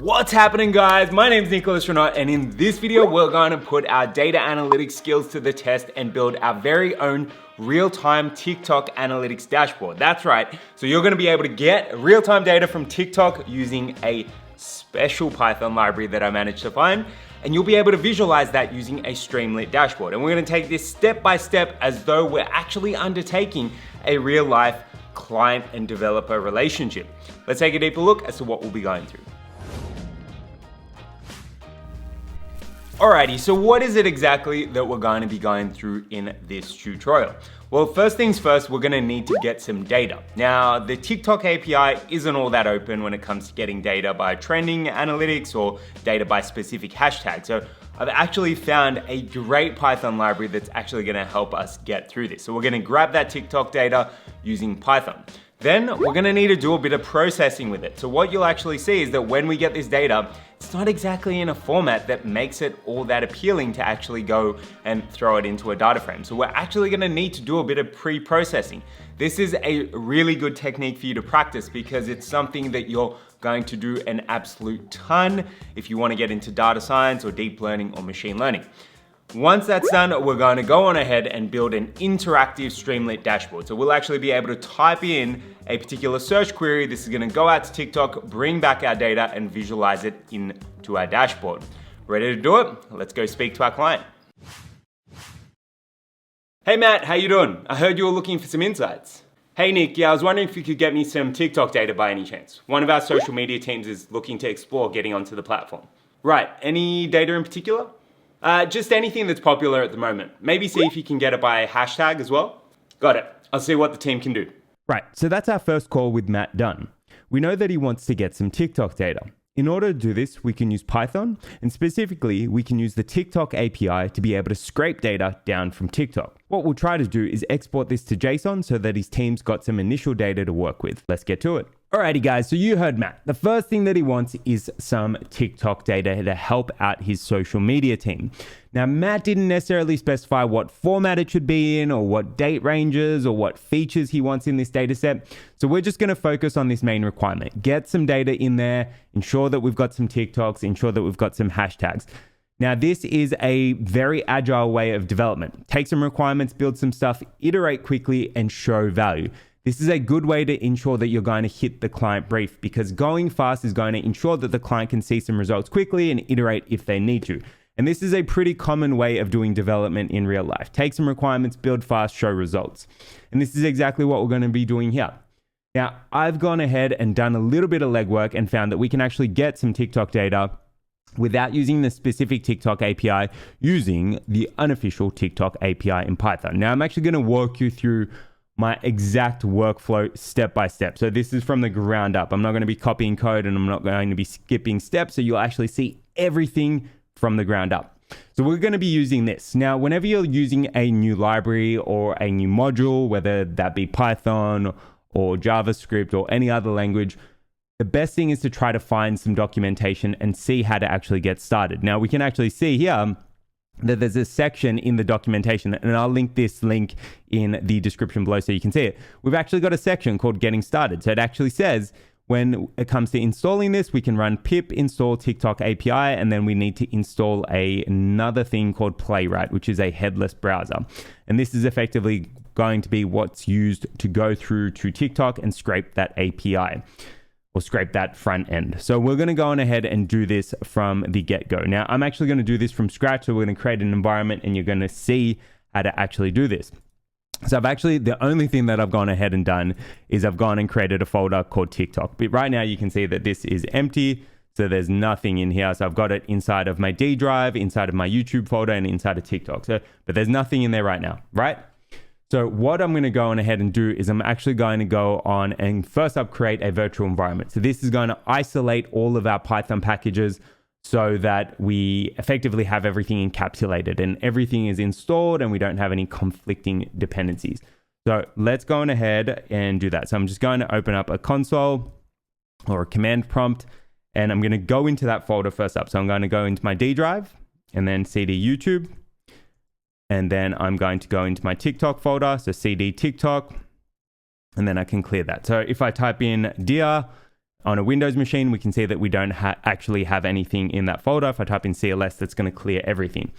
What's happening, guys? My name is Nicholas Renat, and in this video we're going to put our data analytics skills to the test and build our very own real-time TikTok analytics dashboard. That's right. So you're going to be able to get real-time data from TikTok using a special Python library that I managed to find, and you'll be able to visualize that using a Streamlit dashboard. And we're going to take this step by step as though we're actually undertaking a real-life client and developer relationship. Let's take a deeper look as to what we'll be going through. Alrighty, so what is it exactly that we're going to be going through in this tutorial? Well, first things first, we're going to need to get some data. Now, the TikTok API isn't all that open when it comes to getting data by trending analytics or data by specific hashtags. So I've actually found a great Python library that's actually going to help us get through this. So we're going to grab that TikTok data using Python. Then we're going to need to do a bit of processing with it. So what you'll actually see is that when we get this data, it's not exactly in a format that makes it all that appealing to actually go and throw it into a data frame. So we're actually going to need to do a bit of pre-processing. This is a really good technique for you to practice because it's something that you're going to do an absolute ton if you want to get into data science or deep learning or machine learning. Once that's done, we're going to go on ahead and build an interactive Streamlit dashboard. So we'll actually be able to type in a particular search query. This is going to go out to TikTok, bring back our data and visualize it into our dashboard. Ready to do it? Let's go speak to our client. Hey Matt, how you doing? I heard you were looking for some insights. Hey Nick, yeah, I was wondering if you could get me some TikTok data by any chance. One of our social media teams is looking to explore getting onto the platform. Right, any data in particular? Just anything that's popular at the moment. Maybe see if you can get it by a hashtag as well. Got it. I'll see what the team can do. Right, so that's our first call with Matt done. We know that he wants to get some TikTok data. In order to do this, we can use Python, and specifically, we can use the TikTok API to be able to scrape data down from TikTok. What we'll try to do is export this to JSON so that his team's got some initial data to work with. Let's get to it. Alrighty guys, so you heard Matt. The first thing that he wants is some TikTok data to help out his social media team. Now, Matt didn't necessarily specify what format it should be in or what date ranges or what features he wants in this data set. So we're just going to focus on this main requirement. Get some data in there, ensure that we've got some TikToks, ensure that we've got some hashtags. Now, this is a very agile way of development. Take some requirements, build some stuff, iterate quickly, and show value. This is a good way to ensure that you're going to hit the client brief because going fast is going to ensure that the client can see some results quickly and iterate if they need to. And this is a pretty common way of doing development in real life. Take some requirements, build fast, show results. And this is exactly what we're going to be doing here. Now, I've gone ahead and done a little bit of legwork and found that we can actually get some TikTok data without using the specific TikTok API, using the unofficial TikTok API in Python. Now, I'm actually going to walk you through my exact workflow step by step. So this is from the ground up. I'm not going to be copying code and I'm not going to be skipping steps. So you'll actually see everything from the ground up. So we're going to be using this. Now, whenever you're using a new library or a new module, whether that be Python or JavaScript or any other language, the best thing is to try to find some documentation and see how to actually get started. Now, we can actually see here that there's a section in the documentation, and I'll link this link in the description below so you can see it. We've actually got a section called Getting Started. So it actually says when it comes to installing this, we can run pip install TikTok API, and then we need to install another thing called Playwright, which is a headless browser. And this is effectively going to be what's used to go through to TikTok and scrape that API. Or scrape that front end. So we're going to go on ahead and do this from the get-go. Now, I'm actually going to do this from scratch. So we're going to create an environment and you're going to see how to actually do this. So the only thing that I've gone ahead and done is I've gone and created a folder called TikTok. But right now you can see that this is empty. So there's nothing in here. So I've got it inside of my D drive, inside of my YouTube folder, and inside of TikTok. But there's nothing in there right now, right? So what I'm going to go on ahead and do is I'm actually going to go on and first up create a virtual environment. So this is going to isolate all of our Python packages so that we effectively have everything encapsulated and everything is installed and we don't have any conflicting dependencies. So let's go on ahead and do that. So I'm just going to open up a console or a command prompt and I'm going to go into that folder first up. So I'm going to go into my D drive and then CD YouTube. And then I'm going to go into my TikTok folder, so CD TikTok, and then I can clear that. So if I type in dear On a Windows machine, we can see that we don't actually have anything in that folder. If I type in CLS, that's going to clear everything.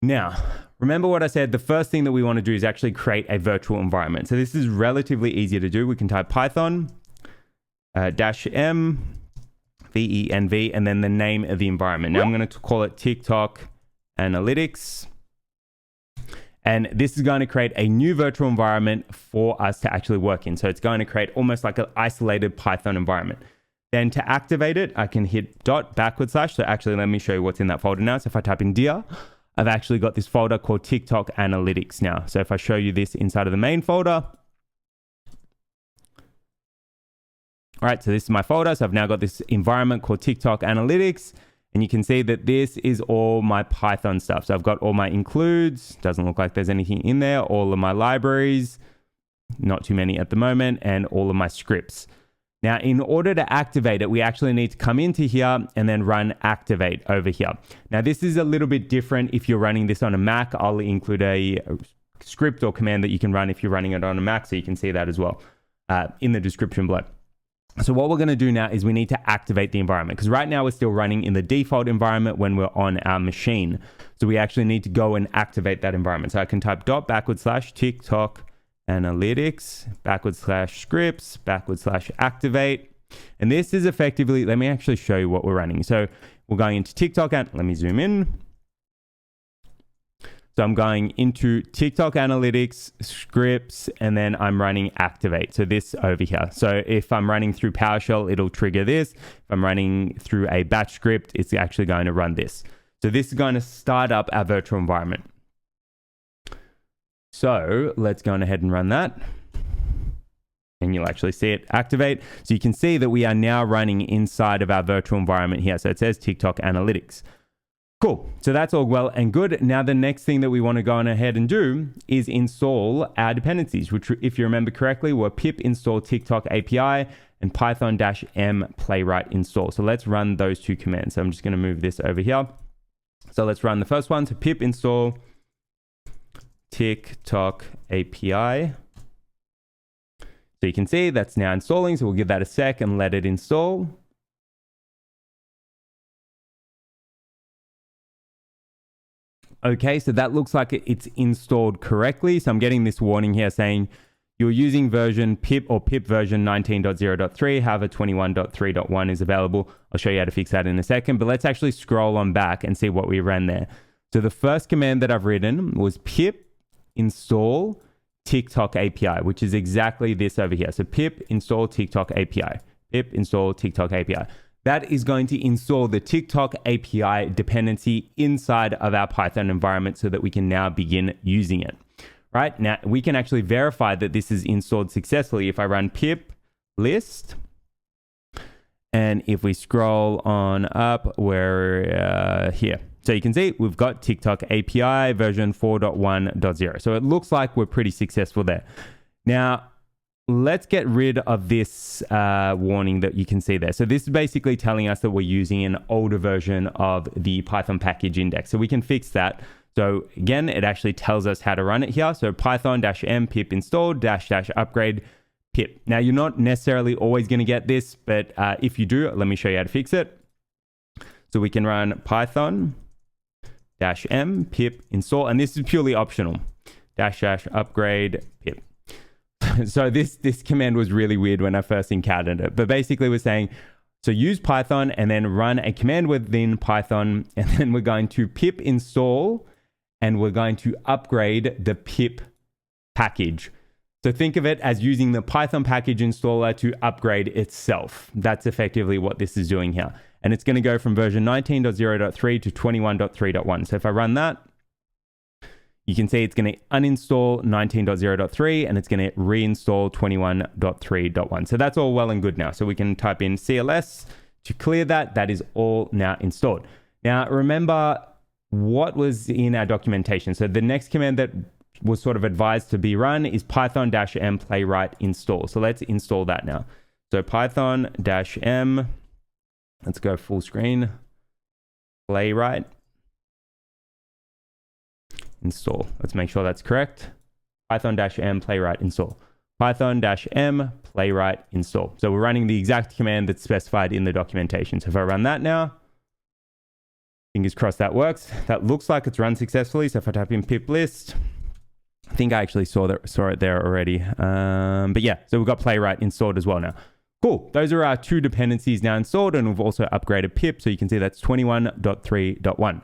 Now, remember what I said, the first thing that we want to do is actually create a virtual environment. So this is relatively easy to do. We can type Python -m venv and then the name of the environment. Now I'm going to call it TikTok Analytics. And this is going to create a new virtual environment for us to actually work in. So it's going to create almost like an isolated Python environment. Then to activate it, I can hit // So actually, let me show you what's in that folder now. So if I type in dir, I've actually got this folder called TikTok Analytics now. So if I show you this inside of the main folder. All right, so this is my folder. So I've now got this environment called TikTok Analytics. And you can see that this is all my Python stuff. So I've got all my includes. Doesn't look like there's anything in there. All of my libraries. Not too many at the moment. And all of my scripts. Now, in order to activate it, we actually need to come into here and then run activate over here. Now, this is a little bit different if you're running this on a Mac. I'll include a script or command that you can run if you're running it on a Mac. So you can see that as well in the description below. So what we're going to do now is we need to activate the environment because right now we're still running in the default environment when we're on our machine. So we actually need to go and activate that environment. So I can type // TikTok Analytics /scripts /activate. And this is effectively, let me actually show you what we're running. So we're going into TikTok and let me zoom in. So I'm going into TikTok Analytics, scripts, and then I'm running activate. So this over here. So if I'm running through PowerShell, it'll trigger this. If I'm running through a batch script, it's actually going to run this. So this is going to start up our virtual environment. So let's go ahead and run that. And you'll actually see it activate. So you can see that we are now running inside of our virtual environment here. So it says TikTok Analytics. Cool. So that's all well and good. Now, the next thing that we want to go on ahead and do is install our dependencies, which, if you remember correctly, were pip install TikTok API and python-m playwright install. So let's run those two commands. So I'm just going to move this over here. So let's run the first one. So pip install TikTok API. So you can see that's now installing. So we'll give that a sec and let it install. Okay, so that looks like it's installed correctly. So I'm getting this warning here saying you're using version pip or pip version 19.0.3. However, 21.3.1 is available. I'll show you how to fix that in a second, but let's actually scroll on back and see what we ran there. So the first command that I've written was pip install TikTok API, which is exactly this over here. So pip install TikTok API, pip install TikTok API. That is going to install the TikTok API dependency inside of our Python environment so that we can now begin using it. Right now, we can actually verify that this is installed successfully if I run pip list. And if we scroll on up, we're here. So you can see we've got TikTok API version 4.1.0. So it looks like we're pretty successful there. Now, let's get rid of this warning that you can see there. So this is basically telling us that we're using an older version of the Python package index. So we can fix that. So again, it actually tells us how to run it here. So python-m pip install --upgrade pip. Now you're not necessarily always going to get this, but if you do, let me show you how to fix it. So we can run python-m pip install, and this is purely optional, --upgrade pip. So this command was really weird when I first encountered it, but basically we're saying, so use Python and then run a command within Python, and then we're going to pip install and we're going to upgrade the pip package. So think of it as using the Python package installer to upgrade itself. That's effectively what this is doing here. And it's going to go from version 19.0.3 to 21.3.1. So if I run that, you can see it's going to uninstall 19.0.3 and it's going to reinstall 21.3.1. So that's all well and good now. So we can type in CLS to clear that. That is all now installed. Now, remember what was in our documentation. So the next command that was sort of advised to be run is python-m playwright install. So let's install that now. So python-m, let's go full screen, playwright install. Let's make sure that's correct. Python-m playwright install. python-m playwright install. So we're running the exact command that's specified in the documentation. So if I run that now, fingers crossed that works. That looks like it's run successfully. So if I type in pip list, I think I actually saw it there already. But yeah, so we've got playwright installed as well now. Cool. Those are our two dependencies now installed, and we've also upgraded pip. So you can see that's 21.3.1.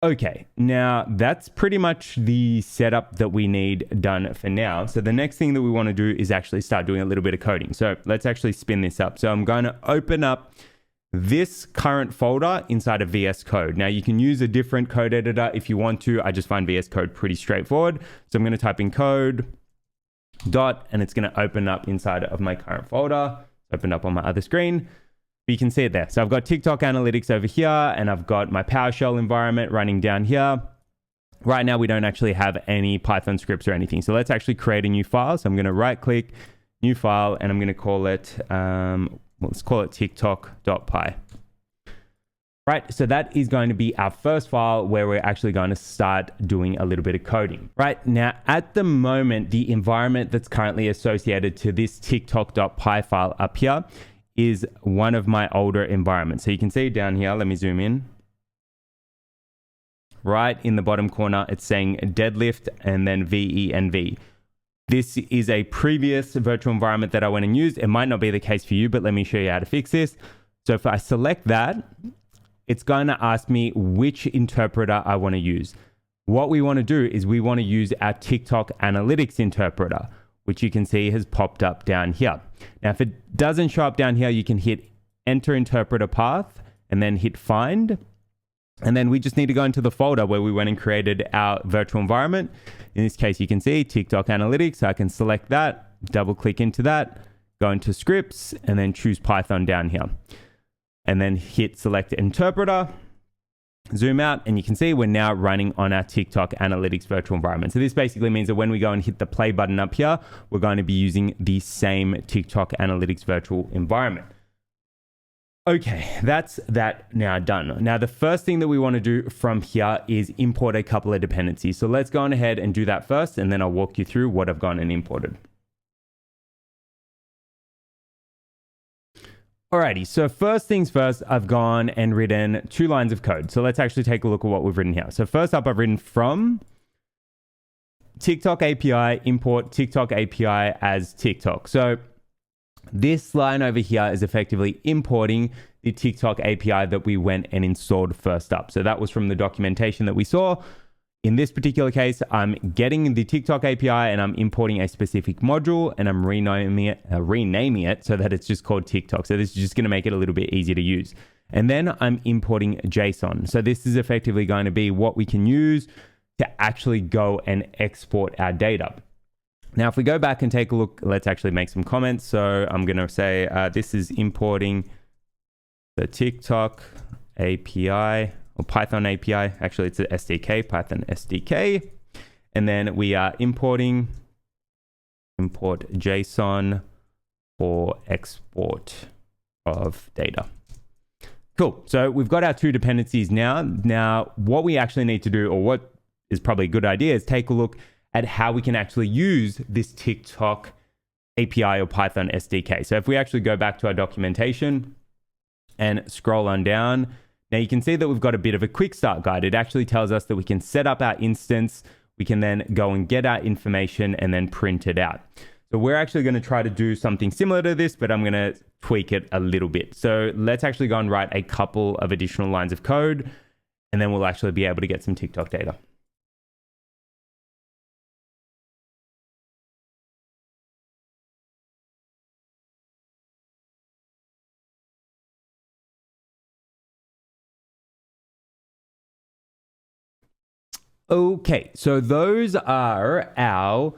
Okay, now that's pretty much the setup that we need done for now. So the next thing that we want to do is actually start doing a little bit of coding. So let's actually spin this up. So I'm going to open up this current folder inside of VS Code. Now you can use a different code editor if you want to. I just find VS Code pretty straightforward. So I'm going to type in code dot, and it's going to open up inside of my current folder. Open up on my other screen. But you can see it there. So I've got TikTok analytics over here, and I've got my PowerShell environment running down here. Right now, we don't actually have any Python scripts or anything. So let's actually create a new file. So I'm going to right click, new file, and I'm going to call it, let's call it tiktok.py. Right, so that is going to be our first file where we're actually going to start doing a little bit of coding. Right, now at the moment, the environment that's currently associated to this tiktok.py file up here is one of my older environments. So you can see down here, let me zoom in. Right in the bottom corner, it's saying deadlift and then VENV. This is a previous virtual environment that I went and used. It might not be the case for you, but let me show you how to fix this. So if I select that, it's going to ask me which interpreter I want to use. What we want to do is we want to use our TikTok analytics interpreter, which you can see has popped up down here. Now, if it doesn't show up down here, you can hit enter interpreter path and then hit find. And then we just need to go into the folder where we went and created our virtual environment. In this case, you can see TikTok analytics. So I can select that, double click into that, go into scripts, and then choose Python down here. And then hit select interpreter, zoom out, and you can see we're now running on our TikTok analytics virtual environment. So this basically means that when we go and hit the play button up here, we're going to be using the same TikTok analytics virtual environment. Okay, that's that now done. Now, the first thing that we want to do from here is import a couple of dependencies. So let's go on ahead and do that first, and then I'll walk you through what I've gone and imported. Alrighty, so first things first, I've gone and written 2 lines of code. So let's actually take a look at what we've written here. So first up, I've written from TikTok API, import TikTok API as TikTok. So this line over here is effectively importing the TikTok API that we went and installed first up. So that was from the documentation that we saw. In this particular case, I'm getting the TikTok API and I'm importing a specific module and I'm renaming it so that it's just called TikTok. So this is just going to make it a little bit easier to use. And then I'm importing JSON. So this is effectively going to be what we can use to actually go and export our data. Now, if we go back and take a look, let's actually make some comments. So I'm going to say this is importing the TikTok API. Or Python API, actually it's an SDK, Python SDK. And then we are import JSON for export of data. Cool, so we've got our 2 dependencies now. Now, what we actually need to do, or what is probably a good idea, is take a look at how we can actually use this TikTok API or Python SDK. So if we actually go back to our documentation and scroll on down, now you can see that we've got a bit of a quick start guide. It actually tells us that we can set up our instance, we can then go and get our information and then print it out. So we're actually going to try to do something similar to this, but I'm going to tweak it a little bit. So let's actually go and write a couple of additional lines of code, and then we'll actually be able to get some TikTok data. Okay, so those are our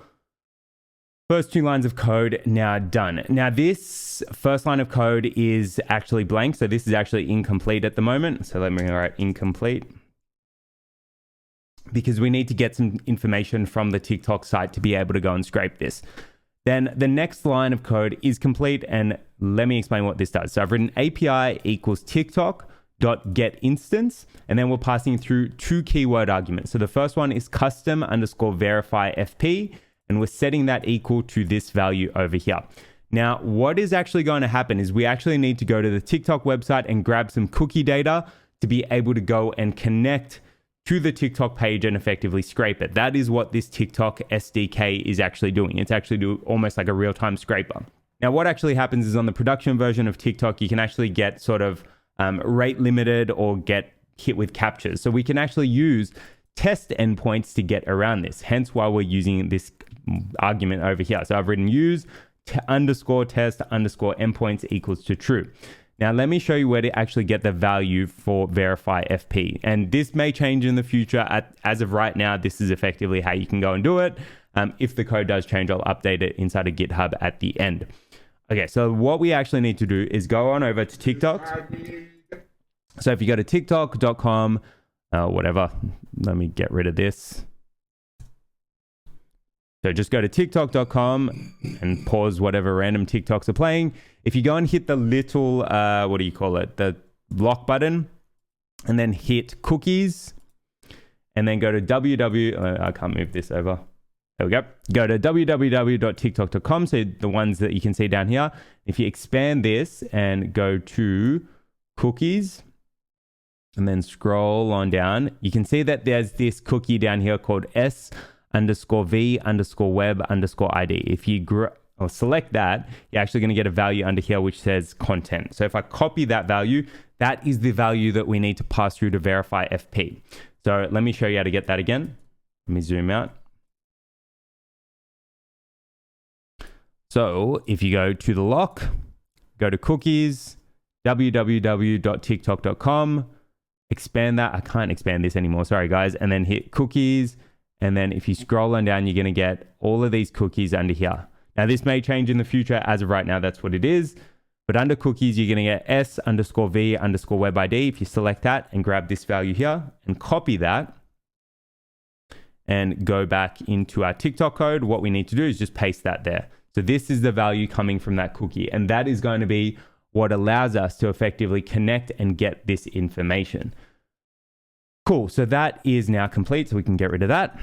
first 2 lines of code now done. Now this first line of code is actually blank, so this is actually incomplete at the moment. So let me write incomplete, because we need to get some information from the TikTok site to be able to go and scrape this. Then the next line of code is complete, and let me explain what this does. So I've written API equals TikTok dot get instance, and then we're passing through 2 keyword arguments. So the first one is custom underscore verify FP, and we're setting that equal to this value over here. Now, what is actually going to happen is we actually need to go to the TikTok website and grab some cookie data to be able to go and connect to the TikTok page and effectively scrape it. That is what this TikTok SDK is actually doing. It's actually doing almost like a real-time scraper. Now, what actually happens is on the production version of TikTok, you can actually get sort of rate limited or get hit with captures. So we can actually use test endpoints to get around this. Hence why we're using this argument over here. So I've written use underscore test underscore endpoints equals to true. Now, let me show you where to actually get the value for verify FP. And this may change in the future. As of right now, this is effectively how you can go and do it. If the code does change, I'll update it inside of GitHub at the end. Okay, so what we actually need to do is go on over to TikTok. So if you go to tiktok.com, whatever, let me get rid of this. So just go to tiktok.com and pause whatever random TikToks are playing. If you go and hit the little, what do you call it? The lock button, and then hit cookies, and then go to I can't move this over. There we go. Go to www.tiktok.com. So the ones that you can see down here. If you expand this and go to cookies, and then scroll on down, you can see that there's this cookie down here called S_V_web_ID. If you select that, you're actually going to get a value under here which says content. So if I copy that value, that is the value that we need to pass through to verify FP. So let me show you how to get that again. Let me zoom out. So if you go to the lock, go to cookies, www.tiktok.com, expand that. I can't expand this anymore. Sorry, guys. And then hit cookies. And then if you scroll on down, you're going to get all of these cookies under here. Now, this may change in the future. As of right now, that's what it is. But under cookies, you're going to get S_V_web_ID. If you select that and grab this value here and copy that and go back into our TikTok code, what we need to do is just paste that there. So this is the value coming from that cookie. And that is going to be what allows us to effectively connect and get this information. Cool. So that is now complete. So we can get rid of that.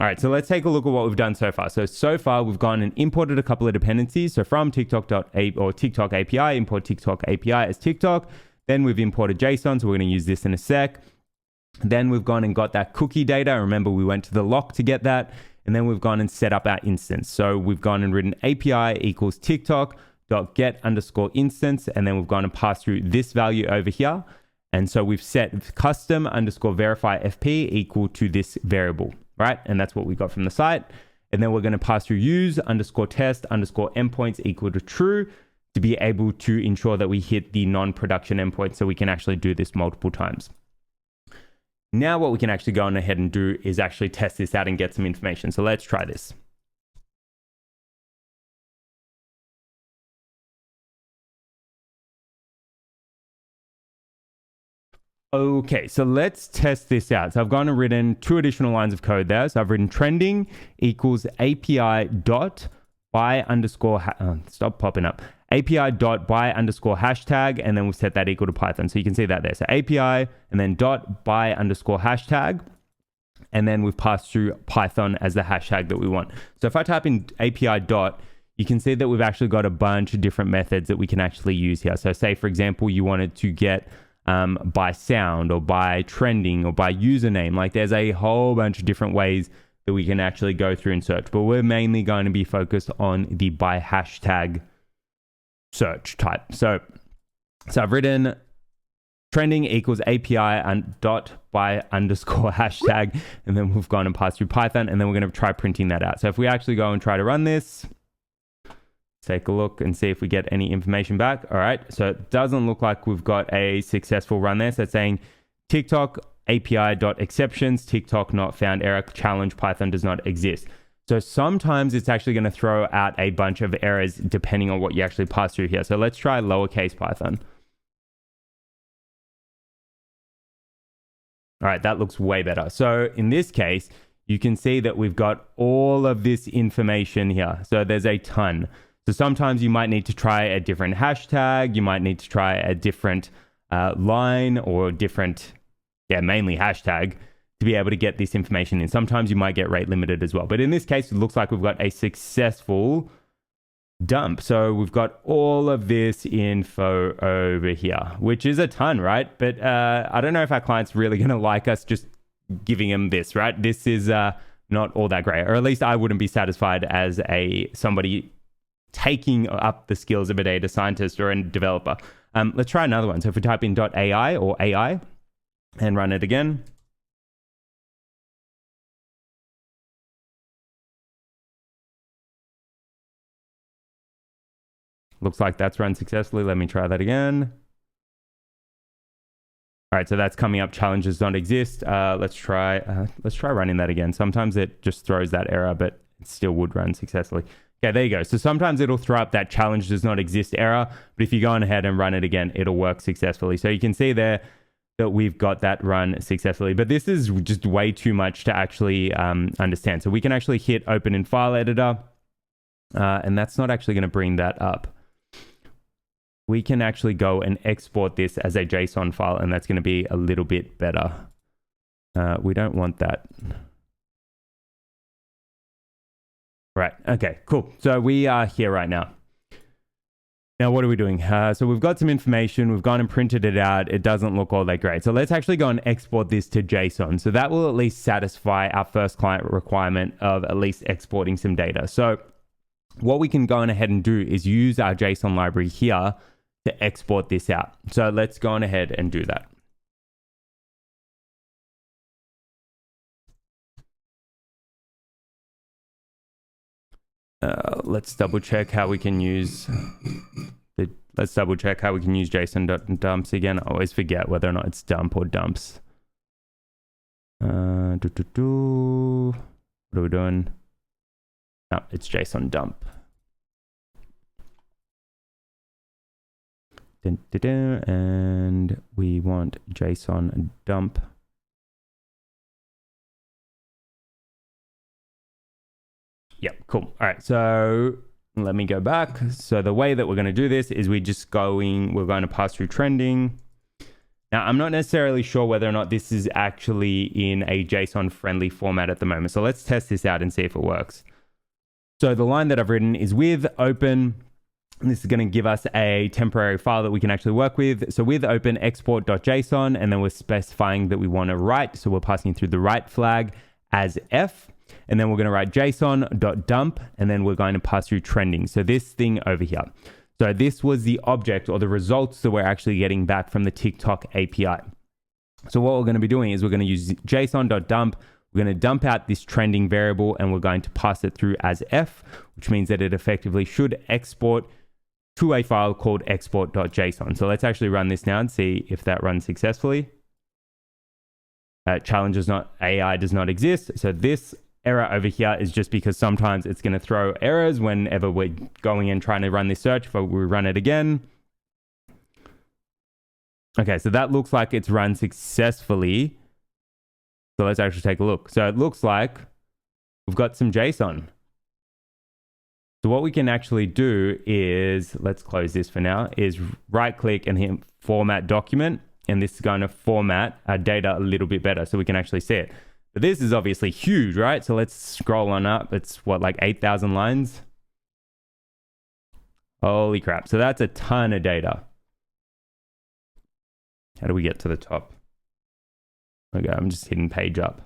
All right. So let's take a look at what we've done so far. So far we've gone and imported a couple of dependencies. So from TikTok API, import TikTok API as TikTok. Then we've imported JSON. So we're going to use this in a sec. Then we've gone and got that cookie data. Remember, we went to the lock to get that. And then we've gone and set up our instance. So we've gone and written API equals TikTok.get_instance. And then we've gone and passed through this value over here. And so we've set custom_verify FP equal to this variable, right? And that's what we got from the site. And then we're going to pass through use_test_endpoints equal to true to be able to ensure that we hit the non-production endpoint so we can actually do this multiple times. Now what we can actually go on ahead and do is actually test this out and get some information. So let's try this. Okay, so let's test this out. So I've gone and written two additional lines of code there. So I've written trending equals API dot by underscore, stop popping up. API dot by underscore hashtag, and then we'll set that equal to Python. So you can see that there. So API and then dot by underscore hashtag, and then we've passed through Python as the hashtag that we want. So if I type in API dot, you can see that we've actually got a bunch of different methods that we can actually use here. So say, for example, you wanted to get by sound or by trending or by username. Like there's a whole bunch of different ways that we can actually go through and search, but we're mainly going to be focused on the by hashtag search type. So I've written trending equals API and dot by underscore hashtag, and then we've gone and passed through Python, and then we're going to try printing that out. So if we actually go and try to run this, take a look and see if we get any information back. All right. So it doesn't look like we've got a successful run there. So it's saying TikTok API.exceptions, TikTok not found error, challenge Python does not exist. So sometimes it's actually going to throw out a bunch of errors depending on what you actually pass through here. So let's try lowercase Python. All right, that looks way better. So in this case, you can see that we've got all of this information here. So there's a ton. So sometimes you might need to try a different hashtag. You might need to try a different line or different, mainly hashtag to be able to get this information in. Sometimes you might get rate limited as well. But in this case, it looks like we've got a successful dump. So we've got all of this info over here, which is a ton, right? But I don't know if our client's really going to like us just giving them this, right? This is not all that great, or at least I wouldn't be satisfied as somebody taking up the skills of a data scientist or a developer. Let's try another one. So if we type in .ai or AI and run it again, looks like that's run successfully. Let me try that again. All right, so that's coming up. Challenges don't exist. Let's try running that again. Sometimes it just throws that error, but it still would run successfully. Okay, there you go. So sometimes it'll throw up that challenge does not exist error, but if you go on ahead and run it again, it'll work successfully. So you can see there that we've got that run successfully, but this is just way too much to actually understand. So we can actually hit open in file editor, and that's not actually going to bring that up. We can actually go and export this as a JSON file, and that's going to be a little bit better. We don't want that. Right, okay, cool. So we are here right now. Now, what are we doing? So we've got some information. We've gone and printed it out. It doesn't look all that great. So let's actually go and export this to JSON. So that will at least satisfy our first client requirement of at least exporting some data. So what we can go on ahead and do is use our JSON library here to export this out. So let's go on ahead and do that. Let's double check how we can use JSON.dumps again. I always forget whether or not it's dump or dumps. What are we doing? No, it's JSON dump. And we want JSON dump. Yep, cool. All right, so let me go back. So the way that we're going to do this is we're going to pass through trending. Now, I'm not necessarily sure whether or not this is actually in a JSON friendly format at the moment. So let's test this out and see if it works. So the line that I've written is with open. And this is going to give us a temporary file that we can actually work with. So with open export.json, and then we're specifying that we want to write. So we're passing through the write flag as F. And then we're going to write json.dump, and then we're going to pass through trending. So this thing over here. So this was the object or the results that we're actually getting back from the TikTok API. So what we're going to be doing is we're going to use json.dump. We're going to dump out this trending variable, and we're going to pass it through as F, which means that it effectively should export to a file called export.json. So let's actually run this now and see if that runs successfully. AI does not exist. So this error over here is just because sometimes it's going to throw errors whenever we're going and trying to run this search. If we run it again. Okay, so that looks like it's run successfully. So let's actually take a look. So it looks like we've got some JSON. So what we can actually do is, let's close this for now, is right click and hit format document. And this is going to format our data a little bit better so we can actually see it. But this is obviously huge, right? So let's scroll on up. It's what, like 8,000 lines? Holy crap. So that's a ton of data. How do we get to the top? Okay, I'm just hitting page up.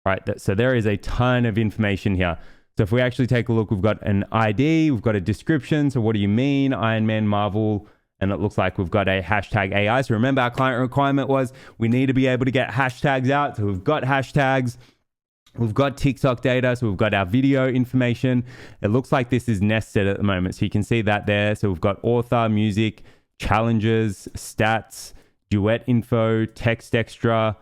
All right, so there is a ton of information here. So if we actually take a look, we've got an ID, we've got a description. So what do you mean, Iron Man, Marvel? And it looks like we've got a hashtag AI. So remember, our client requirement was we need to be able to get hashtags out. So we've got hashtags. We've got TikTok data. So we've got our video information. It looks like this is nested at the moment. So you can see that there. So we've got author, music, challenges, stats, duet info, text extra.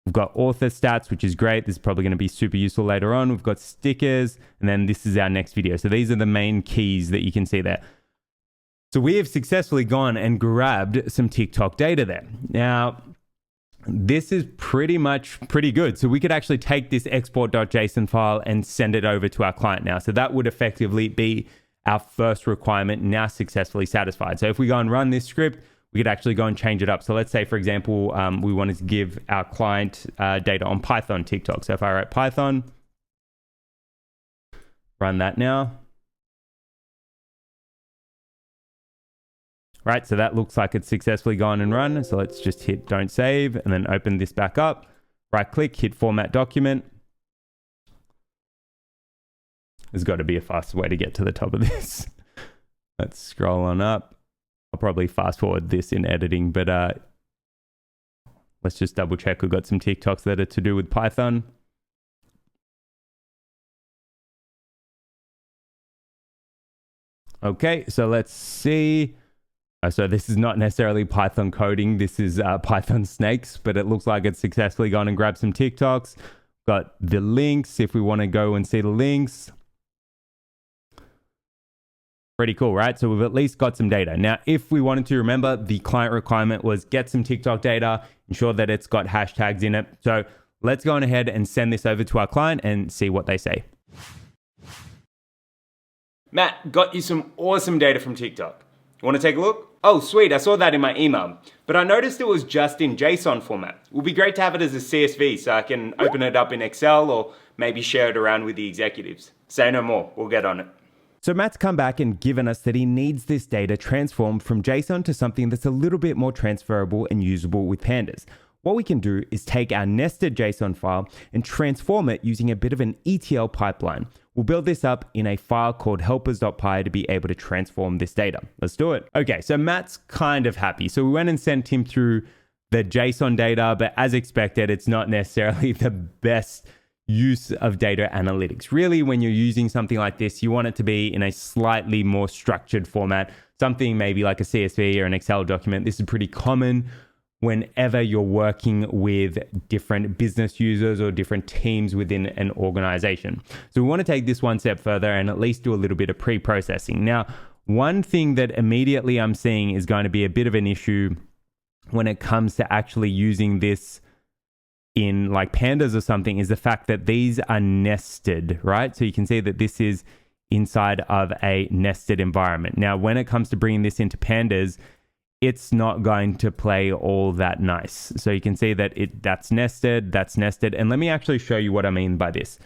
We've got author stats, which is great. This is probably going to be super useful later on. We've got stickers. And then this is our next video. So these are the main keys that you can see there. So we have successfully gone and grabbed some TikTok data there. Now, this is pretty good. So we could actually take this export.json file and send it over to our client now. So that would effectively be our first requirement now successfully satisfied. So if we go and run this script, we could actually go and change it up. So let's say, for example, we wanted to give our client data on Python TikTok. So if I write Python, run that now. Right, so that looks like it's successfully gone and run. So let's just hit don't save and then open this back up. Right click, hit format document. There's got to be a faster way to get to the top of this. Let's scroll on up. I'll probably fast forward this in editing, but let's just double check we've got some TikToks that are to do with Python. Okay, so let's see. So this is not necessarily Python coding. This is Python snakes, but it looks like it's successfully gone and grabbed some TikToks. Got the links if we want to go and see the links. Pretty cool, right? So we've at least got some data. Now, if we wanted to, remember, the client requirement was get some TikTok data, ensure that it's got hashtags in it. So let's go on ahead and send this over to our client and see what they say. Matt, got you some awesome data from TikTok. You want to take a look? Oh, sweet, I saw that in my email, but I noticed it was just in JSON format. It would be great to have it as a CSV so I can open it up in Excel or maybe share it around with the executives. Say no more, we'll get on it. So Matt's come back and given us that he needs this data transformed from JSON to something that's a little bit more transferable and usable with Pandas. What we can do is take our nested JSON file and transform it using a bit of an ETL pipeline. We'll build this up in a file called helpers.py to be able to transform this data. Let's do it. Okay, so Matt's kind of happy. So we went and sent him through the JSON data, but as expected, it's not necessarily the best use of data analytics. Really, when you're using something like this, you want it to be in a slightly more structured format, something maybe like a CSV or an Excel document. This is pretty common whenever you're working with different business users or different teams within an organization. So we want to take this one step further and at least do a little bit of pre-processing. Now, one thing that immediately I'm seeing is going to be a bit of an issue when it comes to actually using this in like Pandas or something is the fact that these are nested, right? So you can see that this is inside of a nested environment. Now, when it comes to bringing this into Pandas, it's not going to play all that nice. So you can see that that's nested. And let me actually show you what I mean by this.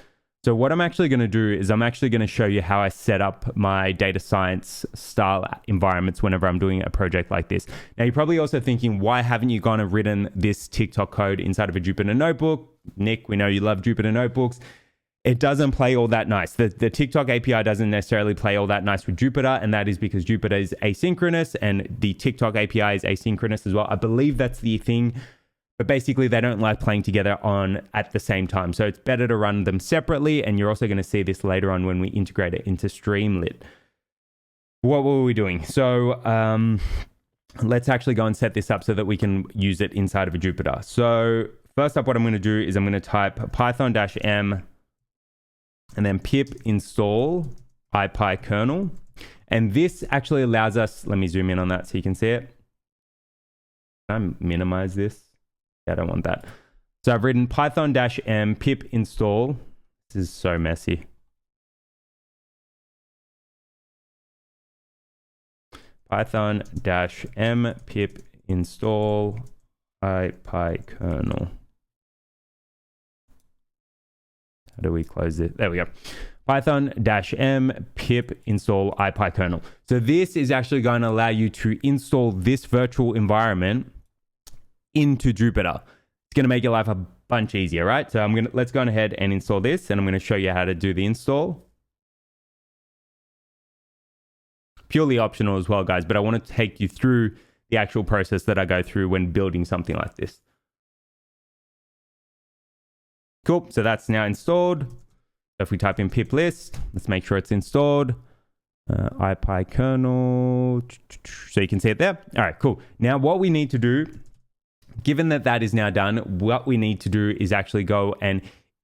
So what I'm actually going to do is I'm actually going to show you how I set up my data science style environments whenever I'm doing a project like this. Now, you're probably also thinking, why haven't you gone and written this TikTok code inside of a Jupyter notebook? Nick, we know you love Jupyter notebooks. It doesn't play all that nice. The TikTok API doesn't necessarily play all that nice with Jupyter, and that is because Jupyter is asynchronous and the TikTok API is asynchronous as well. I believe that's the thing, but basically they don't like playing together on at the same time. So it's better to run them separately, and you're also going to see this later on when we integrate it into Streamlit. What were we doing? So let's actually go and set this up so that we can use it inside of a Jupyter. So first up, what I'm going to do is I'm going to type python-m and then pip install ipykernel. And this actually allows us, let me zoom in on that so you can see it. Can I minimize this? Yeah, I don't want that. So I've written python-m pip install. This is so messy. Python-m pip install ipykernel. How do we close it? There we go. Python-m pip install ipykernel. So this is actually going to allow you to install this virtual environment into Jupyter. It's going to make your life a bunch easier, right? So let's go on ahead and install this, and I'm going to show you how to do the install. Purely optional as well, guys, but I want to take you through the actual process that I go through when building something like this. Cool, so that's now installed. If we type in pip list, let's make sure it's installed. ipykernel, so you can see it there. All right, cool. Now what we need to do, given that that is now done, what we need to do is actually go and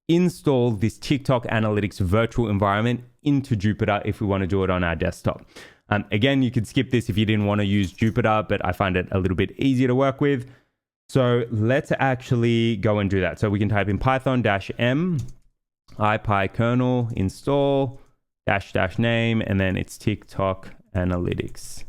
install this TikTok Analytics virtual environment into Jupyter if we want to do it on our desktop. Again, you could skip this if you didn't want to use Jupyter, but I find it a little bit easier to work with. So let's actually go and do that. So we can type in python-m ipykernel install -- name, and then it's TikTok Analytics.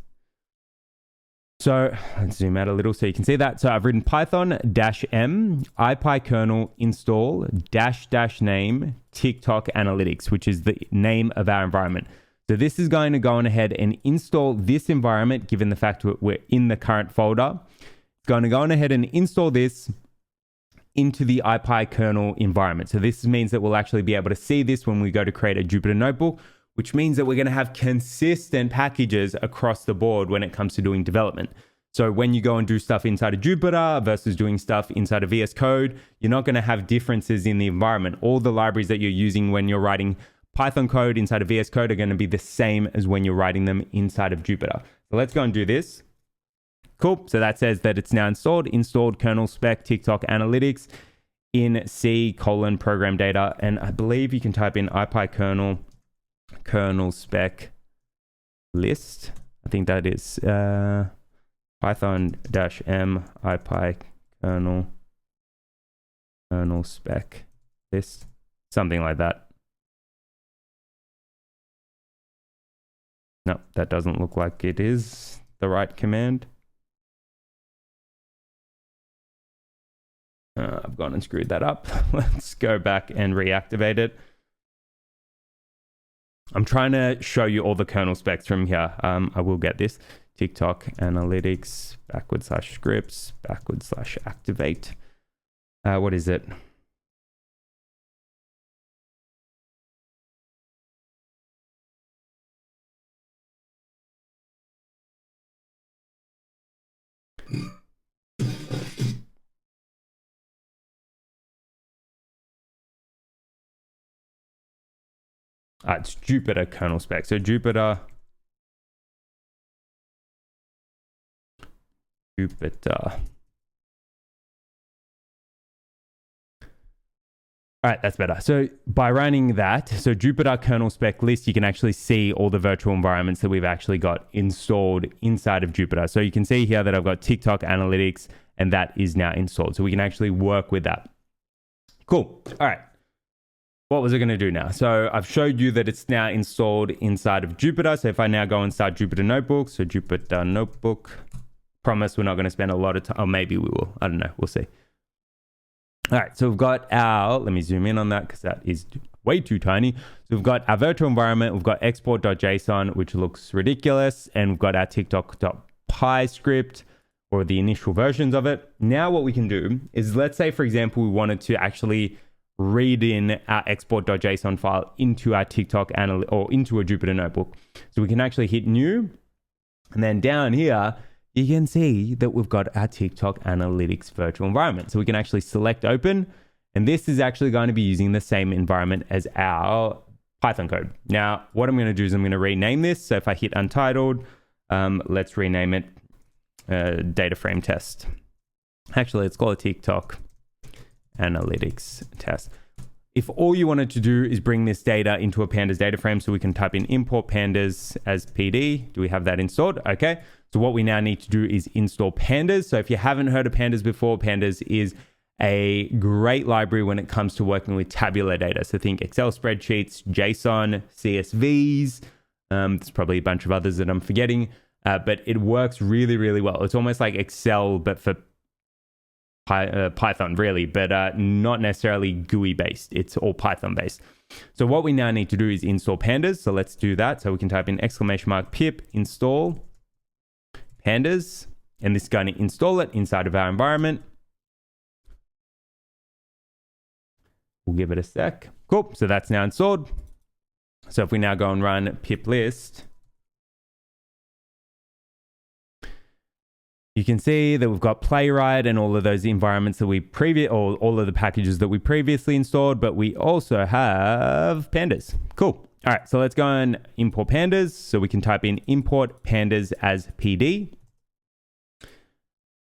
So let's zoom out a little so you can see that. So I've written Python -m ipykernel install --name TikTok analytics, which is the name of our environment. So this is going to go on ahead and install this environment, given the fact that we're in the current folder. It's going to go on ahead and install this into the ipykernel environment. So this means that we'll actually be able to see this when we go to create a Jupyter notebook, which means that we're going to have consistent packages across the board when it comes to doing development. So when you go and do stuff inside of Jupyter versus doing stuff inside of VS Code, you're not going to have differences in the environment. All the libraries that you're using when you're writing Python code inside of VS Code are going to be the same as when you're writing them inside of Jupyter. So let's go and do this. Cool. So that says that it's now installed kernel spec TikTok analytics in C:program data. And I believe you can type in ipykernel kernel spec list. I think that is Python -m ipykernel kernel spec list, something like that. No, that doesn't look like it is the right command. I've gone and screwed that up. Let's go back and reactivate it. I'm trying to show you all the kernel specs from here. I will get this. TikTok analytics /scripts /activate. What is it? It's Jupyter kernel spec. So Jupyter. All right, that's better. So by running that, so Jupyter kernel spec list, you can actually see all the virtual environments that we've actually got installed inside of Jupyter. So you can see here that I've got TikTok analytics, and that is now installed. So we can actually work with that. Cool. All right. What was it going to do now? So I've showed you that it's now installed inside of Jupyter. So if I now go and start Jupyter Notebook, so Jupyter Notebook, promise we're not going to spend a lot of time, or maybe we will. I don't know. We'll see. All right, so we've got our, let me zoom in on that because that is way too tiny. So we've got our virtual environment, we've got export.json, which looks ridiculous, and we've got our TikTok.py script, or the initial versions of it. Now what we can do is, let's say, for example, we wanted to actually read in our export.json file into our TikTok or into a Jupyter notebook. So we can actually hit new, and then down here, you can see that we've got our TikTok analytics virtual environment. So we can actually select open, and this is actually going to be using the same environment as our Python code. Now, what I'm going to do is I'm going to rename this. So if I hit untitled, let's rename it data frame test. Actually, let's call it TikTok analytics test. If all you wanted to do is bring this data into a Pandas data frame, so we can type in import pandas as PD. Do we have that installed? Okay. So what we now need to do is install Pandas. So if you haven't heard of Pandas before, Pandas is a great library when it comes to working with tabular data. So think Excel spreadsheets, JSON, CSVs. There's probably a bunch of others that I'm forgetting, but it works really, really well. It's almost like Excel, but for Python really, but not necessarily GUI based. It's all Python based. So what we now need to do is install Pandas. So let's do that. So we can type in !pip install Pandas, and this is going to install it inside of our environment. We'll give it a sec. Cool. So that's now installed. So if we now go and run pip list, you can see that we've got Playwright and all of those environments that we or all of the packages that we previously installed, but we also have Pandas. Cool. All right, so let's go and import Pandas. So we can type in import Pandas as PD.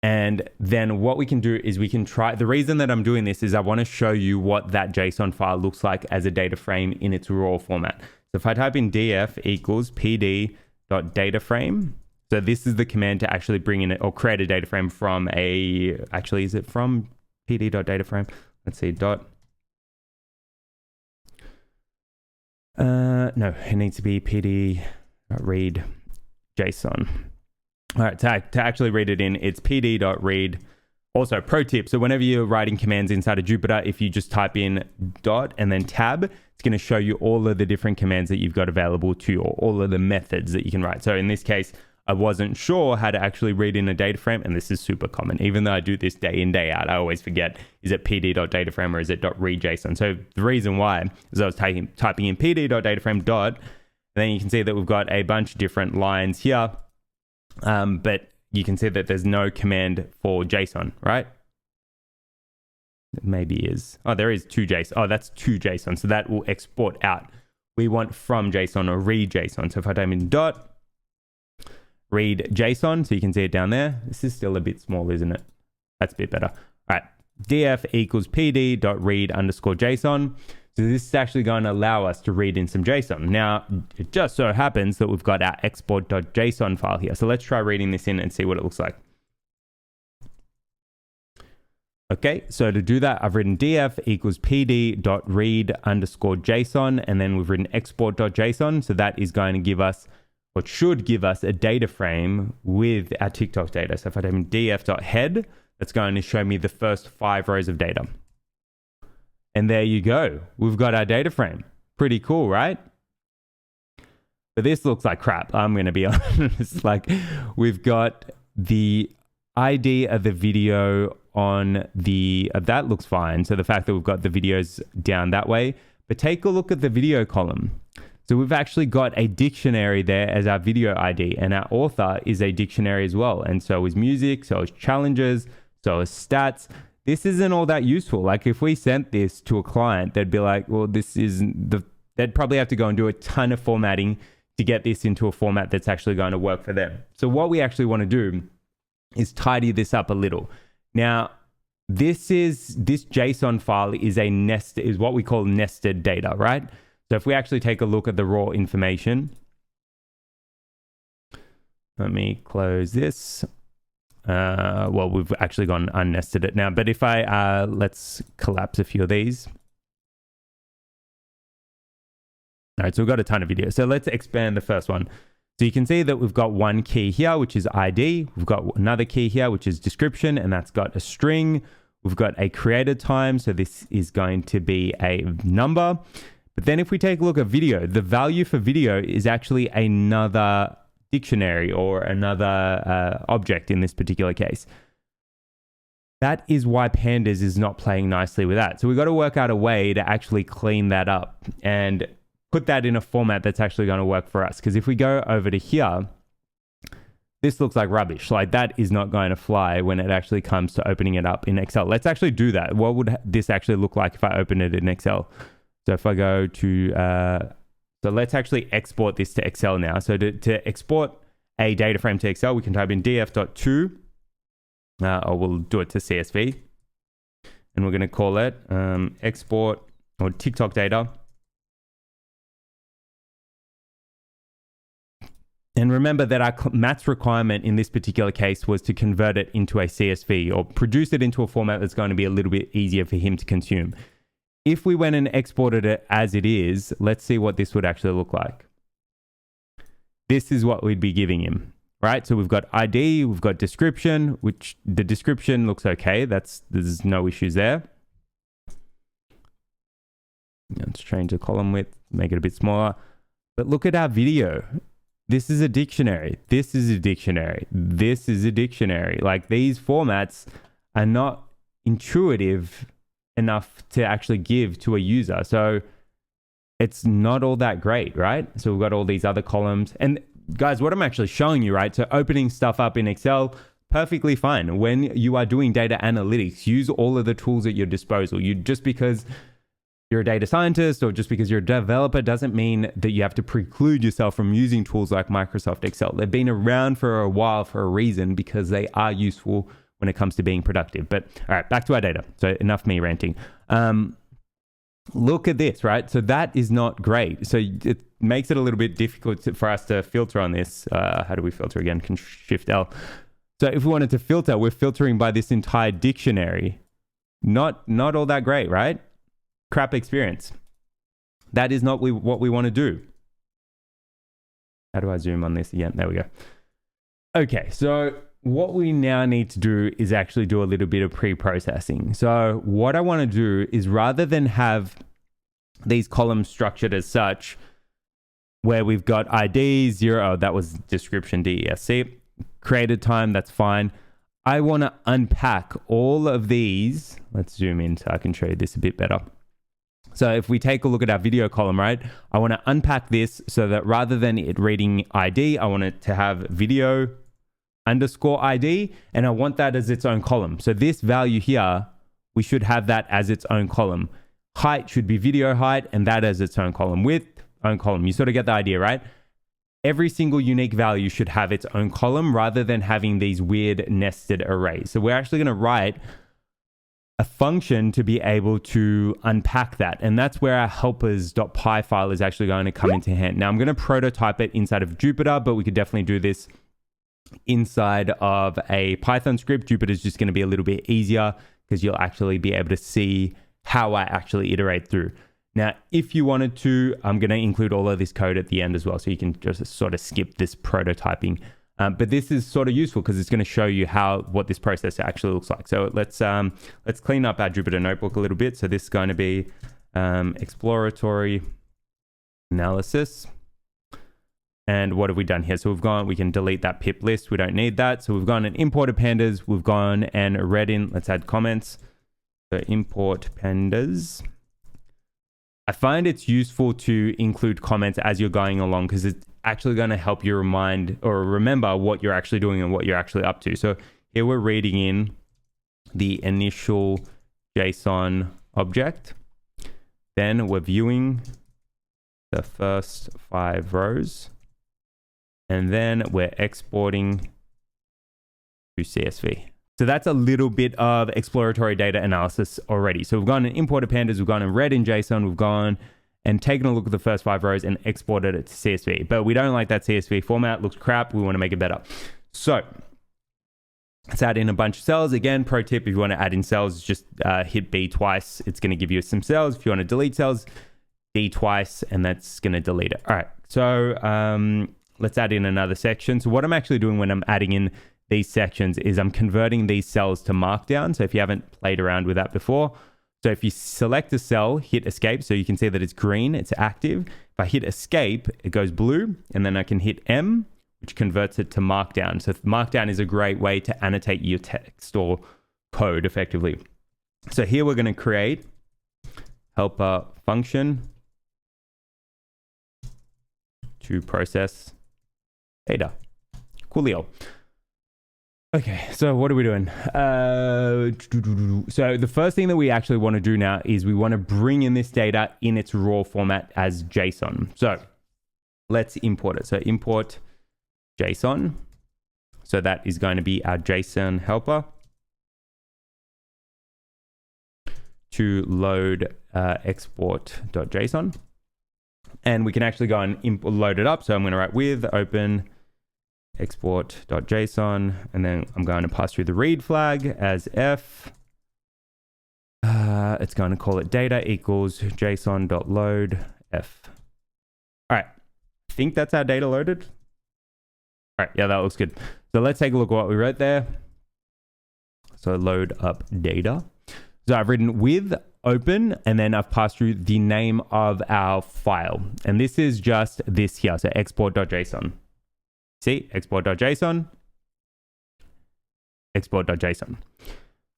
And then what we can do is we can try, the reason that I'm doing this is I want to show you what that JSON file looks like as a data frame in its raw format. So if I type in df equals pd.dataframe, so this is the command to actually bring in it or create a data frame from actually, is it from pd.dataframe? Let's see, no, it needs to be pd.read JSON. All right, to actually read it in, it's pd.read. Also, pro tip, so whenever you're writing commands inside of Jupyter, if you just type in dot and then tab, it's going to show you all of the different commands that you've got available to you, or all of the methods that you can write. So in this case, I wasn't sure how to actually read in a data frame, and this is super common. Even though I do this day in, day out, I always forget, is it pd.dataframe or is it .read JSON? So the reason why is I was typing in pd.dataframe dot, and then you can see that we've got a bunch of different lines here, but you can see that there's no command for JSON, right? It maybe is. Oh, there is to JSON. Oh, that's to JSON. So that will export out. We want from JSON or read JSON. So if I type in dot, read JSON, so you can see it down there. This is still a bit small, isn't it? That's a bit better. All right. df equals pd.read underscore JSON. So this is actually going to allow us to read in some JSON. Now, it just so happens that we've got our export.json file here. So let's try reading this in and see what it looks like. Okay, so to do that, I've written df equals pd.read underscore JSON, and then we've written export.json. So that is going to give us, what should give us, a data frame with our TikTok data. So if I type in df.head, that's going to show me the first 5 rows of data. And there you go. We've got our data frame. Pretty cool, right? But this looks like crap. I'm going to be honest. Like, we've got the ID of the video on the... that looks fine. So the fact that we've got the videos down that way. But take a look at the video column. So we've actually got a dictionary there as our video ID. And our author is a dictionary as well. And so is music, so is challenges, so is stats. This isn't all that useful. Like, if we sent this to a client, they'd be like, well, this isn't the... They'd probably have to go and do a ton of formatting to get this into a format that's actually going to work for them. So what we actually want to do is tidy this up a little. Now, this JSON file is what we call nested data, right? So if we actually take a look at the raw information, let me close this. Well, we've actually gone unnested it now, but if I, let's collapse a few of these. All right, so we've got a ton of videos. So let's expand the first one. So you can see that we've got one key here, which is ID. We've got another key here, which is description, and that's got a string. We've got a created time. So this is going to be a number. But then if we take a look at video, the value for video is actually another dictionary or another object in this particular case. That is why Pandas is not playing nicely with that. So we've got to work out a way to actually clean that up and put that in a format that's actually going to work for us. Because if we go over to here, this looks like rubbish. Like, that is not going to fly when it actually comes to opening it up in Excel. Let's actually do that. What would this actually look like if I open it in Excel? So if I go to... So let's actually export this to Excel now. So to export a data frame to Excel, we can type in df.to, or we'll do it to CSV. And we're going to call it export or TikTok data. And remember that our maths requirement in this particular case was to convert it into a CSV or produce it into a format that's going to be a little bit easier for him to consume. If we went and exported it as it is, let's see what this would actually look like. This is what we'd be giving him, right? So we've got ID, we've got description, which the description looks okay. There's no issues there. Let's change the column width, make it a bit smaller. But look at our video. This is a dictionary. This is a dictionary. This is a dictionary. Like, these formats are not intuitive enough to actually give to a user. So it's not all that great, right? So we've got all these other columns. And guys, what I'm actually showing you, right? So opening stuff up in Excel, perfectly fine. When you are doing data analytics, use all of the tools at your disposal. Just because you're a data scientist or just because you're a developer doesn't mean that you have to preclude yourself from using tools like Microsoft Excel. They've been around for a while for a reason, because they are useful when it comes to being productive. But all right, back to our data. So enough me ranting. Look at this, right? So that is not great. So it makes it a little bit difficult for us to filter on this. How do we filter again? Shift L. So if we wanted to filter, we're filtering by this entire dictionary. Not all that great, right? Crap experience. That is not what we want to do. How do I zoom on this again? There we go. Okay, so what we now need to do is actually do a little bit of pre-processing. So what I want to do is, rather than have these columns structured as such, where we've got ID 0, that was description DESC, created time, that's fine. I want to unpack all of these. Let's zoom in so I can show you this a bit better. So if we take a look at our video column, right, I want to unpack this so that rather than it reading ID, I want it to have video underscore ID, and I want that as its own column. So this value here, we should have that as its own column. Height should be video height, and that as its own column. Width, own column. You sort of get the idea, right? Every single unique value should have its own column rather than having these weird nested arrays. So we're actually going to write a function to be able to unpack that. And that's where our helpers.py file is actually going to come into hand. Now I'm going to prototype it inside of Jupyter, but we could definitely do this inside of a Python script. Jupyter is just going to be a little bit easier because you'll actually be able to see how I actually iterate through. Now, if you wanted to, I'm going to include all of this code at the end as well, so you can just sort of skip this prototyping. But this is sort of useful because it's going to show you what this process actually looks like. So let's clean up our Jupyter notebook a little bit. So this is going to be exploratory analysis. And what have we done here? So we can delete that pip list. We don't need that. So we've gone and imported pandas. We've gone and read in. Let's add comments. So import pandas. I find it's useful to include comments as you're going along because it's actually going to help you remember what you're actually doing and what you're actually up to. So here we're reading in the initial JSON object. Then we're viewing the first 5 rows. And then we're exporting to CSV. So that's a little bit of exploratory data analysis already. So we've gone and imported pandas, we've gone and read in JSON, we've gone and taken a look at the first 5 rows and exported it to CSV. But we don't like that CSV format, it looks crap, we want to make it better. So let's add in a bunch of cells. Again, pro tip, if you want to add in cells, just hit B twice. It's going to give you some cells. If you want to delete cells, D twice, and that's going to delete it. All right, so let's add in another section. So what I'm actually doing when I'm adding in these sections is I'm converting these cells to markdown. So if you haven't played around with that before, so if you select a cell, hit escape, so you can see that it's green, it's active. If I hit escape, it goes blue, and then I can hit M, which converts it to markdown. So markdown is a great way to annotate your text or code effectively. So here we're going to create helper function to process data. Coolio. Okay, so what are we doing? So the first thing that we actually want to do now is we want to bring in this data in its raw format as JSON. So let's import it. So import JSON. So that is going to be our JSON helper to load export.json. And we can actually go and load it up. So I'm going to write with open export.json, and then I'm going to pass through the read flag as f. It's going to call it data equals json.load f. All right, I think that's our data loaded. All right, yeah, that looks good. So let's take a look at what we wrote there. So load up data. So I've written with open, and then I've passed through the name of our file. And this is just this here, so export.json. See, export.json, export.json.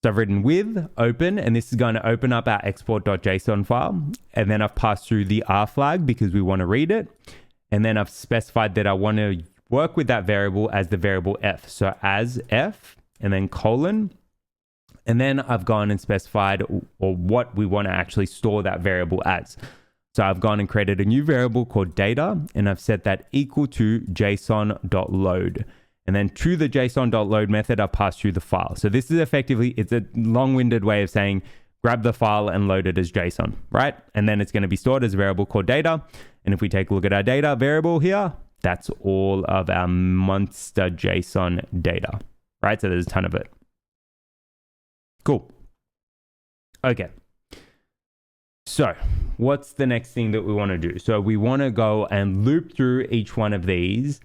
So I've written with open, and this is going to open up our export.json file. And then I've passed through the R flag because we want to read it. And then I've specified that I want to work with that variable as the variable f. So as f, and then colon. And then I've gone and specified or what we want to actually store that variable as. So I've gone and created a new variable called data, and I've set that equal to json.load. And then to the json.load method, I've passed through the file. So this is effectively, it's a long-winded way of saying, grab the file and load it as JSON, right? And then it's going to be stored as a variable called data. And if we take a look at our data variable here, that's all of our monster JSON data, right? So there's a ton of it. Cool. Okay. So what's the next thing that we want to do? So we want to go and loop through each one of these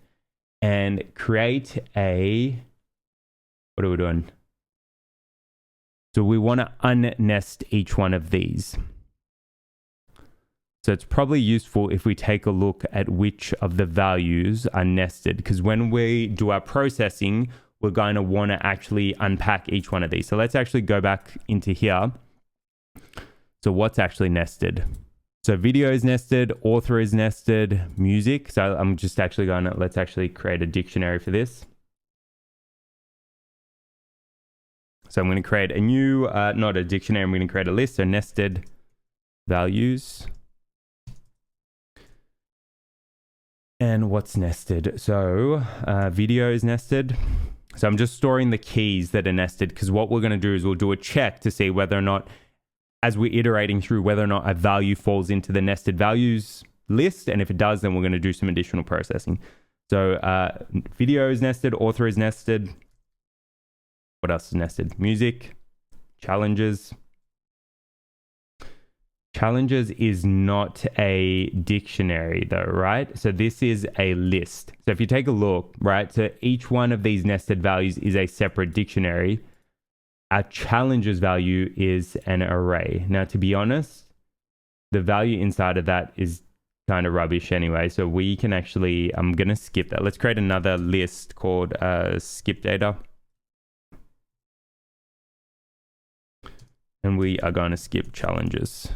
and create a, what are we doing? So we want to unnest each one of these. So it's probably useful if we take a look at which of the values are nested, because when we do our processing, we're going to want to actually unpack each one of these. So let's actually go back into here. So what's actually nested? So video is nested, author is nested, music. So I'm just actually going to, let's actually create a dictionary for this. So I'm going to create a new, not a dictionary, I'm going to create a list. So nested values. And what's nested? So video is nested. So I'm just storing the keys that are nested, because what we're going to do is we'll do a check to see whether or not, as we're iterating through, whether or not a value falls into the nested values list. And if it does, then we're going to do some additional processing. So video is nested, author is nested. What else is nested? Music, challenges. Challenges is not a dictionary though, right? So this is a list. So if you take a look, right, so each one of these nested values is a separate dictionary. Our challenges value is an array. Now, to be honest, the value inside of that is kind of rubbish anyway. So we can actually, I'm going to skip that. Let's create another list called skip data. And we are going to skip challenges,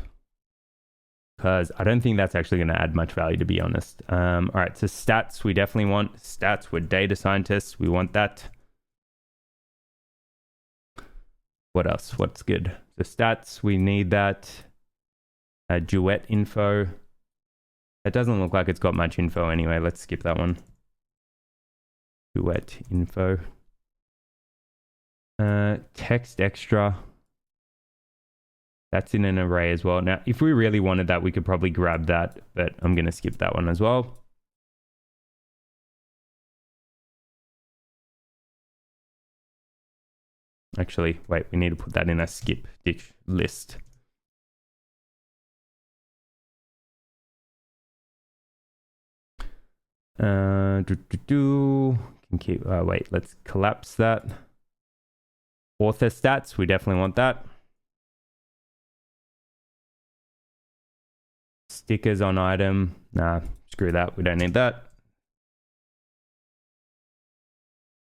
because I don't think that's actually going to add much value, to be honest. All right, so stats, we definitely want stats. We're data scientists. We want that. What else? What's good? So stats, we need that. Duet info. That doesn't look like it's got much info anyway. Let's skip that one. Duet info. Text extra. That's in an array as well. Now, if we really wanted that, we could probably grab that, but I'm going to skip that one as well. Actually, wait, we need to put that in a skip list. Can keep, wait, let's collapse that. Author stats, we definitely want that. Stickers on item, nah, screw that, we don't need that.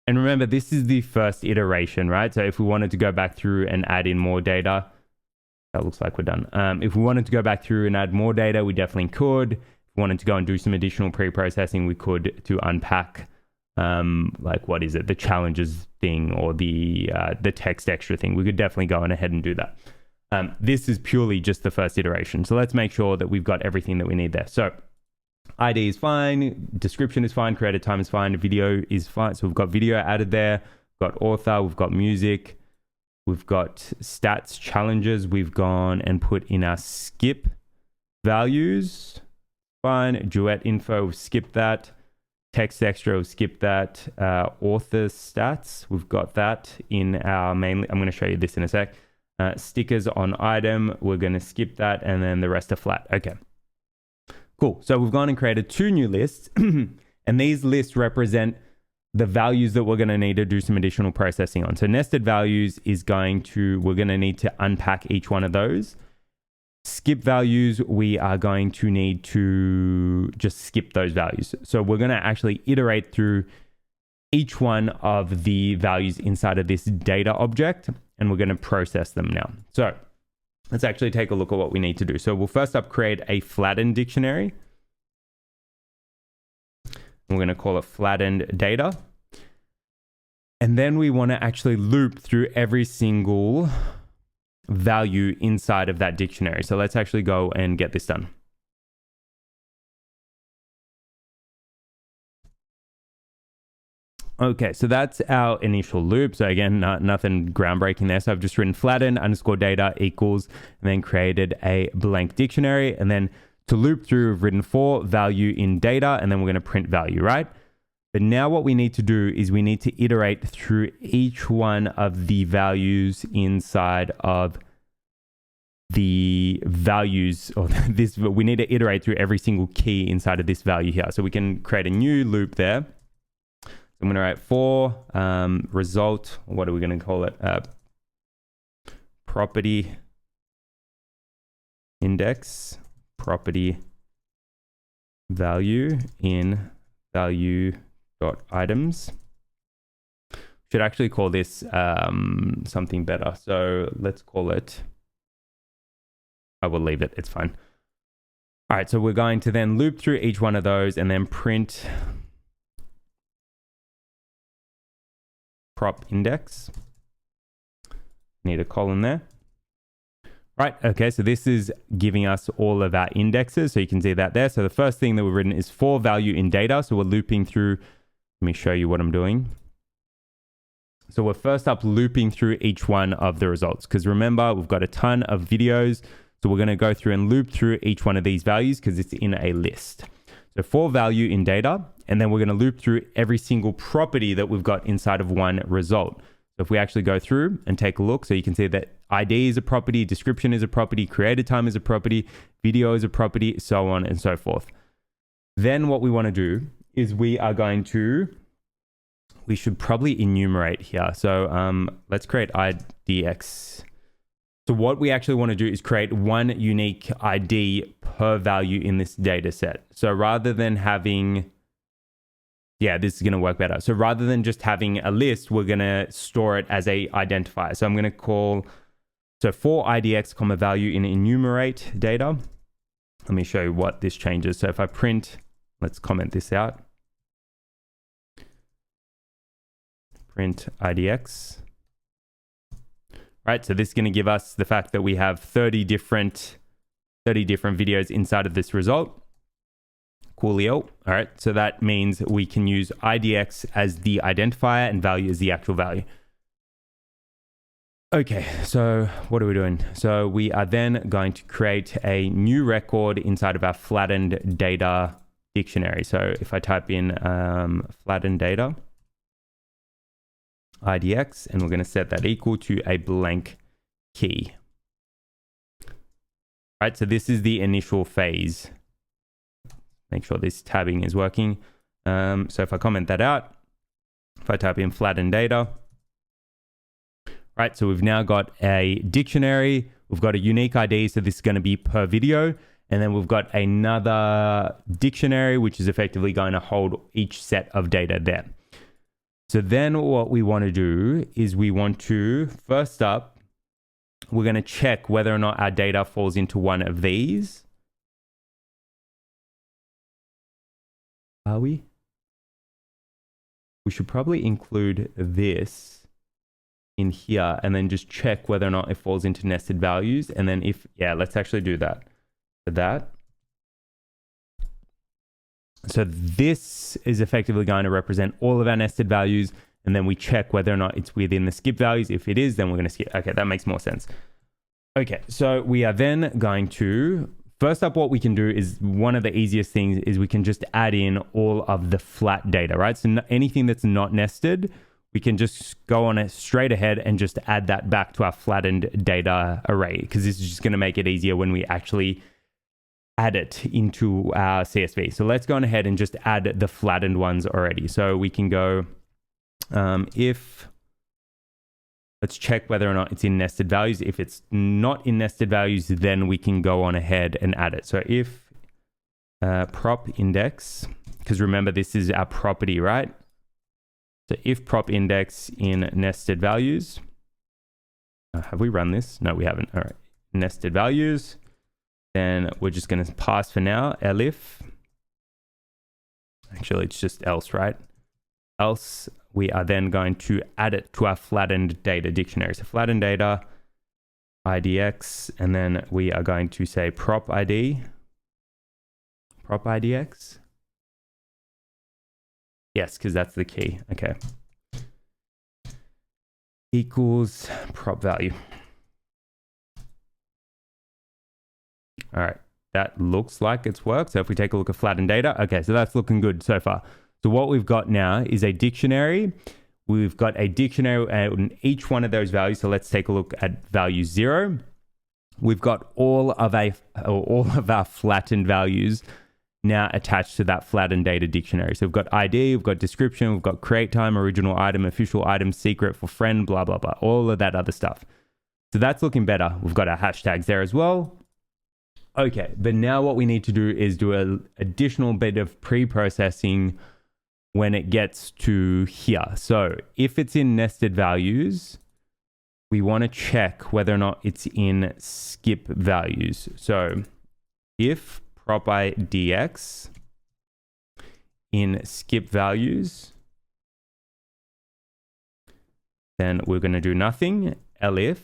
And remember, this is the first iteration, right? So if we wanted to go back through and add in more data, that looks like we're done. If we wanted to go back through and add more data, we definitely could. If we wanted to go and do some additional pre-processing, we could, to unpack, like, what is it? The challenges thing, or the text extra thing. We could definitely go on ahead and do that. This is purely just the first iteration. So let's make sure that we've got everything that we need there. So ID is fine, description is fine, created time is fine, video is fine. So we've got video added there, we've got author, we've got music, we've got stats, challenges, we've gone and put in our skip values, fine, duet info, we've skipped that, text extra, we've skipped that, author stats, we've got that in our main, I'm going to show you this in a sec. Stickers on item, we're going to skip that, and then the rest are flat. Okay. Cool. So we've gone and created two new lists, and these lists represent the values that we're going to need to do some additional processing on. So nested values is going to, we're going to need to unpack each one of those. Skip values, we are going to need to just skip those values. So we're going to actually iterate through each one of the values inside of this data object, and we're going to process them now. So let's actually take a look at what we need to do. So we'll first up create a flattened dictionary. We're going to call it flattened data. And then we want to actually loop through every single value inside of that dictionary. So let's actually go and get this done. Okay, so that's our initial loop. So again, nothing groundbreaking there. So I've just written flatten underscore data equals, and then created a blank dictionary. And then to loop through, we've written for value in data, and then we're going to print value, right? But now what we need to do is we need to iterate through each one of the values inside of the values, or this, we need to iterate through every single key inside of this value here. So we can create a new loop there. I'm going to write for result. What are we going to call it? Property index, property value in value dot items. Should actually call this something better. So let's call it, I will leave it, it's fine. All right, so we're going to then loop through each one of those and then print prop index. Need a column there. Right, okay, so this is giving us all of our indexes. So you can see that there. So the first thing that we've written is for value in data. So we're looping through, let me show you what I'm doing. So we're first up looping through each one of the results, because remember, we've got a ton of videos. So we're going to go through and loop through each one of these values because it's in a list. So for value in data, and then we're going to loop through every single property that we've got inside of one result. So if we actually go through and take a look, so you can see that ID is a property, description is a property, created time is a property, video is a property, so on and so forth. Then what we want to do is we should probably enumerate here. So let's create IDX. So what we actually want to do is create one unique ID per value in this data set. So rather than having, yeah, this is going to work better. So rather than just having a list, we're going to store it as a identifier. So I'm going to call, so for IDX, comma value in enumerate data. Let me show you what this changes. So if I print, let's comment this out. Print IDX. Right, so this is going to give us the fact that we have 30 different videos inside of this result. Coolio. All right, so that means we can use IDX as the identifier and value as the actual value. Okay, so what are we doing? So we are then going to create a new record inside of our flattened data dictionary. So if I type in flattened data, IDX, and we're going to set that equal to a blank key. Right, so this is the initial phase. Make sure this tabbing is working. So if I comment that out, if I type in flattened data, right, so we've now got a dictionary, we've got a unique ID, so this is going to be per video, and then we've got another dictionary, which is effectively going to hold each set of data there. So then what we want to do is we want to, first up, we're going to check whether or not our data falls into one of these. Are we? We should probably include this in here and then just check whether or not it falls into nested values. And then if, yeah, let's actually do that. For that. So this is effectively going to represent all of our nested values. And then we check whether or not it's within the skip values. If it is, then we're going to skip. Okay, that makes more sense. Okay, so we are then going to, first up, what we can do is one of the easiest things is we can just add in all of the flat data, right? So anything that's not nested, we can just go on it straight ahead and just add that back to our flattened data array, because this is just going to make it easier when we actually add it into our CSV. So let's go on ahead and just add the flattened ones already. So we can go if, let's check whether or not it's in nested values. If it's not in nested values, then we can go on ahead and add it. So if prop index, because remember this is our property, right? So if prop index in nested values, have we run this? No, we haven't. All right, nested values. Then we're just going to pass for now, elif. Actually, it's just else, right? Else, we are then going to add it to our flattened data dictionary. So flattened data, IDX, and then we are going to say prop ID, prop IDX. Yes, because that's the key. Okay. Equals prop value. All right, that looks like it's worked. So if we take a look at flattened data, okay, so that's looking good so far. So what we've got now is a dictionary. We've got a dictionary and each one of those values. So let's take a look at value 0. We've got all of our flattened values now attached to that flattened data dictionary. So we've got ID, we've got description, we've got create time, original item, official item, secret for friend, blah, blah, blah, all of that other stuff. So that's looking better. We've got our hashtags there as well. Okay, but now what we need to do is do an additional bit of pre-processing when it gets to here. So if it's in nested values, we want to check whether or not it's in skip values. So if prop IDX in skip values, then we're going to do nothing. Elif,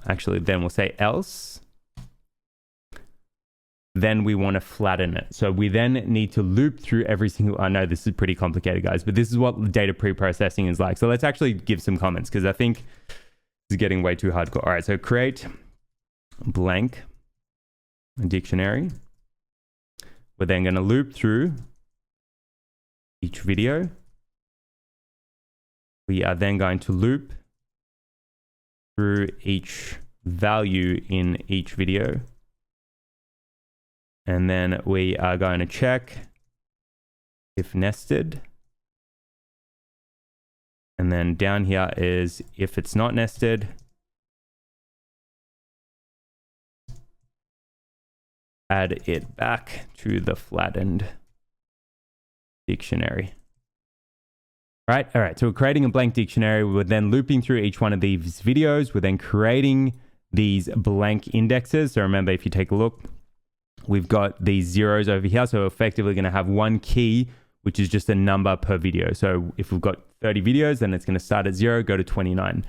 actually, then we'll say else. Then we want to flatten it. So we then need to loop through every single, I know this is pretty complicated, guys, but this is what data pre-processing is like. So let's actually give some comments because I think this is getting way too hardcore. All right, so create blank dictionary. We're then going to loop through each video. We are then going to loop through each value in each video. And then we are going to check if nested. And then down here is if it's not nested, add it back to the flattened dictionary. Right? All right. So we're creating a blank dictionary. We're then looping through each one of these videos. We're then creating these blank indexes. So remember, if you take a look, we've got these zeros over here. So we're effectively going to have one key, which is just a number per video. So if we've got 30 videos, then it's going to start at 0, go to 29.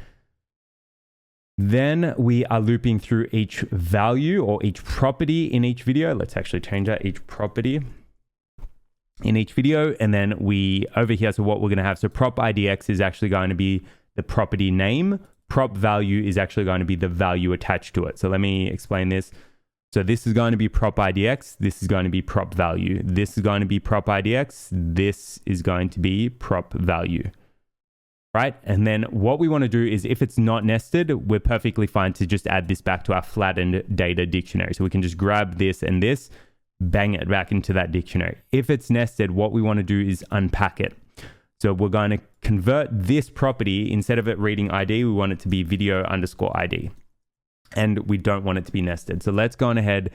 Then we are looping through each value or each property in each video. Let's actually change that, each property in each video. And then we over here, so what we're going to have, so prop IDX is actually going to be the property name. Prop value is actually going to be the value attached to it. So let me explain this. So this is going to be prop IDX. This is going to be prop value. This is going to be prop IDX. This is going to be prop value. Right? And then what we want to do is if it's not nested, we're perfectly fine to just add this back to our flattened data dictionary. So we can just grab this and this, bang it back into that dictionary. If it's nested, what we want to do is unpack it. So we're going to convert this property, instead of it reading ID, we want it to be video underscore ID. And we don't want it to be nested. So let's go on ahead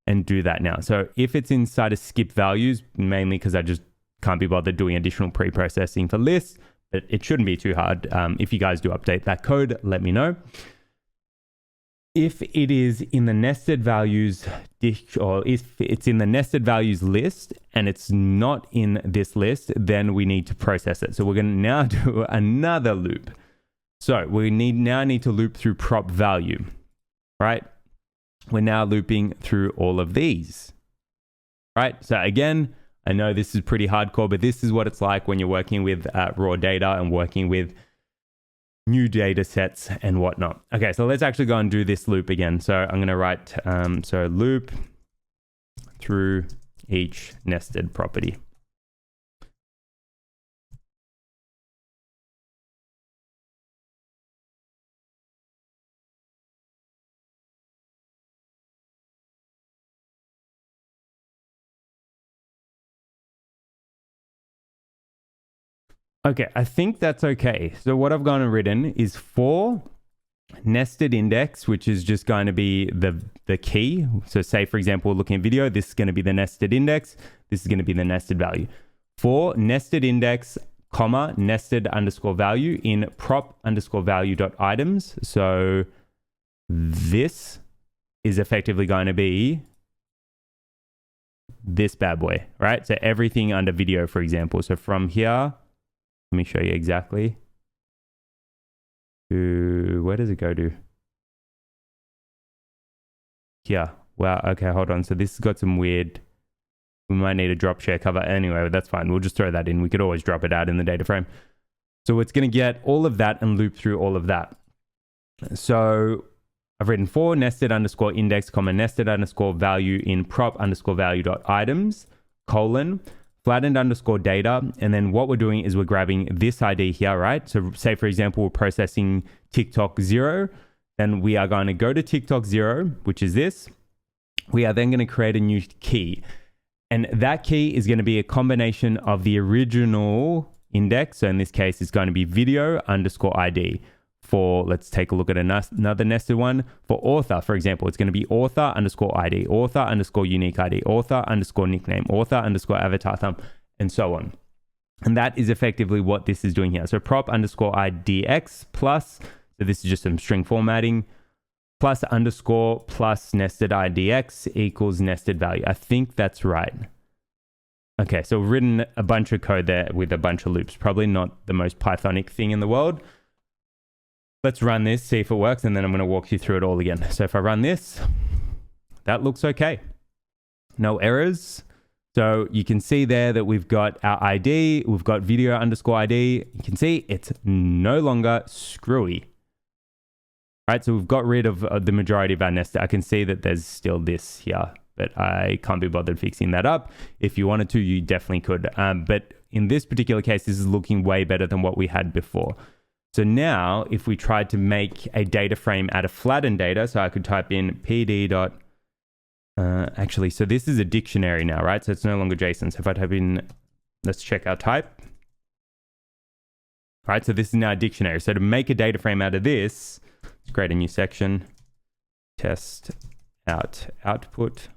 and do that now. So if it's inside of skip values, mainly because I just can't be bothered doing additional pre-processing for lists, but it shouldn't be too hard. If you guys do update that code, let me know. If it is in the nested values or if it's in the nested values list and it's not in this list, then we need to process it. So we're going to now do another loop. So we now need to loop through prop value. Right? We're now looping through all of these. Right? So again, I know this is pretty hardcore, but this is what it's like when you're working with raw data and working with new data sets and whatnot. Okay, so let's actually go and do this loop again. So I'm going to write, so loop through each nested property. Okay, I think that's okay. So what I've gone and written is for nested index, which is just going to be the key. So say, for example, looking at video, this is going to be the nested index. This is going to be the nested value. For nested index, comma, nested underscore value in prop underscore value dot items. So this is effectively going to be this bad boy, right? So everything under video, for example. So from here, let me show you exactly. Where does it go to? Here. Wow. Okay, hold on. So this has got some weird. We might need a drop share cover. Anyway, that's fine. We'll just throw that in. We could always drop it out in the data frame. So it's going to get all of that and loop through all of that. So I've written for nested underscore index, comma, nested underscore value in prop underscore value dot items, colon, flattened underscore data. And then what we're doing is we're grabbing this ID here, right? So say, for example, we're processing TikTok 0. Then we are going to go to TikTok 0, which is this. We are then going to create a new key. And that key is going to be a combination of the original index. So in this case, it's going to be video underscore ID. For, let's take a look at another nested one. For author, for example, it's going to be author underscore ID, author underscore unique ID, author underscore nickname, author underscore avatar thumb, and so on. And that is effectively what this is doing here. So prop underscore IDX plus, so this is just some string formatting, plus underscore plus nested IDX equals nested value. I think that's right. Okay, so we've written a bunch of code there with a bunch of loops. Probably not the most Pythonic thing in the world. Let's run this, see if it works, and then I'm going to walk you through it all again. So if I run this, that looks okay. No errors. So you can see there that we've got our ID, we've got video underscore ID. You can see it's no longer screwy. All right, so we've got rid of the majority of our nested. I can see that there's still this here, but I can't be bothered fixing that up. If you wanted to, you definitely could. But in this particular case, this is looking way better than what we had before. So now if we tried to make a data frame out of flattened data, so I could type in pd dot, actually, so this is a dictionary now, right? So it's no longer JSON. So if I type in, let's check our type. All right, so this is now a dictionary. So to make a data frame out of this, let's create a new section, test out output.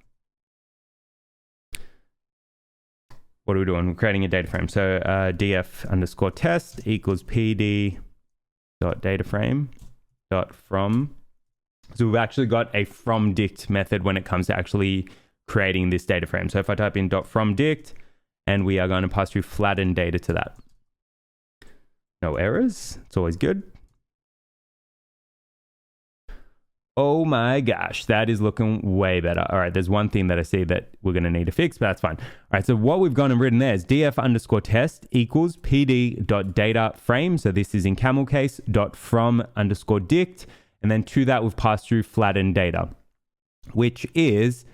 What are we doing? We're creating a data frame. So df underscore test equals pd dot data frame dot from. So we've actually got a from dict method when it comes to actually creating this data frame. So if I type in dot from dict, and we are going to pass through flattened data to that. No errors. It's always good. Oh my gosh, that is looking way better. All right, there's one thing that I see that we're going to need to fix, but that's fine. All right, so what we've gone and written there is df underscore test equals pd dot data frame. So this is in camel case dot from underscore dict. And then to that, we've passed through flattened data, which is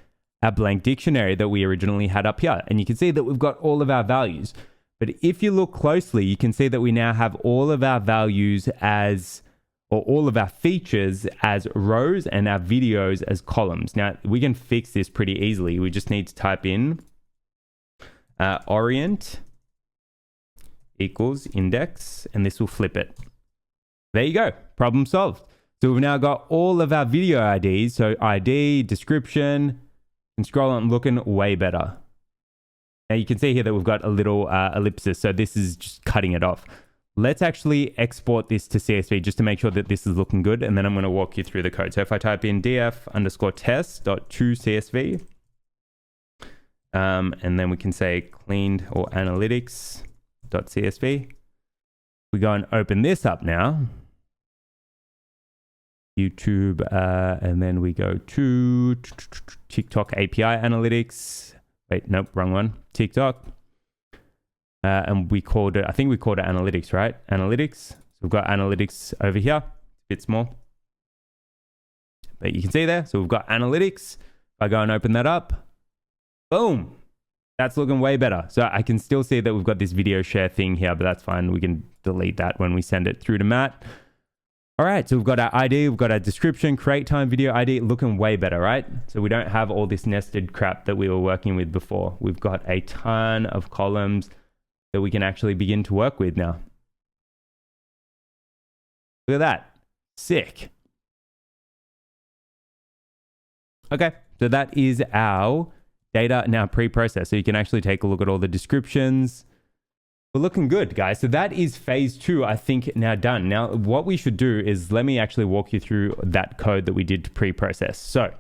a blank dictionary that we originally had up here. And you can see that we've got all of our values. But if you look closely, you can see that we now have all of our values as, or all of our features as rows and our videos as columns. Now, we can fix this pretty easily. We just need to type in orient equals index, and this will flip it. There you go, problem solved. So we've now got all of our video IDs, so ID, description, and scroll on, looking way better. Now you can see here that we've got a little ellipsis, so this is just cutting it off. Let's actually export this to CSV just to make sure that this is looking good, and then I'm going to walk you through the code. So if I type in df underscore test dot to CSV, and then we can say cleaned or analytics dot CSV. We go and open this up now. YouTube, and then we go to TikTok API analytics. Wait, nope, wrong one. TikTok. And we called it, I think we called it analytics, right? Analytics. So we've got analytics over here, a bit small. But you can see there. So we've got analytics. If I go and open that up, boom. That's looking way better. So I can still see that we've got this video share thing here, but that's fine. We can delete that when we send it through to Matt. All right, so we've got our ID, we've got our description, create time video ID, looking way better, right? So we don't have all this nested crap that we were working with before. We've got a ton of columns that we can actually begin to work with now. Look at that, sick. Okay, so that is our data now pre-processed. So you can actually take a look at all the descriptions. We're looking good, guys. So that is phase 2, I think, now done. Now, what we should do is let me actually walk you through that code that we did to pre-process. So,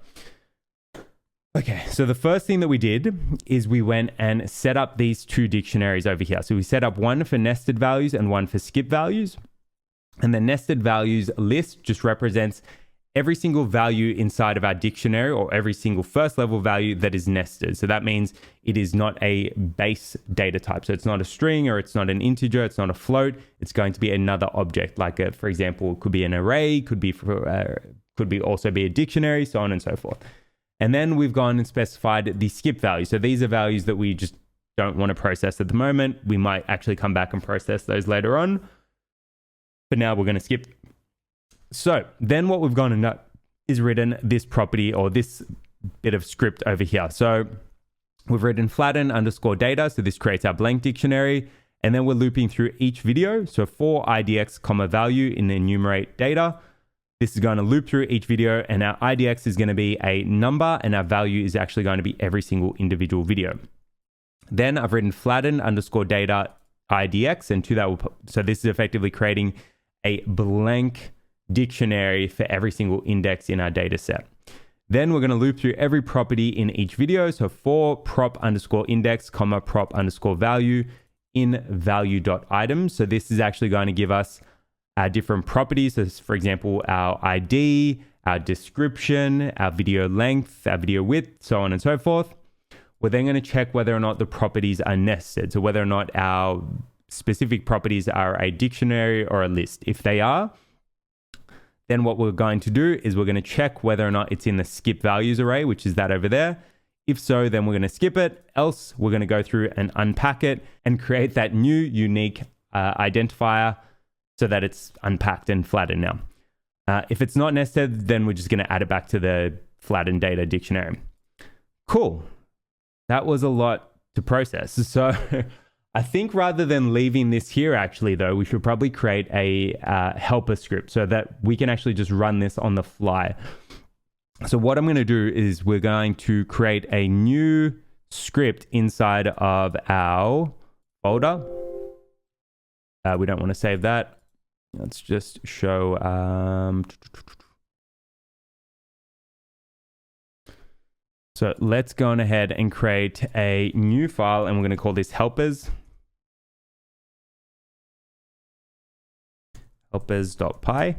okay, so the first thing that we did is we went and set up these 2 dictionaries over here. So we set up one for nested values and one for skip values. And the nested values list just represents every single value inside of our dictionary, or every single first level value that is nested. So that means it is not a base data type. So it's not a string, or it's not an integer, it's not a float. It's going to be another object, like for example, it could be an array, could be also be a dictionary, so on and so forth. And then we've gone and specified the skip value. So these are values that we just don't want to process at the moment. We might actually come back and process those later on. But now we're going to skip. So then what we've gone and done is written this property, or this bit of script over here. So We've written flatten underscore data. So this creates our blank dictionary. And then we're looping through each video. So for IDX comma value in enumerate data, this is going to loop through each video, and our IDX is going to be a number and our value is actually going to be every single individual video. Then I've written flatten underscore data IDX, and to that, so this is effectively creating a blank dictionary for every single index in our data set. Then we're going to loop through every property in each video. So for prop underscore index comma prop underscore value in value.items. So this is actually going to give us our different properties. So for example, our ID, our description, our video length, our video width, so on and so forth. We're then going to check whether or not the properties are nested. So whether or not our specific properties are a dictionary or a list. If they are, then what we're going to do is we're going to check whether or not it's in the skip values array, which is that over there. If so, then we're going to skip it. Else, we're going to go through and unpack it and create that new unique identifier so that it's unpacked and flattened now. If it's not nested, then we're just going to add it back to the flattened data dictionary. Cool. That was a lot to process. So I think rather than leaving this here, actually, though, we should probably create a helper script so that we can actually just run this on the fly. So what I'm going to do is we're going to create a new script inside of our folder. We don't want to save that. Let's just show. So let's go on ahead and create a new file, and we're going to call this helpers. Helpers.py.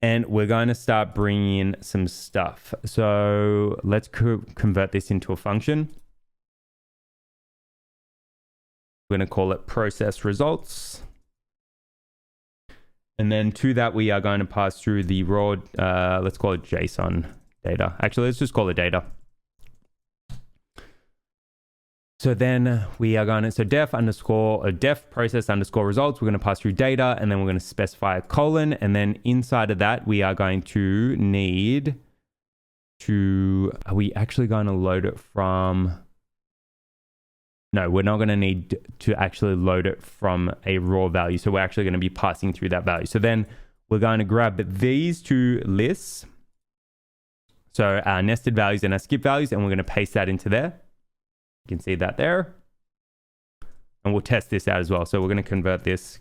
And we're going to start bringing in some stuff. So let's convert this into a function. We're going to call it process results. And then to that, we are going to pass through the raw, let's call it JSON data. Actually, let's just call it data. So then we are going to, so def process underscore results, we're going to pass through data, and then we're going to specify a colon. And then inside of that, we are going to need to, are we actually going to load it from, no, we're not going to need to actually load it from a raw value. So we're actually going to be passing through that value. So then we're going to grab these two lists. So our nested values and our skip values, and we're going to paste that into there. You can see that there. And we'll test this out as well. So we're going to convert this,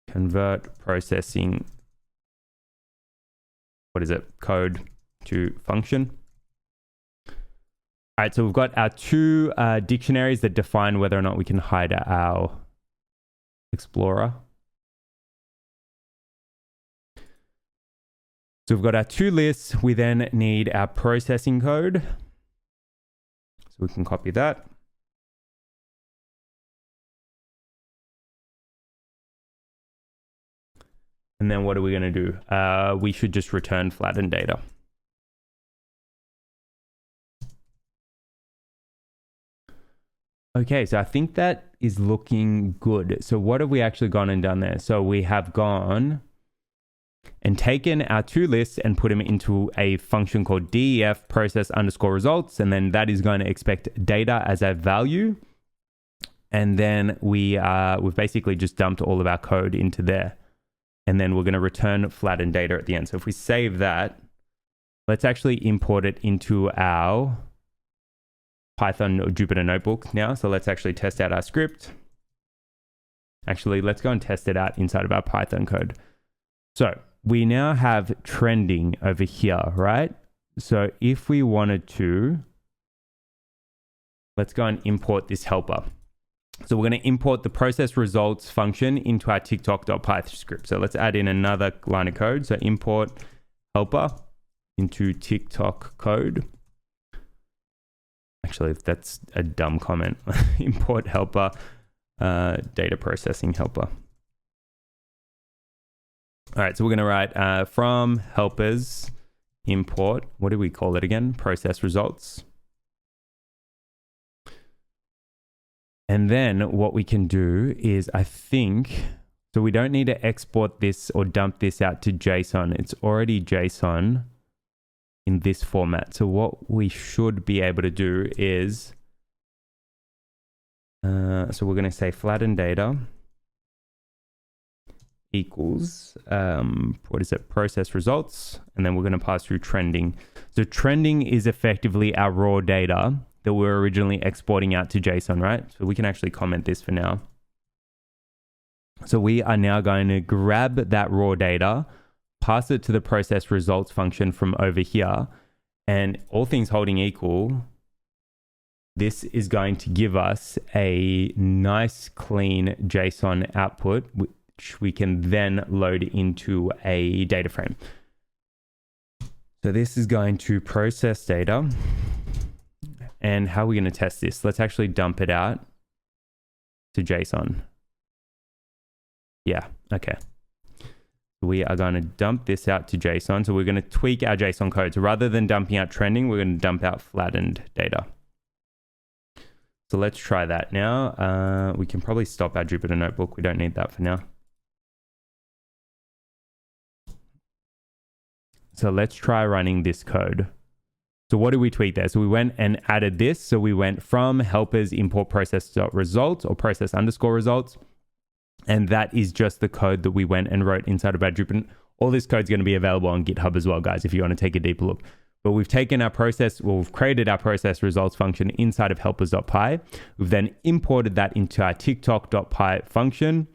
convert processing, what is it, code to function. All right, so we've got our two dictionaries that define whether or not we can hide our Explorer. So we've got our two lists. We then need our processing code. So we can copy that. And then what are we going to do? We should just return flattened data. Okay, so I think that is looking good. So what have we actually gone and done there? So we have gone and taken our two lists and put them into a function called def process underscore results. And then that is going to expect data as a value. And then we've basically just dumped all of our code into there. And then we're going to return flattened data at the end. So if we save that, let's actually import it into our Python or Jupyter notebook now. So let's actually test out our script. Actually, let's go and test it out inside of our Python code. So we now have trending over here, right? So if we wanted to, let's go and import this helper. So we're going to import the process results function into our TikTok.py script. So let's add in another line of code. So import helper into TikTok code. Actually, that's a dumb comment. Import helper, data processing helper. All right, so we're going to write from helpers import, what do we call it again? Process results. And then what we can do is, I think, so we don't need to export this or dump this out to JSON. It's already JSON. in this format. So what we should be able to do is, so we're going to say flatten data equals, what is it, process results, and then we're going to pass through trending. So trending is effectively our raw data that we're originally exporting out to JSON, right? So we can actually comment this for now. So we are now going to grab that raw data, pass it to the process results function from over here, and all things holding equal, this is going to give us a nice clean JSON output, which we can then load into a data frame. So this is going to process data. And how are we going to test this? Let's actually dump it out to JSON. Yeah, okay. We are going to dump this out to JSON. So we're going to tweak our JSON code. So rather than dumping out trending, we're going to dump out flattened data. So let's try that now. We can probably stop our Jupyter notebook. We don't need that for now. So let's try running this code. So what did we tweak there? So we went and added this. So we went from helpers import process.results or process_results. And that is just the code that we went and wrote inside of our Jupyter. All this code is going to be available on GitHub as well, guys, if you want to take a deeper look. But we've taken our process, well, we've created our process results function inside of helpers.py. We've then imported that into our TikTok.py function.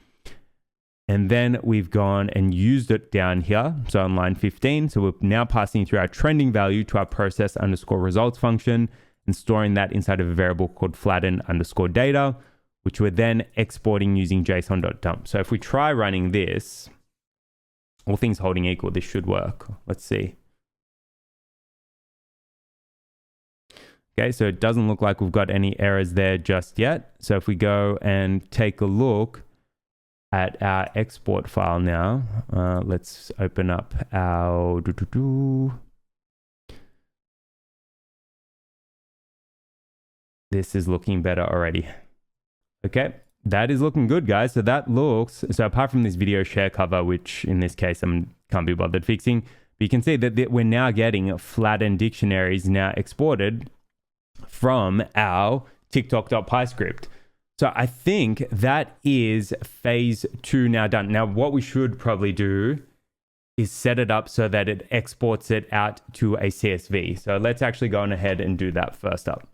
And then we've gone and used it down here. So on line 15. So we're now passing through our trending value to our process_results function and storing that inside of a variable called flatten_data, which we're then exporting using json.dump. So if we try running this, all things holding equal, this should work. Let's see. Okay, so it doesn't look like we've got any errors there just yet. So if we go and take a look at our export file now, let's open up our This is looking better already. Okay, that is looking good, guys. So that looks, so apart from this video share cover, which in this case I can't be bothered fixing, but you can see that we're now getting flattened dictionaries now exported from our TikTok.py script. So I think that is phase 2 now done. Now what we should probably do is set it up so that it exports it out to a CSV. So let's actually go on ahead and do that first up.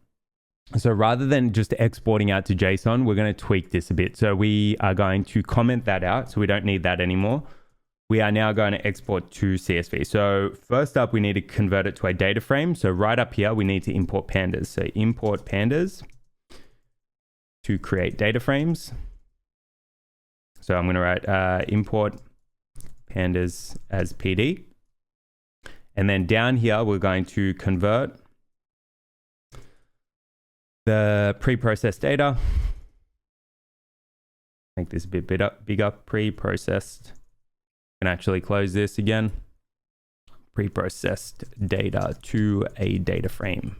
So rather than just exporting out to JSON, we're going to tweak this a bit. So we are going to comment that out. So we don't need that anymore. We are now going to export to CSV. So first up, we need to convert it to a data frame. So right up here, we need to import pandas. So import pandas to create data frames. So I'm going to write import pandas as PD. And then down here, we're going to convert the pre-processed data. Make this a bit bigger, pre-processed. Can actually close this again. Pre-processed data to a data frame.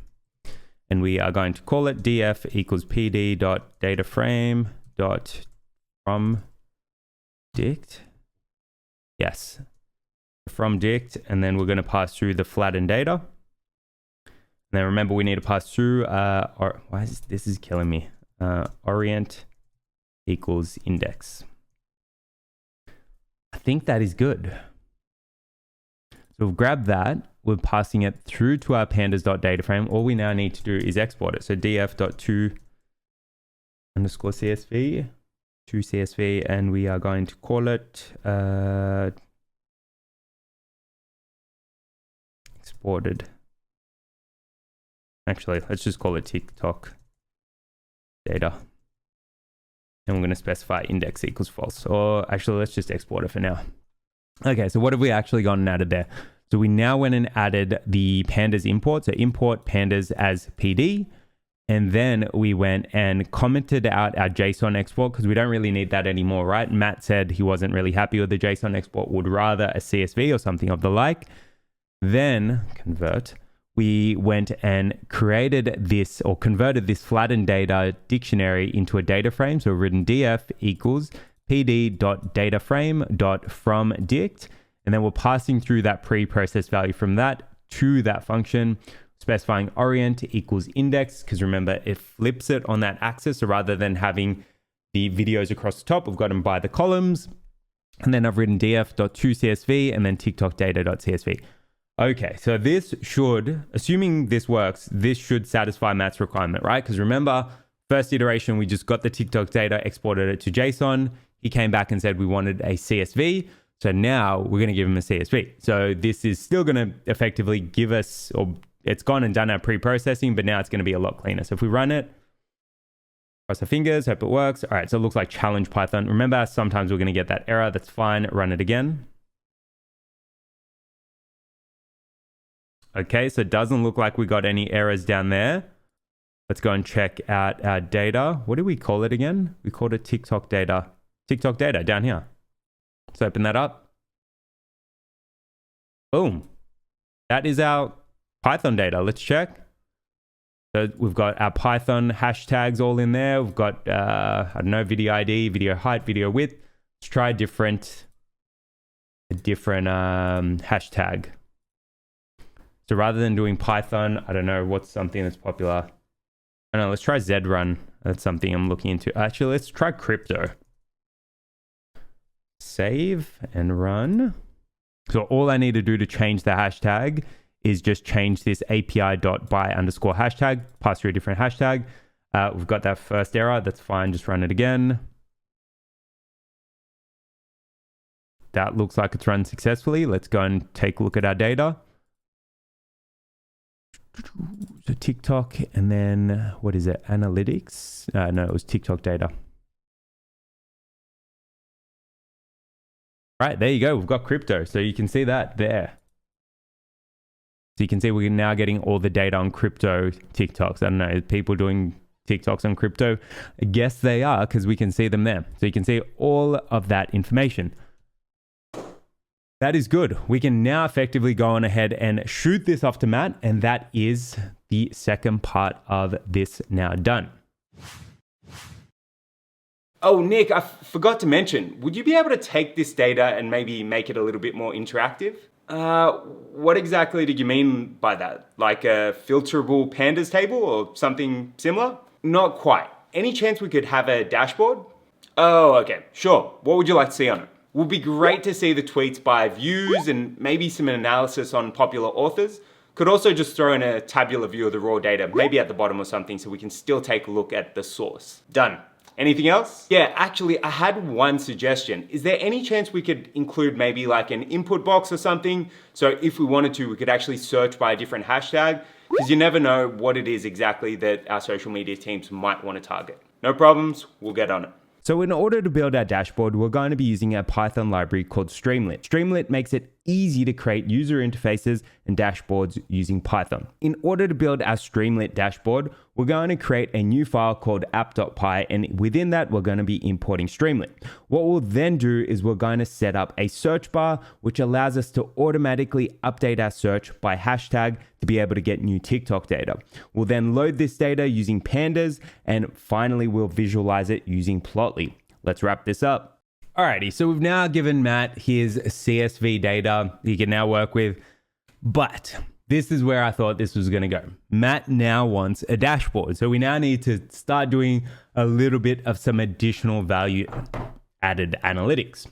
And we are going to call it df equals pd.dataframe.from dict. Yes, from dict. And then we're going to pass through the flattened data. And then remember, we need to pass through, or why is this is killing me? Orient equals index. I think that is good. So we've grabbed that. We're passing it through to our pandas.dataframe. All we now need to do is export it. So df.to_CSV to CSV, and we are going to call it exported. Actually, let's just call it TikTok data. And we're going to specify index equals false. Or actually, let's just export it for now. Okay, so what have we actually gone and added there? So we now went and added the pandas import. So import pandas as PD. And then we went and commented out our JSON export because we don't really need that anymore, right? Matt said he wasn't really happy with the JSON export, would rather a CSV or something of the like. Then convert. We went and created this or converted this flattened data dictionary into a data frame. So we've written df equals pd.dataframe.fromDict. And then we're passing through that pre-processed value from that to that function, specifying orient equals index, because remember, it flips it on that axis. So rather than having the videos across the top, we've got them by the columns. And then I've written df.toCSV and then tiktokdata.csv. Okay, so this should, assuming this works, this should satisfy Matt's requirement, right? Because remember, first iteration, we just got the TikTok data, exported it to JSON. He came back and said we wanted a CSV. So now we're going to give him a CSV. So this is still going to effectively give us, or it's gone and done our pre-processing, but now it's going to be a lot cleaner. So if we run it, cross our fingers, hope it works. All right, so it looks like challenge Python. Remember, sometimes we're going to get that error. That's fine. Run it again. Okay, so it doesn't look like we got any errors down there. Let's go and check out our data. What do we call it again? We called it TikTok data. TikTok data down here. Let's open that up. Boom. That is our Python data. Let's check. So we've got our Python hashtags all in there. We've got, I don't know, video ID, video height, video width. Let's try a different hashtag. So rather than doing Python, I don't know, what's something that's popular? I don't know, let's try ZRun. That's something I'm looking into. Actually, let's try crypto. Save and run. So all I need to do to change the hashtag is just change this API.by_hashtag, pass through a different hashtag. We've got that first error. That's fine. Just run it again. That looks like it's run successfully. Let's go and take a look at our data. So TikTok, and then what is it? Analytics? No, it was TikTok data. Right, there you go. We've got crypto. So you can see that there. So you can see we're now getting all the data on crypto TikToks. I don't know, people doing TikToks on crypto? I guess they are, because we can see them there. So you can see all of that information. That is good. We can now effectively go on ahead and shoot this off to Matt, and that is the second part of this now done. Oh, Nick, I forgot to mention, would you be able to take this data and maybe make it a little bit more interactive? What exactly did you mean by that? Like a filterable pandas table or something similar? Not quite. Any chance we could have a dashboard? Oh, okay, sure. What would you like to see on it? Would be great to see the tweets by views and maybe some analysis on popular authors. Could also just throw in a tabular view of the raw data, maybe at the bottom or something, so we can still take a look at the source. Done. Anything else? Yeah, actually, I had one suggestion. Is there any chance we could include maybe like an input box or something? So if we wanted to, we could actually search by a different hashtag, because you never know what it is exactly that our social media teams might want to target. No problems, we'll get on it. So in order to build our dashboard, we're going to be using a Python library called Streamlit. Streamlit makes it easy to create user interfaces and dashboards using Python. In order to build our Streamlit dashboard, we're going to create a new file called app.py, and within that, we're going to be importing Streamlit. What we'll then do is we're going to set up a search bar, which allows us to automatically update our search by hashtag to be able to get new TikTok data. We'll then load this data using Pandas, and finally, we'll visualize it using Plotly. Let's wrap this up. Alrighty, so we've now given Matt his CSV data he can now work with, but this is where I thought this was going to go. Matt now wants a dashboard, so we now need to start doing a little bit of some additional value added analytics.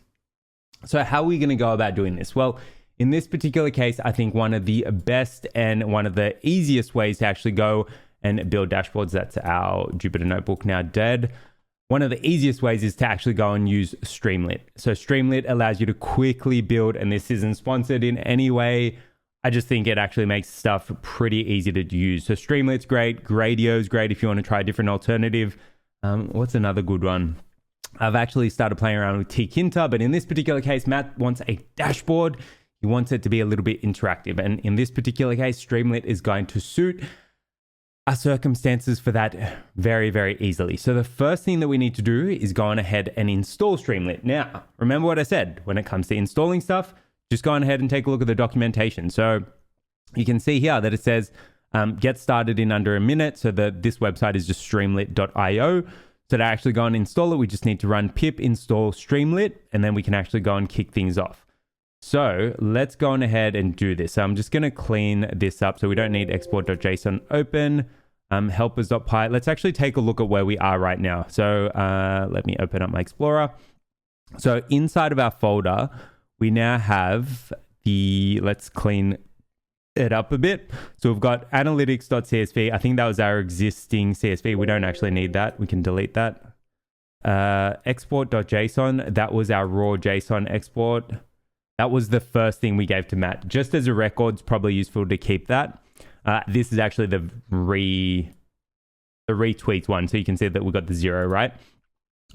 So how are we going to go about doing this? Well, in this particular case, I think one of the best and one of the easiest ways to actually go and build dashboards, that's our Jupyter notebook now dead. One of the easiest ways is to actually go and use Streamlit. So Streamlit allows you to quickly build, and this isn't sponsored in any way. I just think it actually makes stuff pretty easy to use. So Streamlit's great. Gradio's great if you want to try a different alternative. What's another good one? I've actually started playing around with Tkinter, but in this particular case, Matt wants a dashboard. He wants it to be a little bit interactive. And in this particular case, Streamlit is going to suit our circumstances for that very, very easily. So the first thing that we need to do is go on ahead and install Streamlit. Now, remember what I said, when it comes to installing stuff, just go on ahead and take a look at the documentation. So you can see here that it says, get started in under a minute. So this website is just streamlit.io. So to actually go and install it, we just need to run pip install Streamlit, and then we can actually go and kick things off. So let's go on ahead and do this. So I'm just going to clean this up. So we don't need export.json open, helpers.py. Let's actually take a look at where we are right now. So let me open up my Explorer. So inside of our folder, we now have let's clean it up a bit. So we've got analytics.csv. I think that was our existing CSV. We don't actually need that. We can delete that. Export.json. That was our raw JSON export. That was the first thing we gave to Matt. Just as a record, it's probably useful to keep that. This is actually the retweets one. So you can see that we've got the 0, right?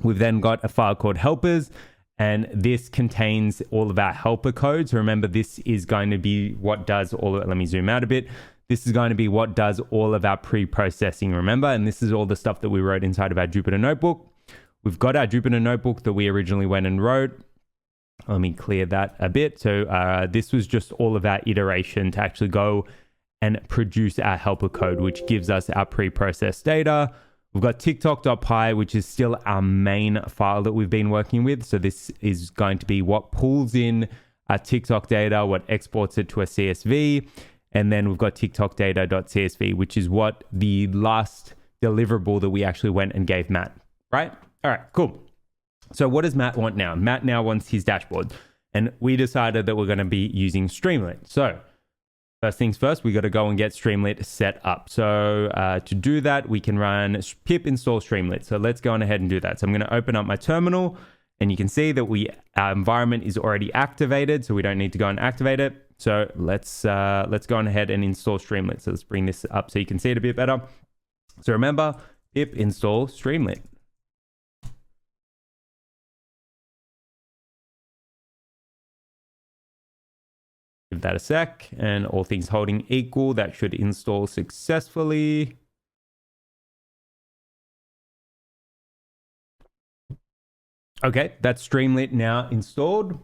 We've then got a file called helpers, and this contains all of our helper codes. Remember, this is going to be what does all of it. Let me zoom out a bit. This is going to be what does all of our pre-processing, remember? And this is all the stuff that we wrote inside of our Jupyter notebook. We've got our Jupyter notebook that we originally went and wrote. Let me clear that a bit. So this was just all of our iteration to actually go and produce our helper code, which gives us our pre-processed data. We've got TikTok.py, which is still our main file that we've been working with. So this is going to be what pulls in our TikTok data, what exports it to a CSV. And then we've got TikTok.data.csv, which is what the last deliverable that we actually went and gave Matt, right? All right, cool. So what does Matt want now? Matt now wants his dashboard. And we decided that we're going to be using Streamlit. So first things first, we got to go and get Streamlit set up. So to do that, we can run pip install Streamlit. So let's go on ahead and do that. So I'm going to open up my terminal, and you can see that our environment is already activated, so we don't need to go and activate it. So let's go on ahead and install Streamlit. So let's bring this up so you can see it a bit better. So remember, pip install Streamlit. Give that a sec, and all things holding equal, that should install successfully. Okay, that's Streamlit now installed.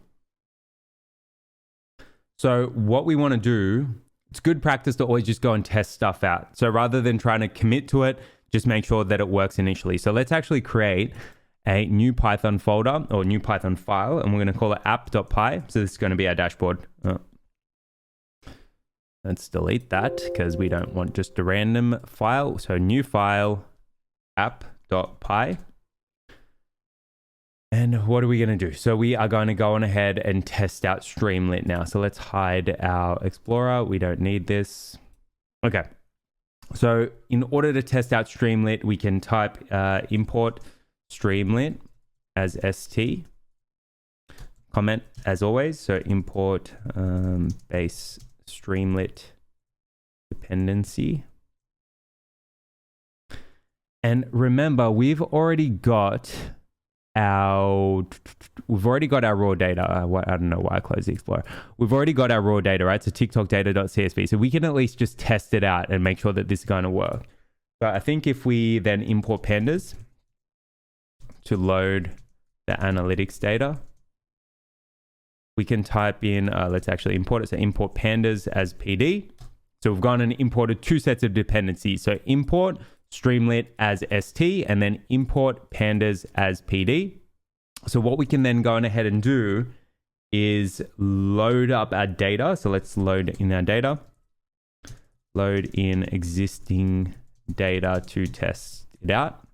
So what we want to do, it's good practice to always just go and test stuff out. So rather than trying to commit to it, just make sure that it works initially. So let's actually create a new Python folder or new Python file, and we're going to call it app.py. So this is going to be our dashboard. Let's delete that because we don't want just a random file. So new file, app.py. And what are we going to do? So we are going to go on ahead and test out Streamlit now. So let's hide our Explorer. We don't need this. Okay. So in order to test out Streamlit, we can type import Streamlit as st. Comment as always. So import base Streamlit dependency. And remember, we've already got our raw data. I don't know why I closed the Explorer. We've already got our raw data, right? So TikTok.data.csv. So we can at least just test it out and make sure that this is going to work. So I think if we then import Pandas to load the analytics data, we can type in, let's actually import it. So import Pandas as PD. So we've gone and imported two sets of dependencies. So import Streamlit as st, and then import Pandas as PD. So what we can then go on ahead and do is load up our data. So let's load in our data. Load in existing data to test it out.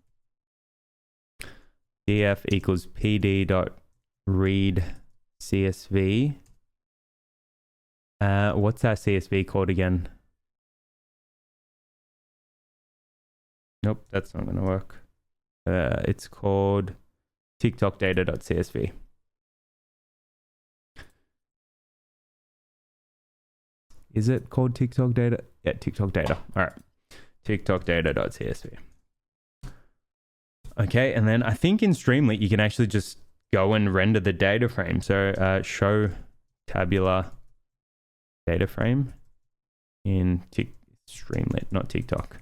df equals pd.read CSV. What's our CSV called again? Nope, that's not going to work. It's called TikTok.data.csv. Is it called TikTok data? Yeah, TikTok data. All right. TikTok.data.csv. Okay, and then I think in Streamlit, you can actually just go and render the data frame. So show tabular data frame in Streamlit, not TikTok.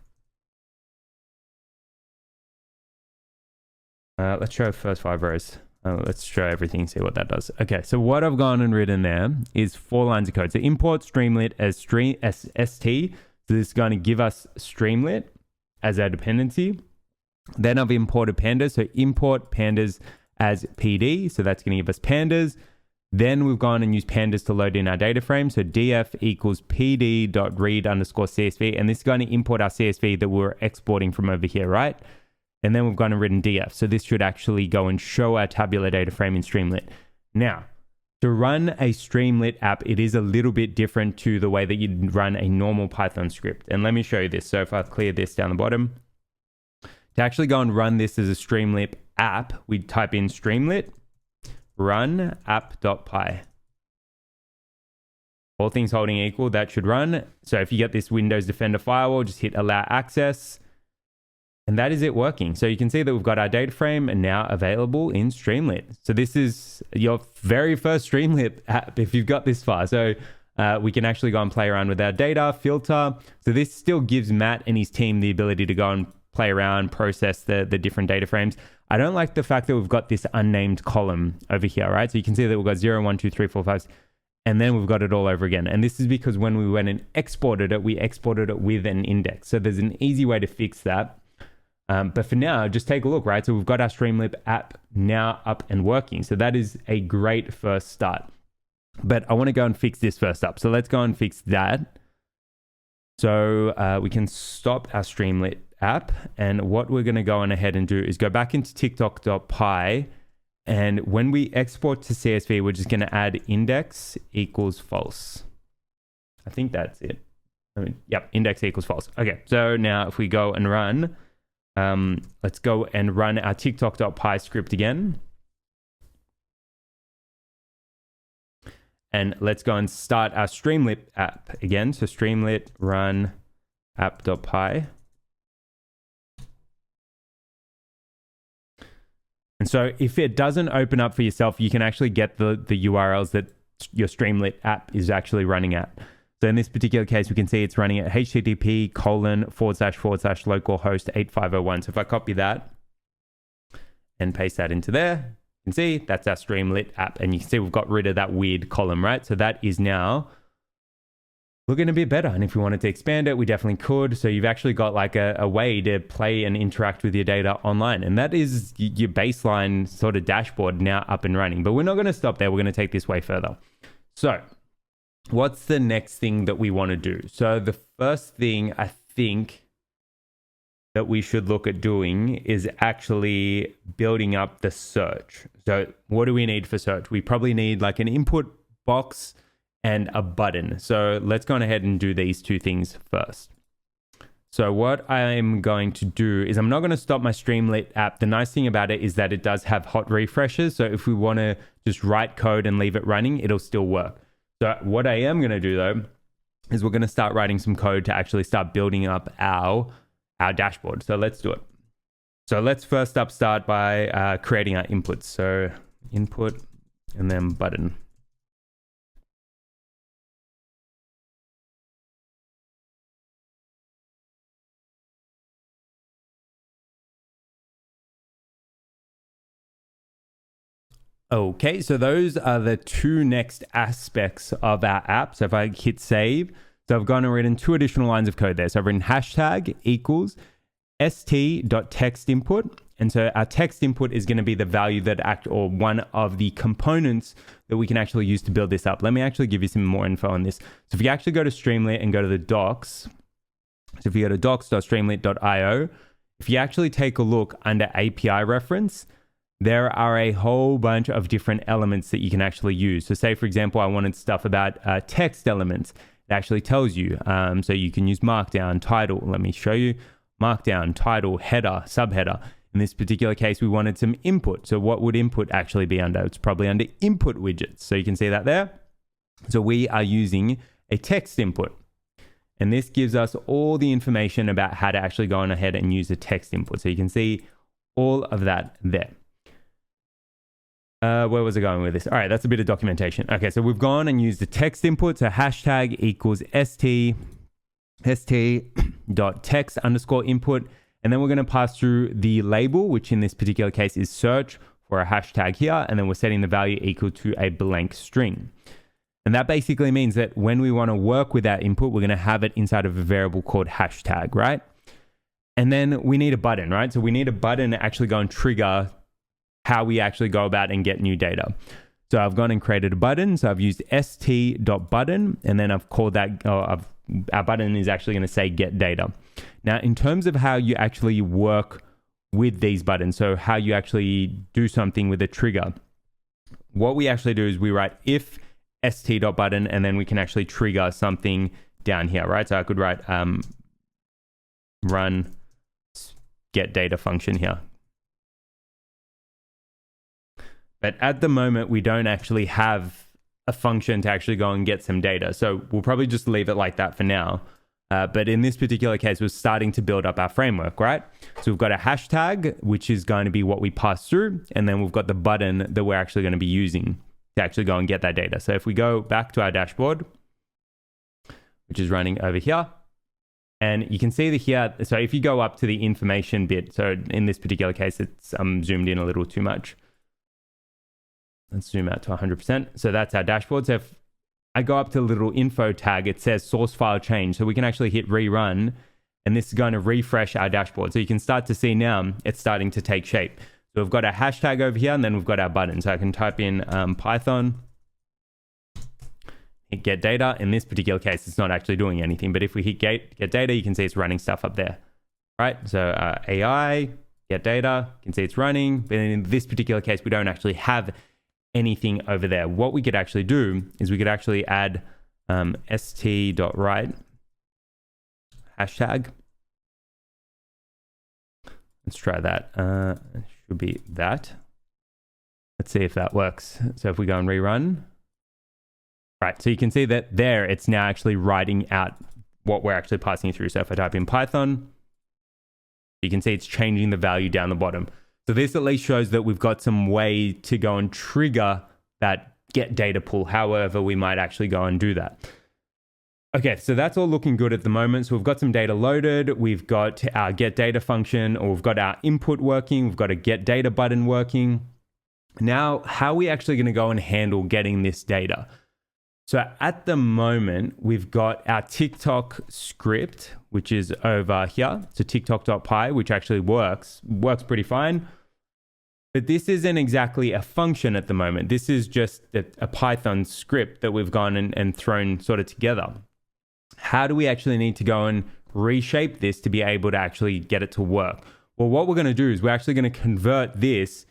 Let's show first 5 rows. Let's show everything, see what that does. Okay, so what I've gone and written there is 4 lines of code. So import Streamlit as st. So this is going to give us Streamlit as our dependency. Then I've imported Pandas. So import Pandas as PD. So that's going to give us Pandas. Then we've gone and used pandas to load in our data frame. So df equals pd.read_csv. And this is going to import our CSV that we're exporting from over here, right? And then we've gone and written df. So this should actually go and show our tabular data frame in Streamlit. Now, to run a Streamlit app, it is a little bit different to the way that you'd run a normal Python script. And let me show you this. So if I clear this down the bottom, to actually go and run this as a Streamlit app, we type in Streamlit run app.py. All things holding equal, that should run. So if you get this Windows Defender firewall, just hit allow access. And that is it working. So you can see that we've got our data frame and now available in Streamlit. So this is your very first Streamlit app if you've got this far. So we can actually go and play around with our data, filter. So this still gives Matt and his team the ability to go and play around, process the different data frames. I don't like the fact that we've got this unnamed column over here, right? So you can see that we've got 0, 1, 2, 3, 4, 5, and then we've got it all over again. And this is because when we went and exported it, we exported it with an index. So there's an easy way to fix that. But for now, just take a look, right? So we've got our Streamlit app now up and working. So that is a great first start. But I want to go and fix this first up. So let's go and fix that. So we can stop our Streamlit app. And what we're going to go on ahead and do is go back into tiktok.py. And when we export to CSV, we're just going to add index equals false. I think that's it. Yep, index equals false. Okay, so now if we go and run, let's go and run our tiktok.py script again. And let's go and start our Streamlit app again. So Streamlit run app.py. And so if it doesn't open up for yourself, you can actually get the URLs that your Streamlit app is actually running at. So in this particular case, we can see it's running at http://localhost 8501. So if I copy that and paste that into there, you can see that's our Streamlit app. And you can see we've got rid of that weird column, right? So that is now looking a bit better. And if we wanted to expand it, we definitely could. So you've actually got like a way to play and interact with your data online. And that is your baseline sort of dashboard now up and running. But we're not going to stop there. We're going to take this way further. So what's the next thing that we want to do? So the first thing I think that we should look at doing is actually building up the search. So what do we need for search? We probably need like an input box and a button. So let's go on ahead and do these two things first. So what I'm going to do is I'm not going to stop my Streamlit app. The nice thing about it is that it does have hot refreshes. So if we want to just write code and leave it running, it'll still work. So what I am going to do though, is we're going to start writing some code to actually start building up our dashboard. So let's do it. So let's first up start by creating our inputs. So input and then button. Okay, so those are the two next aspects of our app. So if I hit save, so I've gone and written two additional lines of code there. So I've written hashtag equals st.textInput. And so our text input is going to be the value that or one of the components that we can actually use to build this up. Let me actually give you some more info on this. So if you actually go to Streamlit and go to the docs, so if you go to docs.streamlit.io, if you actually take a look under API reference, there are a whole bunch of different elements that you can actually use. So say, for example, I wanted stuff about text elements. It actually tells you. So you can use Markdown, title. Let me show you. Markdown, title, header, subheader. In this particular case, we wanted some input. So what would input actually be under? It's probably under input widgets. So you can see that there. So we are using a text input. And this gives us all the information about how to actually go on ahead and use a text input. So you can see all of that there. Where was I going with this? All right, that's a bit of documentation. Okay, so we've gone and used the text input. So hashtag equals st.text_input. And then we're going to pass through the label, which in this particular case is search for a hashtag here. And then we're setting the value equal to a blank string. And that basically means that when we want to work with that input, we're going to have it inside of a variable called hashtag, right? And then we need a button, right? So we need a button to actually go and trigger how we actually go about and get new data. So I've gone and created a button. So I've used st.button, and then I've called that, our button is actually going to say get data. Now, in terms of how you actually work with these buttons, so how you actually do something with a trigger, what we actually do is we write if st.button, and then we can actually trigger something down here, right? So I could write run get data function here. But at the moment, we don't actually have a function to actually go and get some data. So we'll probably just leave it like that for now. But in this particular case, we're starting to build up our framework, right? So we've got a hashtag, which is going to be what we pass through. And then we've got the button that we're actually going to be using to actually go and get that data. So if we go back to our dashboard, which is running over here, and you can see here, so if you go up to the information bit, so in this particular case, it's zoomed in a little too much. Let's zoom out to 100%. So that's our dashboard. So if I go up to the little info tag, it says source file change. So we can actually hit rerun, and this is going to refresh our dashboard. So you can start to see now it's starting to take shape. So we've got our hashtag over here, and then we've got our button. So I can type in Python, hit get data. In this particular case, it's not actually doing anything. But if we hit get data, you can see it's running stuff up there, right? So AI, get data, you can see it's running. But in this particular case, we don't actually have anything over there. What we could actually do is we could actually add st.write hashtag. Let's try that. It should be that. Let's see if that works. So if we go and rerun, right, so you can see that there it's now actually writing out what we're actually passing through. So if I type in Python, you can see it's changing the value down the bottom. So this at least shows that we've got some way to go and trigger that get data pull, however we might actually go and do that. Okay, so that's all looking good at the moment. So we've got some data loaded, we've got our get data function, or we've got our input working, we've got a get data button working. Now, how are we actually going to go and handle getting this data? So at the moment, we've got our TikTok script, which is over here. So TikTok.py, which actually works pretty fine. But this isn't exactly a function at the moment. This is just a Python script that we've gone and thrown sort of together. How do we actually need to go and reshape this to be able to actually get it to work? Well, what we're going to do is we're actually going to convert this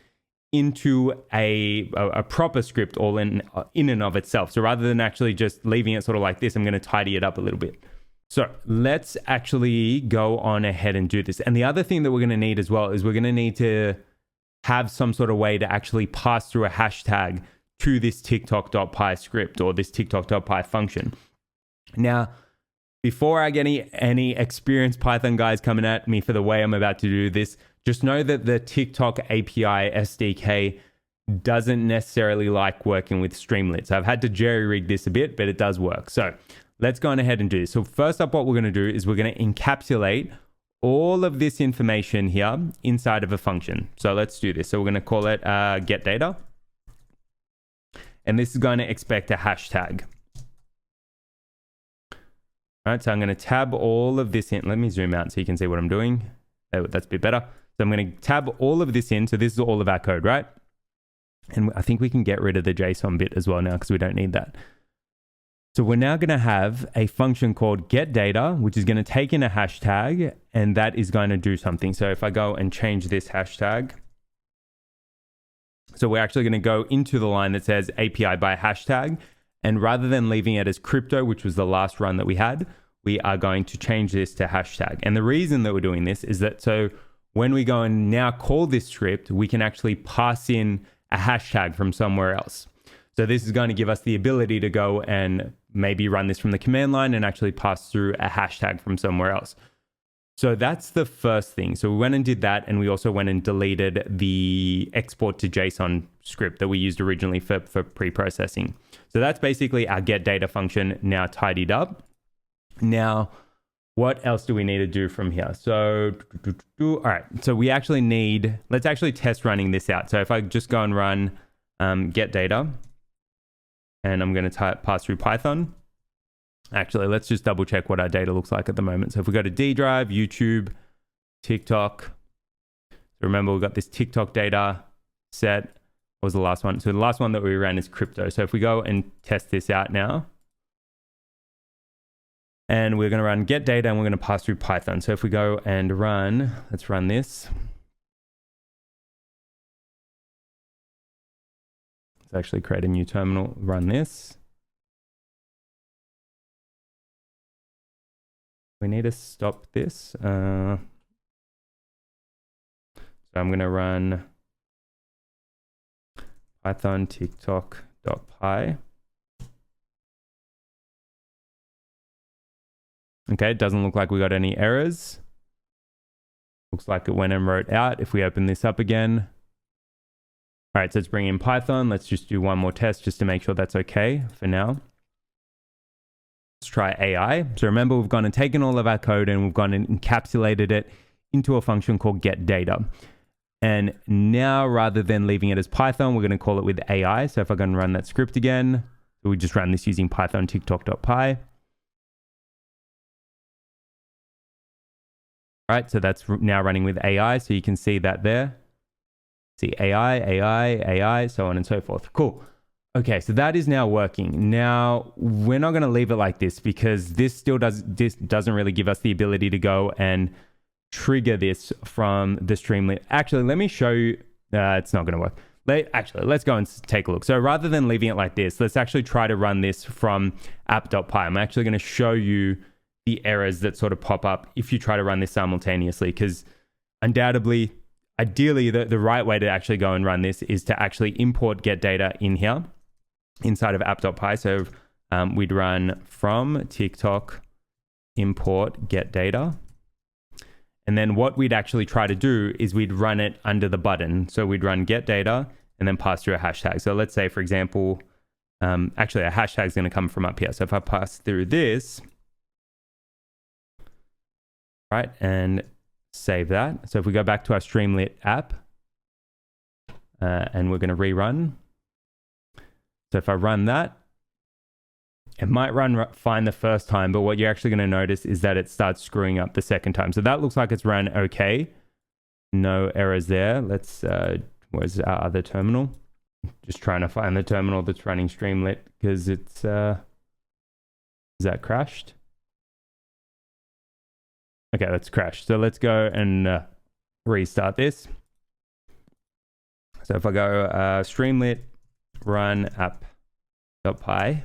into a proper script all in and of itself. So rather than actually just leaving it sort of like this, I'm going to tidy it up a little bit. So let's actually go on ahead and do this. And the other thing that we're going to need as well is we're going to need to have some sort of way to actually pass through a hashtag to this TikTok.py script or this TikTok.py function. Now, before I get any experienced Python guys coming at me for the way I'm about to do this, just know that the TikTok API SDK doesn't necessarily like working with Streamlit. So I've had to jerry-rig this a bit, but it does work. So let's go on ahead and do this. So first up, what we're going to do is we're going to encapsulate all of this information here inside of a function. So let's do this. So we're going to call it get data. And this is going to expect a hashtag. All right, so I'm going to tab all of this in. Let me zoom out so you can see what I'm doing. That's a bit better. So I'm going to tab all of this in. So this is all of our code, right? And I think we can get rid of the JSON bit as well now because we don't need that. So we're now going to have a function called getData, which is going to take in a hashtag, and that is going to do something. So if I go and change this hashtag, so we're actually going to go into the line that says API by hashtag, and rather than leaving it as crypto, which was the last run that we had, we are going to change this to hashtag. And the reason that we're doing this is that so when we go and now call this script, we can actually pass in a hashtag from somewhere else. So this is going to give us the ability to go and maybe run this from the command line and actually pass through a hashtag from somewhere else. So that's the first thing. So we went and did that, and we also went and deleted the export to JSON script that we used originally for pre-processing. So that's basically our get data function now tidied up. Now, what else do we need to do from here? So, all right. So we actually need, let's actually test running this out. So if I just go and run get data, and I'm going to pass through Python. Actually, let's just double check what our data looks like at the moment. So if we go to D drive, YouTube, TikTok, so remember we've got this TikTok data set. What was the last one? So the last one that we ran is crypto. So if we go and test this out now, and we're going to run get data and we're going to pass through Python. So if we go and run, let's run this. Let's actually create a new terminal, run this. We need to stop this. So I'm going to run Python TikTok.py. Okay, it doesn't look like we got any errors. Looks like it went and wrote out. If we open this up again. All right, so let's bring in Python. Let's just do one more test just to make sure that's okay for now. Let's try AI. So remember, we've gone and taken all of our code and we've gone and encapsulated it into a function called getData. And now, rather than leaving it as Python, we're going to call it with AI. So if I go and run that script again, we just run this using Python TikTok.py. All right, so that's now running with AI. So you can see that there. See AI, so on and so forth. Cool. Okay, so that is now working. Now, we're not going to leave it like this because this doesn't really give us the ability to go and trigger this from the Streamlit. Actually, let me show you. It's not going to work. Let's go and take a look. So rather than leaving it like this, let's actually try to run this from app.py. I'm actually going to show you the errors that sort of pop up if you try to run this simultaneously, because undoubtedly, ideally, the right way to actually go and run this is to actually import get data in here inside of app.py. So we'd run from TikTok import get data. And then what we'd actually try to do is we'd run it under the button. So we'd run get data and then pass through a hashtag. So let's say, for example, actually a hashtag is going to come from up here. So if I pass through this, right, and save that. So if we go back to our Streamlit app and we're going to rerun. So if I run that, it might run fine the first time, but what you're actually going to notice is that it starts screwing up the second time. So that looks like it's run okay. No errors there. Let's, where's our other terminal? Just trying to find the terminal that's running Streamlit because it's, is that crashed? Okay, that's crashed. So let's go and restart this. So if I go Streamlit run app.py.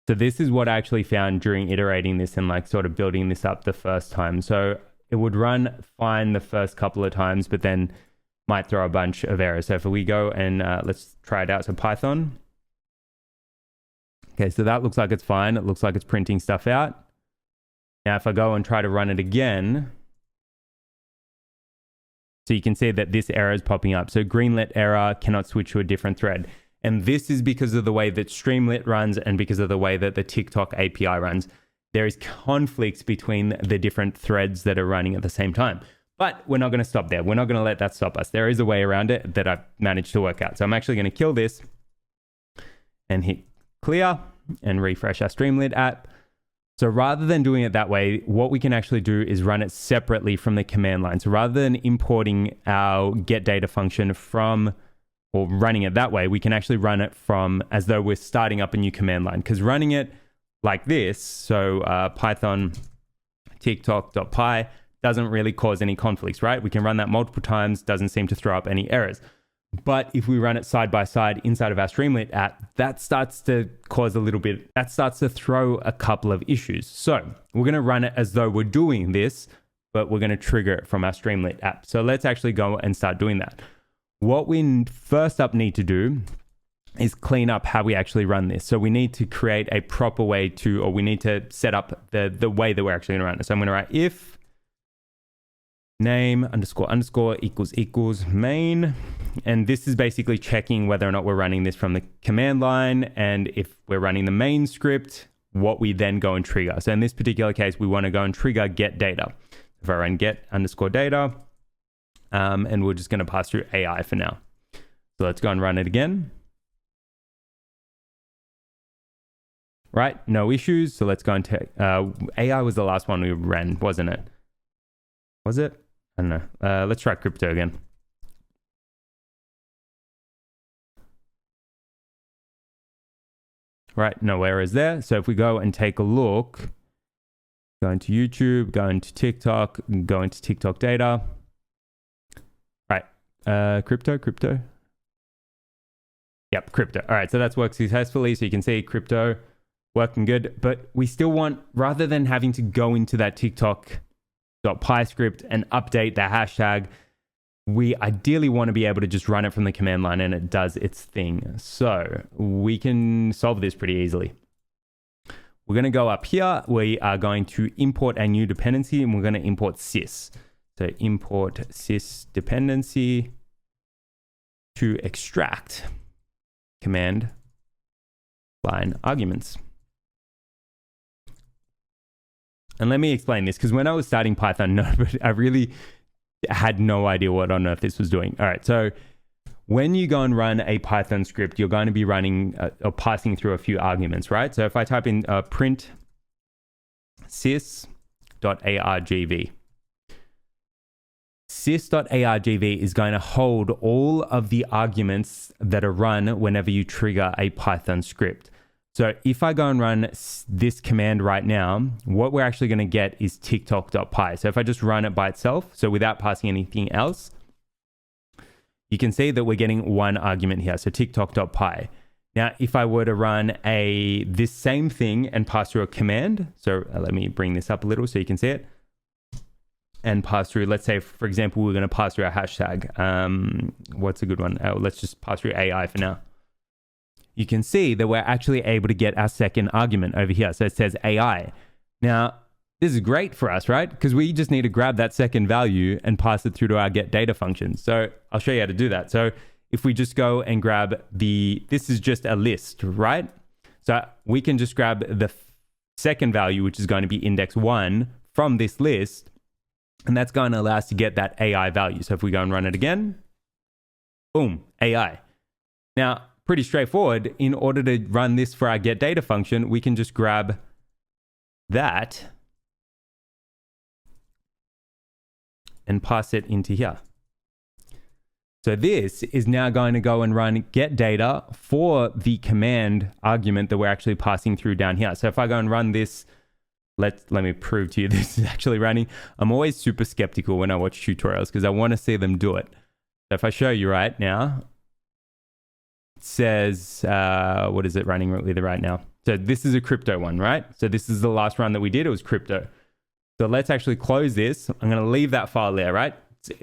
So this is what I actually found during iterating this and like sort of building this up the first time. So it would run fine the first couple of times, but then might throw a bunch of errors. So if we go and let's try it out. So Python. Okay, so that looks like it's fine. It looks like it's printing stuff out. Now, if I go and try to run it again, so you can see that this error is popping up. So greenlit error, cannot switch to a different thread. And this is because of the way that Streamlit runs and because of the way that the TikTok API runs. There is conflicts between the different threads that are running at the same time. But we're not going to stop there. We're not going to let that stop us. There is a way around it that I've managed to work out. So I'm actually going to kill this and hit clear and refresh our Streamlit app. So rather than doing it that way, what we can actually do is run it separately from the command line. So rather than importing our get data function from, or running it that way, we can actually run it from as though we're starting up a new command line. Because running it like this, so Python TikTok.py doesn't really cause any conflicts, right? We can run that multiple times, doesn't seem to throw up any errors. But if we run it side by side inside of our Streamlit app, that starts to cause a little bit, that starts to throw a couple of issues. So we're going to run it as though we're doing this, but we're going to trigger it from our Streamlit app. So let's actually go and start doing that. What we first up need to do is clean up how we actually run this. So we need to create a proper way to, or we need to set up the way that we're actually going to run it. So I'm going to write if name __ equals main. And this is basically checking whether or not we're running this from the command line. And if we're running the main script, what we then go and trigger. So in this particular case, we want to go and trigger get data. If I run get _ data, and we're just going to pass through AI for now. So let's go and run it again. Right, no issues. So let's go and take, AI was the last one we ran, wasn't it? Was it? I don't know. Let's try crypto again. right? No errors there. So if we go and take a look, go into YouTube, go into TikTok, go into TikTok data. Right, crypto. Yep, crypto. All right, so that's worked successfully. So you can see crypto working good, but we still want, rather than having to go into that TikTok.py script and update the hashtag, we ideally want to be able to just run it from the command line and it does its thing. So we can solve this pretty easily. We're going to go up here. We are going to import a new dependency and we're going to import sys. So import sys dependency to extract command line arguments. And let me explain this, because when I was starting Python, I really had no idea what on earth this was doing. All right, so when you go and run a Python script, you're going to be running or passing through a few arguments, right? So if I type in print sys.argv, sys.argv is going to hold all of the arguments that are run whenever you trigger a Python script. So if I go and run this command right now, what we're actually going to get is TikTok.py. So if I just run it by itself, so without passing anything else, you can see that we're getting one argument here. So TikTok.py. Now, if I were to run this same thing and pass through a command, so let me bring this up a little so you can see it, and pass through, let's say, for example, we're going to pass through a hashtag. What's a good one? Let's just pass through AI for now. You can see that we're actually able to get our second argument over here. So it says AI. Now, this is great for us, right? Because we just need to grab that second value and pass it through to our get data function. So I'll show you how to do that. So if we just go and grab this is just a list, right? So we can just grab the second value, which is going to be index 1 from this list. And that's going to allow us to get that AI value. So if we go and run it again, boom, AI. Now, pretty straightforward. In order to run this for our get data function, we can just grab that and pass it into here. So this is now going to go and run get data for the command argument that we're actually passing through down here. So if I go and run this, let me prove to you this is actually running. I'm always super skeptical when I watch tutorials because I want to see them do it. So if I show you right now, it says, what is it running with right now? So this is a crypto one, right? So this is the last run that we did. It was crypto. So let's actually close this. I'm going to leave that file there, right?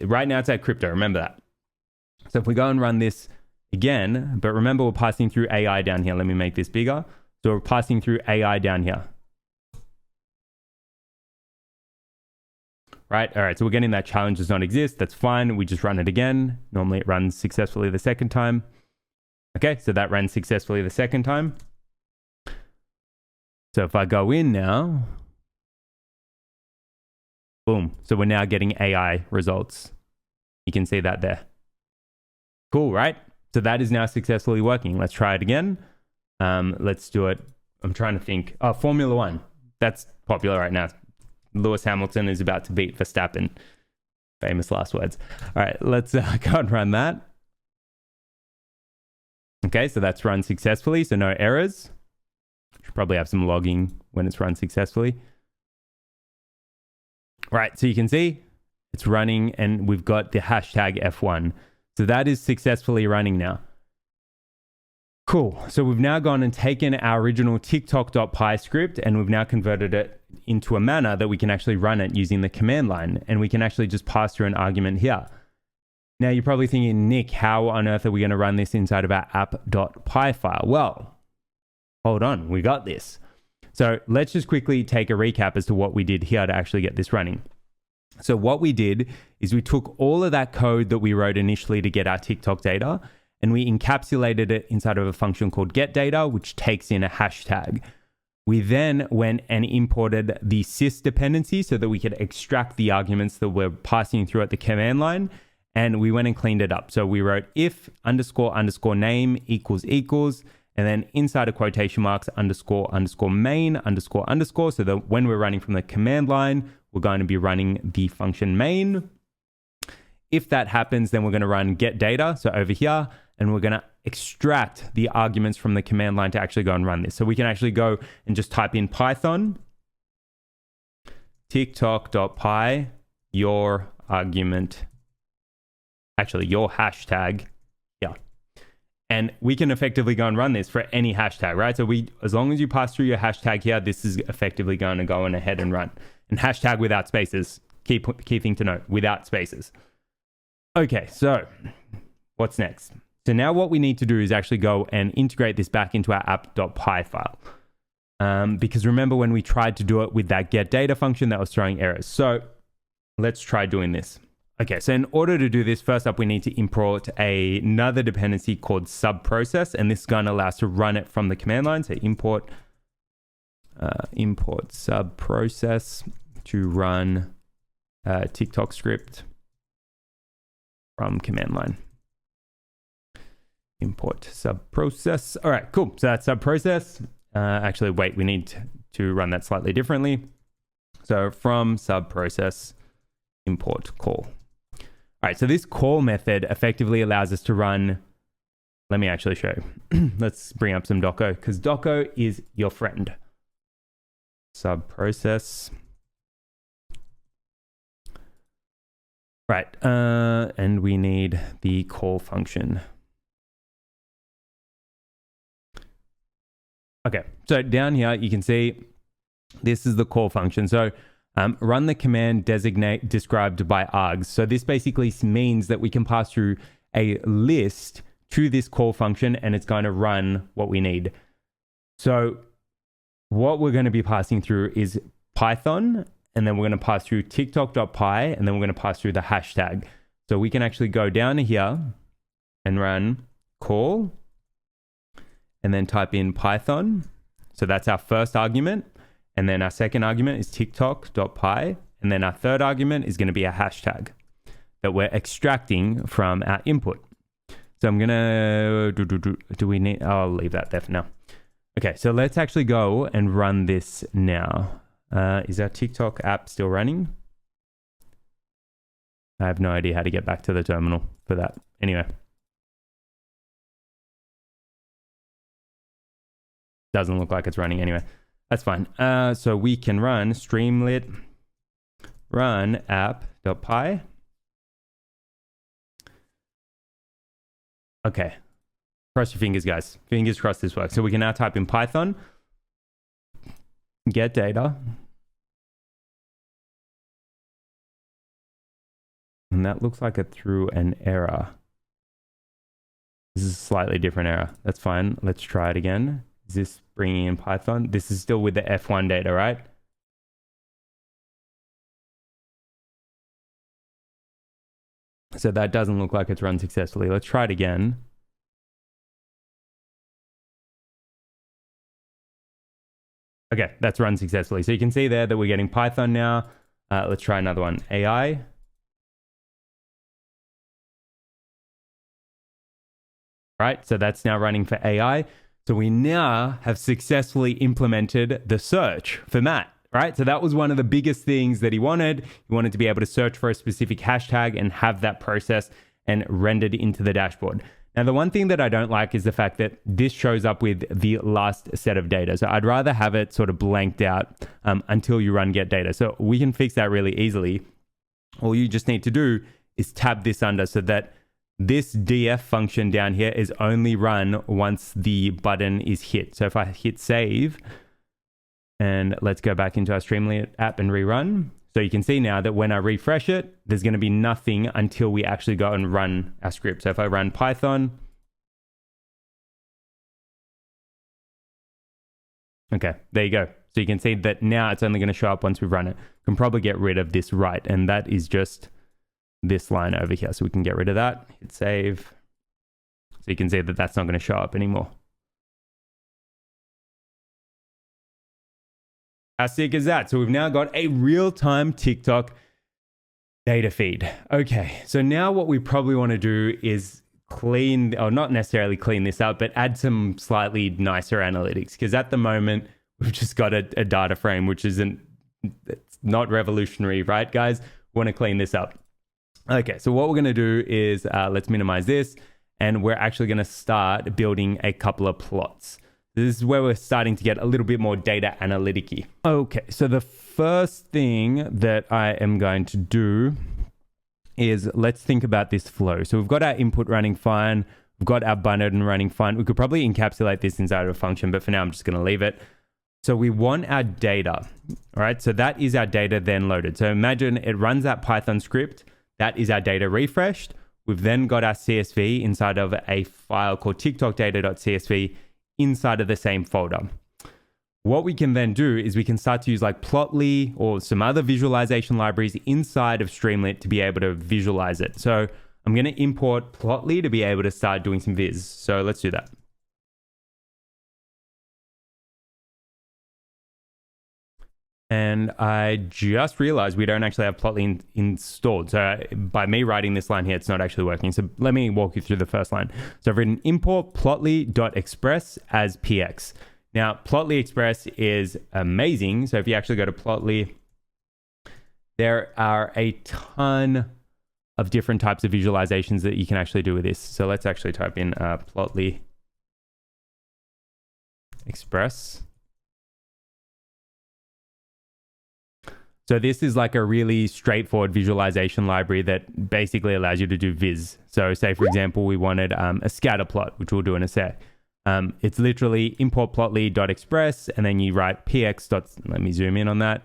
Right now it's at crypto. Remember that. So if we go and run this again, but remember we're passing through AI down here. Let me make this bigger. So we're passing through AI down here. Right? All right. So we're getting that challenge does not exist. That's fine. We just run it again. Normally it runs successfully the second time. Okay. So that ran successfully the second time. So if I go in now, boom. So we're now getting AI results. You can see that there. Cool, right? So that is now successfully working. Let's try it again. Let's do it. I'm trying to think. Oh, Formula One. That's popular right now. Lewis Hamilton is about to beat Verstappen. Famous last words. All right, let's go and run that. Okay, so that's run successfully. So no errors. Should probably have some logging when it's run successfully. Right, so you can see it's running and we've got the hashtag F1. So that is successfully running now. Cool. So we've now gone and taken our original TikTok.py script and we've now converted it into a manner that we can actually run it using the command line. And we can actually just pass through an argument here. Now you're probably thinking, Nick, how on earth are we going to run this inside of our app.py file? Well, hold on, we got this. So let's just quickly take a recap as to what we did here to actually get this running. So what we did is we took all of that code that we wrote initially to get our TikTok data and we encapsulated it inside of a function called getData, which takes in a hashtag. We then went and imported the sys dependency so that we could extract the arguments that we're passing through at the command line, and we went and cleaned it up. So we wrote if __name ==, and then inside of quotation marks __main __, so that when we're running from the command line, we're going to be running the function main. If that happens, then we're going to run get data. So over here, and we're going to extract the arguments from the command line to actually go and run this. So we can actually go and just type in Python tiktok.py, your argument, actually your hashtag. Yeah. And we can effectively go and run this for any hashtag, right? So as long as you pass through your hashtag here, this is effectively going to go on ahead and run. And hashtag without spaces, key thing to note, without spaces. Okay, so what's next? So now what we need to do is actually go and integrate this back into our app.py file. Because remember when we tried to do it with that get data function that was throwing errors. So let's try doing this. Okay, so in order to do this, first up, we need to import another dependency called subprocess, and this is going to allow us to run it from the command line. So import subprocess to run TikTok script from command line. Import subprocess. All right, cool. So that's subprocess. Actually, wait, we need to run that slightly differently. So from subprocess, import call. All right, so this call method effectively allows us to run, let me actually show you. Let's bring up some Docker, because Docker is your friend. Subprocess. Right, and we need the call function. Okay, so down here, you can see this is the call function. So run the command designate described by args. So this basically means that we can pass through a list to this call function and it's going to run what we need. So what we're going to be passing through is Python, and then we're going to pass through tiktok.py, and then we're going to pass through the hashtag. So we can actually go down to here and run call, and then type in Python. So that's our first argument. And then our second argument is tiktok.py. And then our third argument is going to be a hashtag that we're extracting from our input. So I'm going to, do we need, I'll leave that there for now. Okay, so let's actually go and run this now. Is our TikTok app still running? I have no idea how to get back to the terminal for that. Anyway. Doesn't look like it's running anyway. That's fine. So we can run Streamlit run app.py. Okay. Cross your fingers, guys. Fingers crossed this works. So we can now type in Python, get data. And that looks like it threw an error. This is a slightly different error. That's fine. Let's try it again. Is this bringing in Python? This is still with the F1 data, right? So that doesn't look like it's run successfully. Let's try it again. Okay, that's run successfully. So you can see there that we're getting Python now. Let's try another one. AI. Right, so that's now running for AI. So we now have successfully implemented the search for Matt, right? So that was one of the biggest things that he wanted. He wanted to be able to search for a specific hashtag and have that process and rendered into the dashboard. Now, the one thing that I don't like is the fact that this shows up with the last set of data. So I'd rather have it sort of blanked out until you run get data. So we can fix that really easily. All you just need to do is tab this under so that this df function down here is only run once the button is hit. So if I hit save, and let's go back into our Streamlit app and rerun. So you can see now that when I refresh it, there's going to be nothing until we actually go and run our script. So if I run Python, okay, there you go. So you can see that now it's only going to show up once we run it. Can probably get rid of this right, and that is just this line over here. So we can get rid of that, hit save. So you can see that that's not going to show up anymore. How sick is that? So we've now got a real-time TikTok data feed. Okay, so now what we probably want to do is clean, or not necessarily clean this up, but add some slightly nicer analytics. Because at the moment, we've just got a data frame, which isn't, it's not revolutionary, right, guys? We want to clean this up. Okay, so what we're going to do is let's minimize this, and we're actually going to start building a couple of plots. This is where we're starting to get a little bit more data analytic-y. Okay, so the first thing that I am going to do is let's think about this flow. So we've got our input running fine. We've got our button running fine. We could probably encapsulate this inside of a function, but for now I'm just going to leave it. So we want our data, all right? So that is our data then loaded. So imagine it runs that Python script. That is our data refreshed. We've then got our CSV inside of a file called tiktokdata.csv inside of the same folder. What we can then do is we can start to use like Plotly or some other visualization libraries inside of Streamlit to be able to visualize it. So I'm going to import Plotly to be able to start doing some viz. So let's do that. And I just realized we don't actually have Plotly installed. So by me writing this line here, it's not actually working. So let me walk you through the first line. So I've written import plotly.express as px. Now, Plotly Express is amazing. So if you actually go to Plotly, there are a ton of different types of visualizations that you can actually do with this. So let's actually type in Plotly Express. So this is like a really straightforward visualization library that basically allows you to do viz. So say, for example, we wanted a scatter plot, which we'll do in a sec. It's literally import plotly.express, and then you write px. Let me zoom in on that.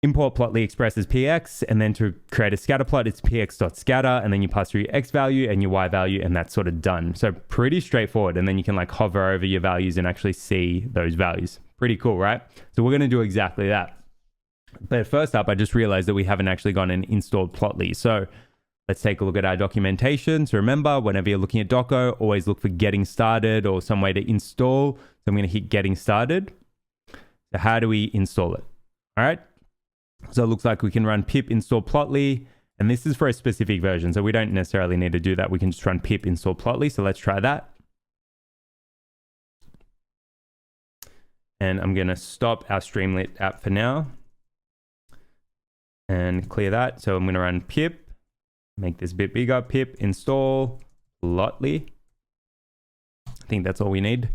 Import plotly express as px, and then to create a scatter plot, it's px.scatter, and then you pass through your x value and your y value, and that's sort of done. So pretty straightforward, and then you can like hover over your values and actually see those values. Pretty cool, right? So we're going to do exactly that. But first up, I just realized that we haven't actually gone and installed Plotly. So let's take a look at our documentation. So remember, whenever you're looking at Docker, always look for getting started or some way to install. So I'm going to hit getting started. So how do we install it? All right. So it looks like we can run pip install Plotly. And this is for a specific version. So we don't necessarily need to do that. We can just run pip install Plotly. So let's try that. And I'm going to stop our Streamlit app for now and clear that. So I'm going to run pip, make this a bit bigger, pip install Plotly. I think that's all we need.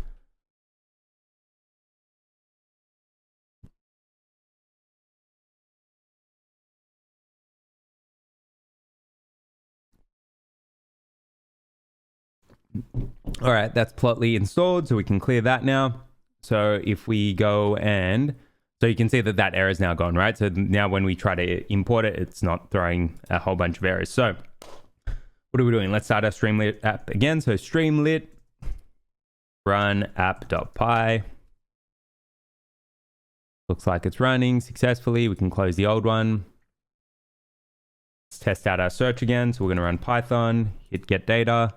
All right, that's Plotly installed, so we can clear that now. So if we go and, so you can see that that error is now gone, right? So now when we try to import it, it's not throwing a whole bunch of errors. So what are we doing? Let's start our Streamlit app again. So Streamlit run app.py. Looks like it's running successfully. We can close the old one. Let's test out our search again. So we're going to run Python, hit get data.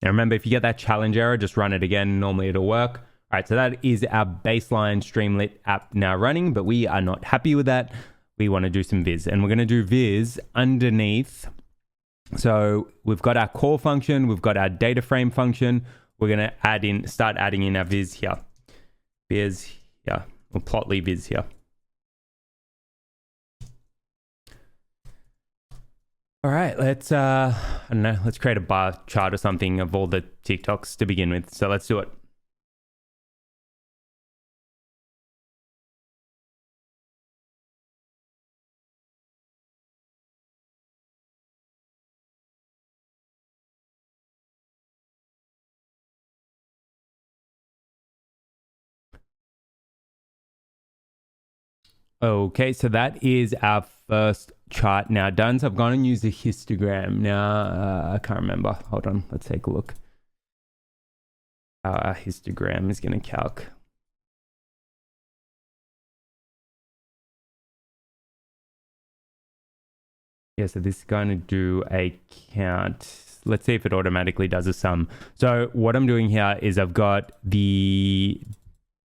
Now remember, if you get that challenge error, just run it again. Normally it'll work. All right, so that is our baseline Streamlit app now running, but we are not happy with that. We want to do some viz, and we're going to do viz underneath. So we've got our core function, we've got our data frame function. We're going to start adding in our viz here. Viz here, or Plotly viz here. All right, let's I don't know, let's create a bar chart or something of all the TikToks to begin with. So let's do it. Okay, so that is our first chart now done. So I've gone and used a histogram. Now, I can't remember. Hold on, let's take a look. How our histogram is going to calc. Yeah, so this is going to do a count. Let's see if it automatically does a sum. So what I'm doing here is I've got the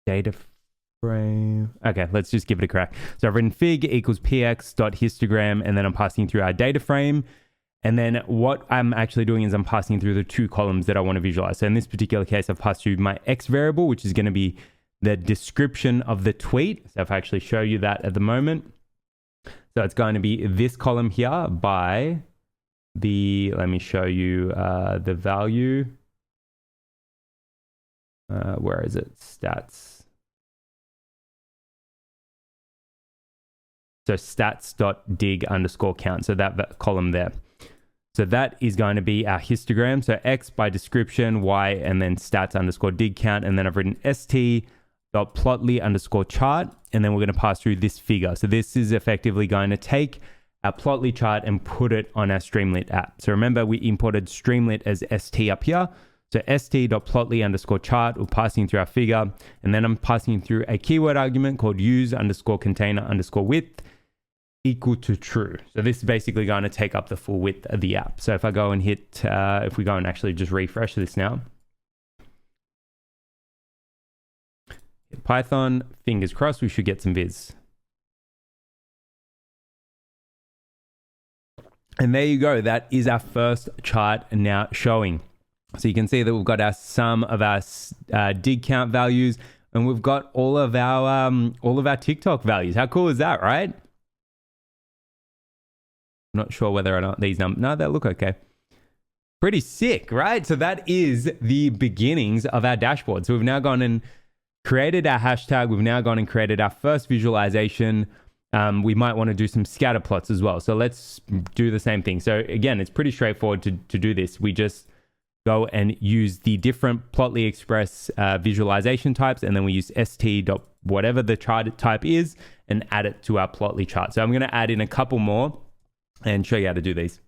data frame. Okay, let's just give it a crack. So I've written fig equals px.histogram, and then I'm passing through our data frame. And then what I'm actually doing is I'm passing through the two columns that I want to visualize. So in this particular case, I've passed through my x variable, which is going to be the description of the tweet. So if I actually show you that at the moment. So it's going to be this column here by let me show you the value. Where is it? Stats. So stats.dig_count. So that column there. So that is going to be our histogram. So X by description, Y, and then stats_dig count. And then I've written st.plotly_chart. And then we're going to pass through this figure. So this is effectively going to take our Plotly chart and put it on our Streamlit app. So remember, we imported Streamlit as st up here. So st.plotly_chart, we're passing through our figure. And then I'm passing through a keyword argument called use_container_width equal to true. So this is basically going to take up the full width of the app. So if I go and hit, if we go and actually just refresh this now, hit Python, fingers crossed, we should get some viz. And there you go. That is our first chart now showing. So you can see that we've got some of our dig count values, and we've got all of our TikTok values. How cool is that, right? I'm not sure whether or not these numbers, no, they look okay. Pretty sick, right? So that is the beginnings of our dashboard. So we've now gone and created our hashtag. We've now gone and created our first visualization. We might want to do some scatter plots as well. So let's do the same thing. So again, it's pretty straightforward to do this. We just go and use the different Plotly Express visualization types, and then we use st. whatever the chart type is and add it to our Plotly chart. So I'm going to add in a couple more and show you how to do these.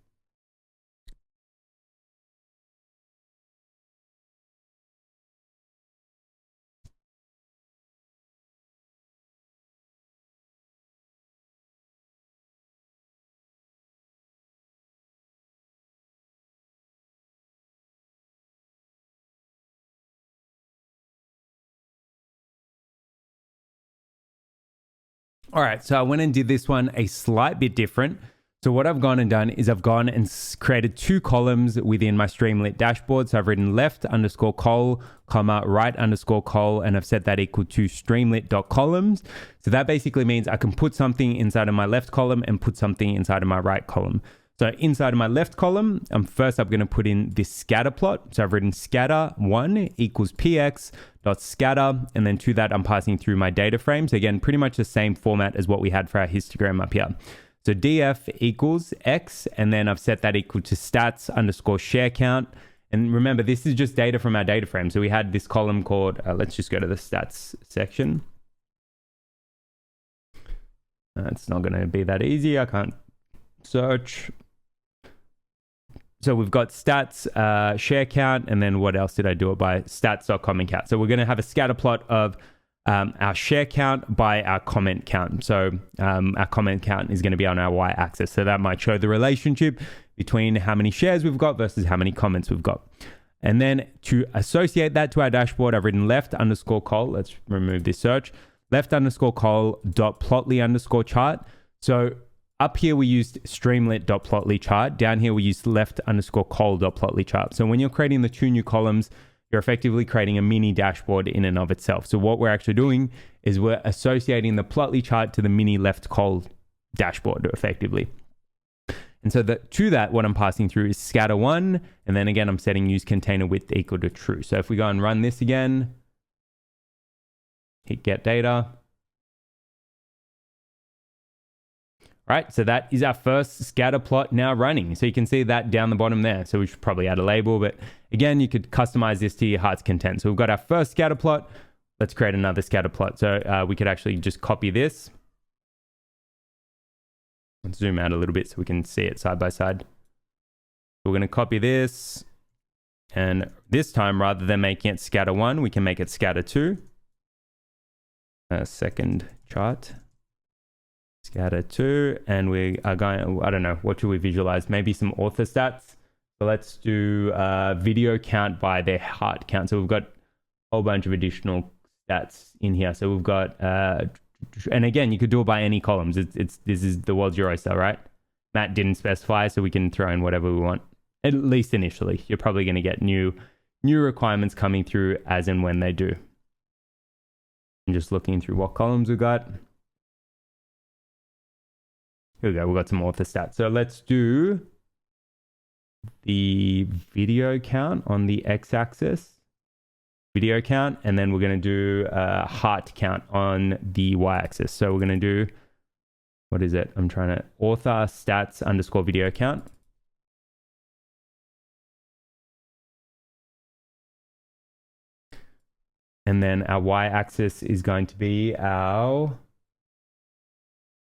All right, so I went and did this one a slight bit different. So what I've gone and done is I've gone and created two columns within my Streamlit dashboard. So I've written left_col, comma, right_col, and I've set that equal to streamlit.columns. So that basically means I can put something inside of my left column and put something inside of my right column. So inside of my left column, I'm going to put in this scatter plot. So I've written scatter1 equals px.scatter, and then to that I'm passing through my data frame. So again, pretty much the same format as what we had for our histogram up here. So df equals x, and then I've set that equal to stats_share count. And remember, this is just data from our data frame. So we had this column called, let's just go to the stats section. It's not going to be that easy. I can't search. So we've got stats, share count, and then what else did I do it by? Stats.comment count. So we're going to have a scatter plot of our share count by our comment count. So our comment count is going to be on our y-axis. So that might show the relationship between how many shares we've got versus how many comments we've got. And then to associate that to our dashboard, I've written left_col. Let's remove this search. Left_col.plotly_chart. So up here we used streamlit.plotly chart. Down here we used left_col.plotly chart. So when you're creating the two new columns, you're effectively creating a mini dashboard in and of itself. So what we're actually doing is we're associating the Plotly chart to the mini left col dashboard effectively. And so to that, what I'm passing through is scatter1, and then again, I'm setting use container width equal to true. So if we go and run this again, hit get data. Right, so that is our first scatter plot now running. So you can see that down the bottom there. So we should probably add a label, but again, you could customize this to your heart's content. So we've got our first scatter plot. Let's create another scatter plot. So we could actually just copy this. Let's zoom out a little bit so we can see it side by side. We're going to copy this. And this time, rather than making it scatter1, we can make it scatter2. Second chart. Scatter2, and we are going, I don't know, what should we visualize? Maybe some author stats. So let's do video count by their heart count. So we've got a whole bunch of additional stats in here. So we've got, and again, you could do it by any columns. This is the world's your oyster, right? Matt didn't specify, so we can throw in whatever we want. At least initially, you're probably going to get new requirements coming through as and when they do. I'm just looking through what columns we got. Here we go, we've got some author stats. So let's do the video count on the x-axis, video count, and then we're going to do heart count on the y-axis. So we're going to do, what is it? I'm trying to author stats underscore video count. And then our y-axis is going to be our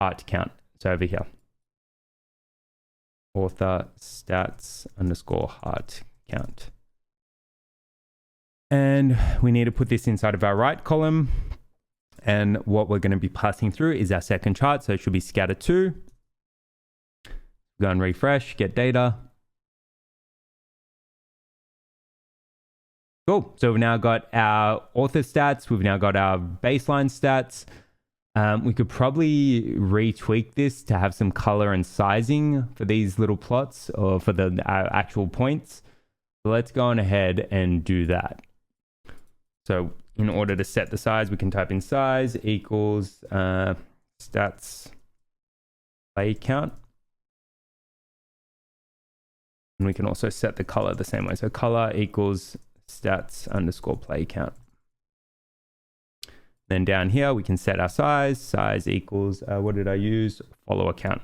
heart count. So over here, author stats underscore heart count. And we need to put this inside of our right column. And what we're going to be passing through is our second chart. So it should be scatter2. Go and refresh, get data. Cool. So we've now got our author stats. We've now got our baseline stats. We could probably retweak this to have some color and sizing for these little plots or for the actual points. So let's go on ahead and do that. So in order to set the size, we can type in size equals stats play count. And we can also set the color the same way. So color equals stats underscore play count. Then down here, we can set our size. Size equals, what did I use? Follower count.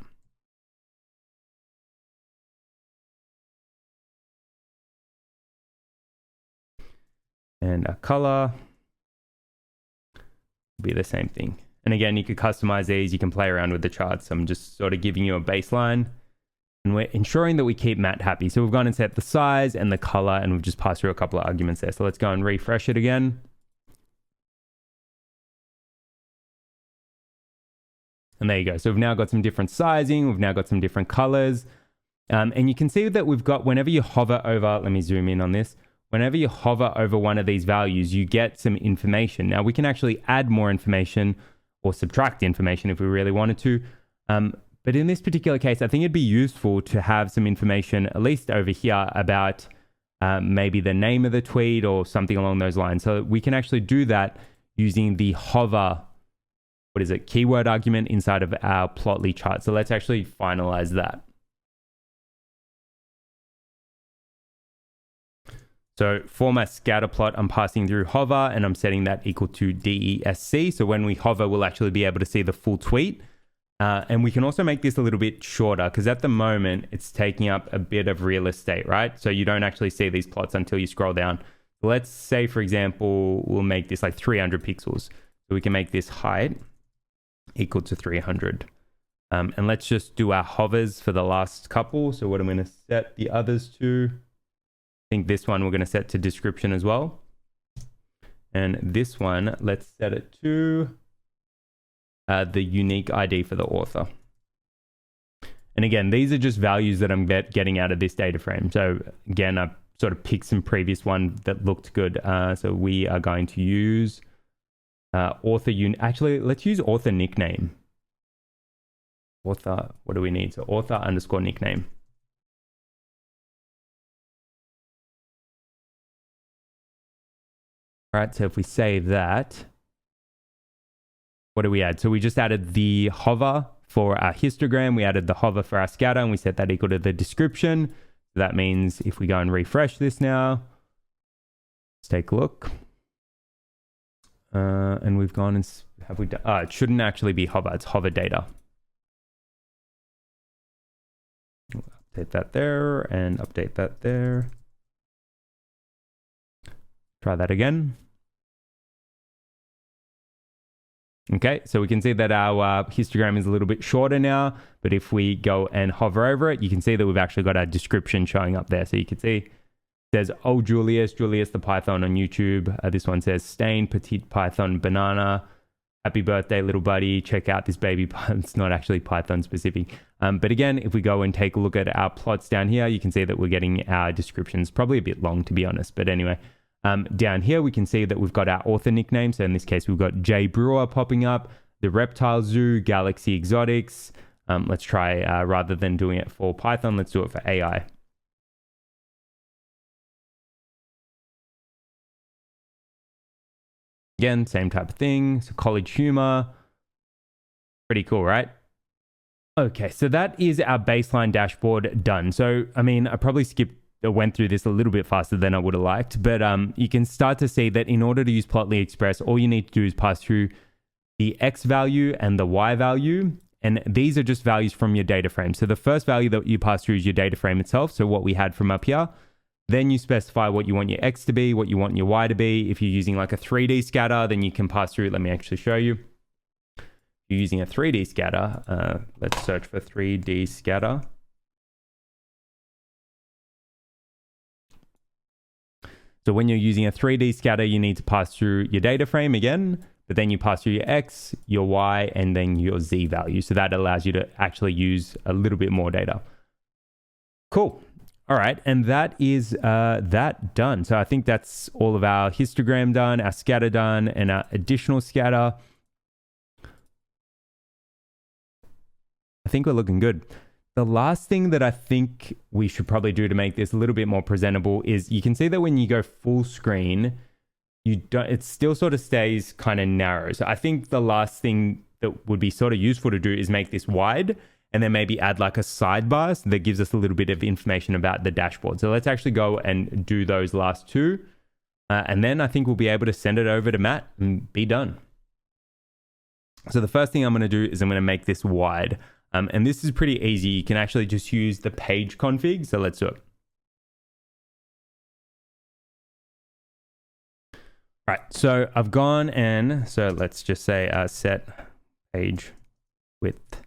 And our color will be the same thing. And again, you could customize these. You can play around with the charts. I'm just sort of giving you a baseline. And we're ensuring that we keep Matt happy. So we've gone and set the size and the color, and we've just passed through a couple of arguments there. So let's go and refresh it again. And there you go. So we've now got some different sizing. We've now got some different colors. And you can see that we've got, whenever you hover over, let me zoom in on this. Whenever you hover over one of these values, you get some information. Now we can actually add more information or subtract information if we really wanted to. But in this particular case, I think it'd be useful to have some information, at least over here, about maybe the name of the tweet or something along those lines. So we can actually do that using the hover, keyword argument inside of our Plotly chart. So let's actually finalize that. So for my scatter plot, I'm passing through hover and I'm setting that equal to DESC. So when we hover, we'll actually be able to see the full tweet. And we can also make this a little bit shorter because at the moment it's taking up a bit of real estate, right? So you don't actually see these plots until you scroll down. Let's say, for example, we'll make this like 300 pixels. So we can make this height equal to 300. And let's just do our hovers for the last couple. So what I'm going to set the others to, I think this one we're going to set to description as well. And this one, let's set it to the unique ID for the author. And again, these are just values that I'm getting out of this data frame. So again, I sort of picked some previous one that looked good. So we are going to use author actually, let's use author nickname. Author, what do we need? So author underscore nickname. All right, so if we save that, what do we add? So we just added the hover for our histogram. We added the hover for our scatter, and we set that equal to the description. So that means if we go and refresh this now, let's take a look. And we've gone and have we done? It shouldn't actually be hover. It's hover data. Update that there and update that there. Try that again. Okay, so we can see that our histogram is a little bit shorter now, but if we go and hover over it, you can see that we've actually got our description showing up there. So you can see it says, oh, Julius the Python on YouTube. This one says, Stain, Petite Python Banana. Happy birthday, little buddy. Check out this baby. It's not actually Python specific. But again, if we go and take a look at our plots down here, you can see that we're getting our descriptions probably a bit long, to be honest. But anyway, down here, we can see that we've got our author nickname. So in this case, we've got J Brewer popping up, the Reptile Zoo, Galaxy Exotics. Let's try, rather than doing it for Python, let's do it for AI. Again, same type of thing. So college humor. Pretty cool, right? Okay, so that is our baseline dashboard done. So, I mean, I probably went through this a little bit faster than I would have liked, but you can start to see that in order to use Plotly Express, all you need to do is pass through the X value and the Y value, and these are just values from your data frame. So the first value that you pass through is your data frame itself, so what we had from up here. Then you specify what you want your X to be, what you want your Y to be. If you're using like a 3D scatter, then you can pass through, let me actually show you. If you're using a 3D scatter, let's search for 3D scatter. So when you're using a 3D scatter, you need to pass through your data frame again, but then you pass through your X, your Y, and then your Z value. So that allows you to actually use a little bit more data. Cool. All right, and that is that done. So I think that's all of our histogram done, our scatter done, and our additional scatter. I think we're looking good. The last thing that I think we should probably do to make this a little bit more presentable is you can see that when you go full screen, it still sort of stays kind of narrow. So I think the last thing that would be sort of useful to do is make this wide and then maybe add like a sidebar that gives us a little bit of information about the dashboard. So let's actually go and do those last two. And then I think we'll be able to send it over to Matt and be done. So the first thing I'm going to do is I'm going to make this wide. And this is pretty easy. You can actually just use the page config. So let's do it. All right, so I've gone and so let's just say set page width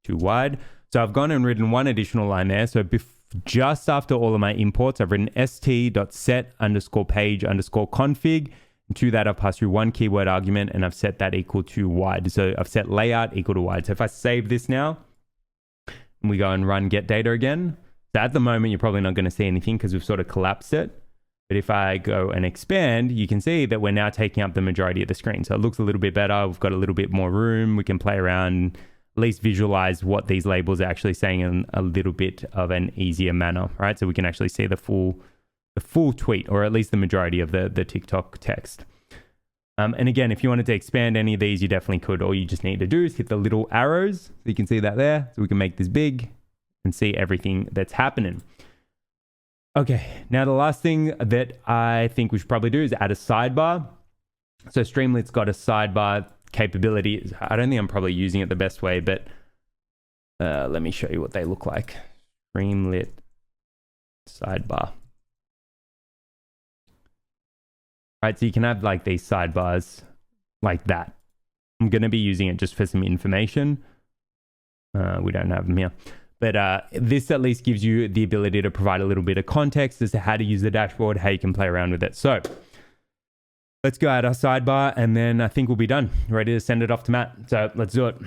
to wide. So I've gone and written one additional line there. So just after all of my imports, I've written st.set_page_config. And to that, I've passed through one keyword argument and I've set that equal to wide. So I've set layout equal to wide. So if I save this now, and we go and run get data again. So at the moment, you're probably not going to see anything because we've sort of collapsed it. But if I go and expand, you can see that we're now taking up the majority of the screen. So it looks a little bit better. We've got a little bit more room. We can play around, at least visualize what these labels are actually saying in a little bit of an easier manner, right? So we can actually see the full tweet, or at least the majority of the TikTok text. And again, if you wanted to expand any of these, you definitely could. All you just need to do is hit the little arrows. So you can see that there. So we can make this big and see everything that's happening. Okay, now the last thing that I think we should probably do is add a sidebar. So Streamlit's got a sidebar capability. I don't think I'm probably using it the best way, but let me show you what they look like. Streamlit sidebar. Right, so you can have like these sidebars like that. I'm going to be using it just for some information. We don't have them here. But this at least gives you the ability to provide a little bit of context as to how to use the dashboard, how you can play around with it. So let's go add our sidebar and then I think we'll be done. Ready to send it off to Matt. So let's do it.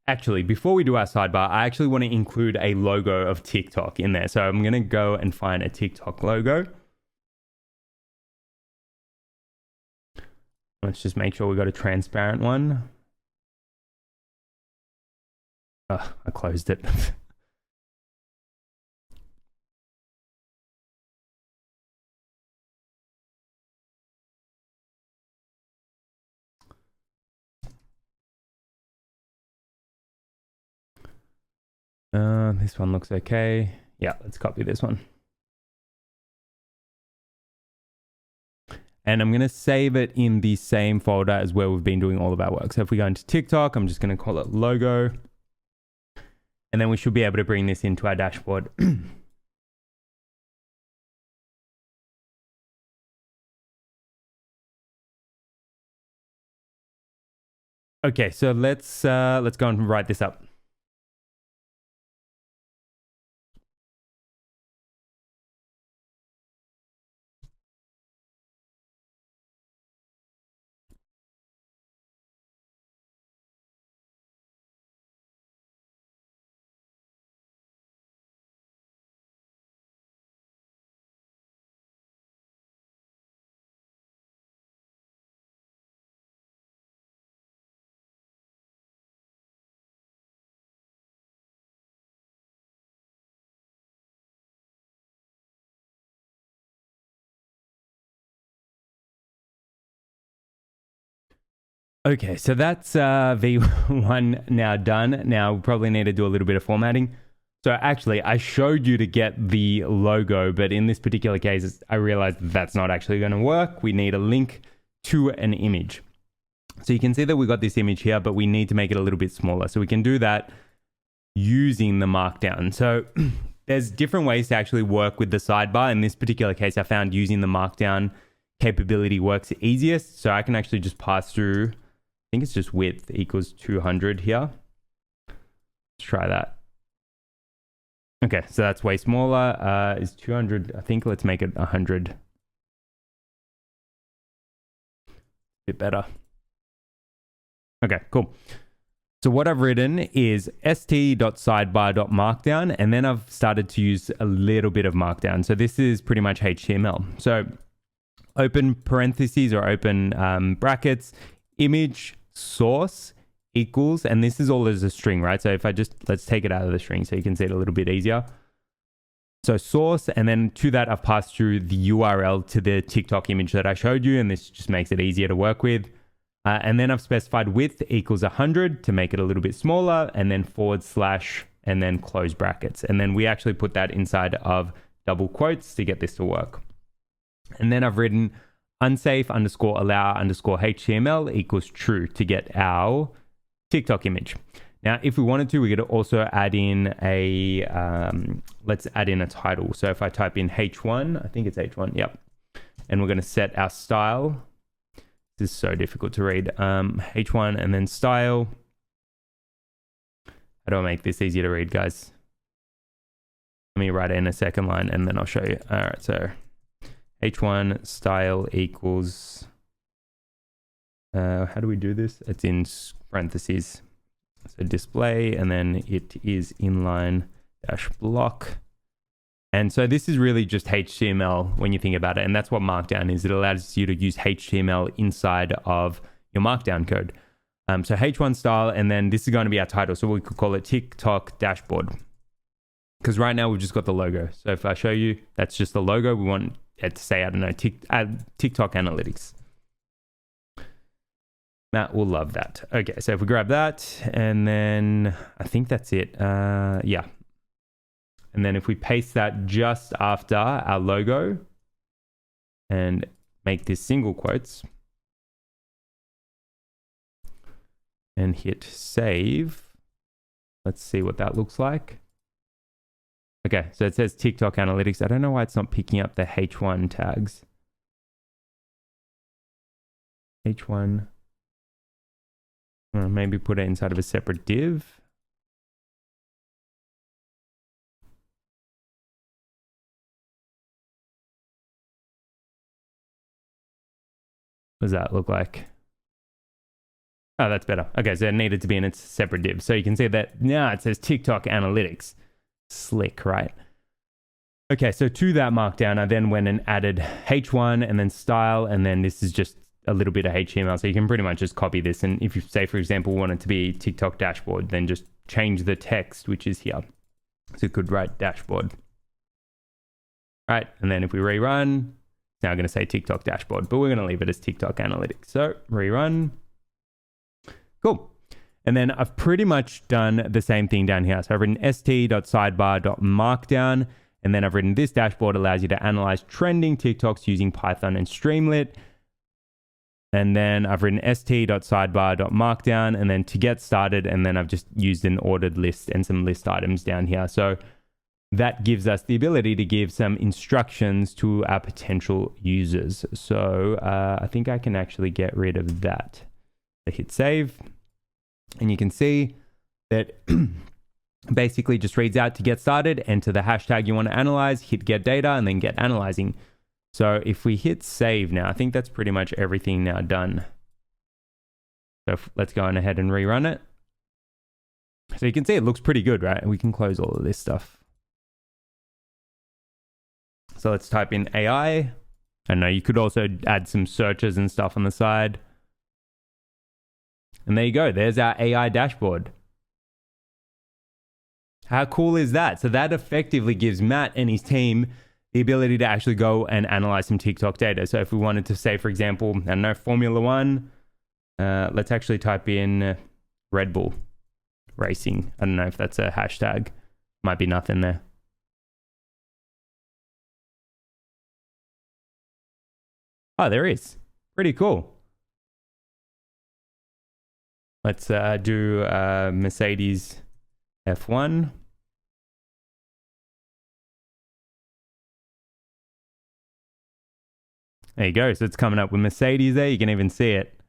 Actually, before we do our sidebar, I actually want to include a logo of TikTok in there. So I'm going to go and find a TikTok logo. Let's just make sure we got a transparent one. Oh, I closed it. This one looks okay. Yeah, let's copy this one. And I'm going to save it in the same folder as where we've been doing all of our work. So if we go into TikTok, I'm just going to call it logo. And then we should be able to bring this into our dashboard. Okay, so let's go and write this up. Okay, so that's V1 now done. Now we probably need to do a little bit of formatting. So actually, I showed you to get the logo, but in this particular case, I realized that's not actually going to work. We need a link to an image. So you can see that we got this image here, but we need to make it a little bit smaller. So we can do that using the markdown. So there's different ways to actually work with the sidebar. In this particular case, I found using the markdown capability works easiest. So I can actually just pass through, I think it's just width equals 200 here. Let's try that. Okay, so that's way smaller. Is 200, I think let's make it 100. Bit better. Okay, cool. So what I've written is st.sidebar.markdown, and then I've started to use a little bit of markdown. So this is pretty much HTML. So open parentheses or open brackets, image source equals, and this is all as a string, right? So if I just, let's take it out of the string so you can see it a little bit easier. So source, and then to that I've passed through the URL to the TikTok image that I showed you, and this just makes it easier to work with. And then I've specified width equals 100 to make it a little bit smaller, and then / and then close brackets. And then we actually put that inside of double quotes to get this to work. And then I've written unsafe_allow_HTML equals true to get our TikTok image. Now, if we wanted to, we could also add in a, let's add in a title. So if I type in H1, I think it's H1, yep. And we're going to set our style. This is so difficult to read. H1 and then style. How do I make this easier to read, guys? Let me write it in a second line and then I'll show you. All right, so H1 style equals, how do we do this? It's in parentheses. So display, and then it is inline dash block. And so this is really just HTML when you think about it. And that's what Markdown is. It allows you to use HTML inside of your Markdown code. So H1 style, and then this is going to be our title. So we could call it TikTok dashboard. Because right now we've just got the logo. So if I show you, that's just the logo. We want it to say, I don't know, TikTok analytics. Matt will love that. Okay, so if we grab that, and then I think that's it. Yeah. And then if we paste that just after our logo and make this single quotes and hit save, let's see what that looks like. Okay, so it says TikTok analytics. I don't know why it's not picking up the H1 tags. H1. Maybe put it inside of a separate div. What does that look like? Oh, that's better. Okay, so it needed to be in its separate div. So you can see that now it says TikTok analytics. Slick, right? Okay, so to that markdown, I then went and added H1 and then style, and then this is just a little bit of HTML. So you can pretty much just copy this. And if you say, for example, want it to be TikTok dashboard, then just change the text, which is here. So you could write dashboard. Right. And then if we rerun, it's now going to say TikTok dashboard, but we're going to leave it as TikTok analytics. So rerun. Cool. And then I've pretty much done the same thing down here. So I've written st.sidebar.markdown, and then I've written this dashboard allows you to analyze trending TikToks using Python and Streamlit. And then I've written st.sidebar.markdown, and then to get started, and then I've just used an ordered list and some list items down here. So that gives us the ability to give some instructions to our potential users. So I think I can actually get rid of that. So hit save, and you can see that basically just reads out to get started, enter the hashtag you want to analyze, hit get data, and then get analyzing. So if we hit save now, I think that's pretty much everything now done. So let's go on ahead and rerun it. So you can see it looks pretty good, right? We can close all of this stuff. So let's type in AI. I know you could also add some searches and stuff on the side. And there you go. There's our AI dashboard. How cool is that? So that effectively gives Matt and his team the ability to actually go and analyze some TikTok data. So if we wanted to say, for example, I don't know, Formula One, Let's actually type in Red Bull Racing. I don't know if that's a hashtag. Might be nothing there. Oh, there is. Pretty cool. Let's do Mercedes F1. There you go. So it's coming up with Mercedes there. You can even see it.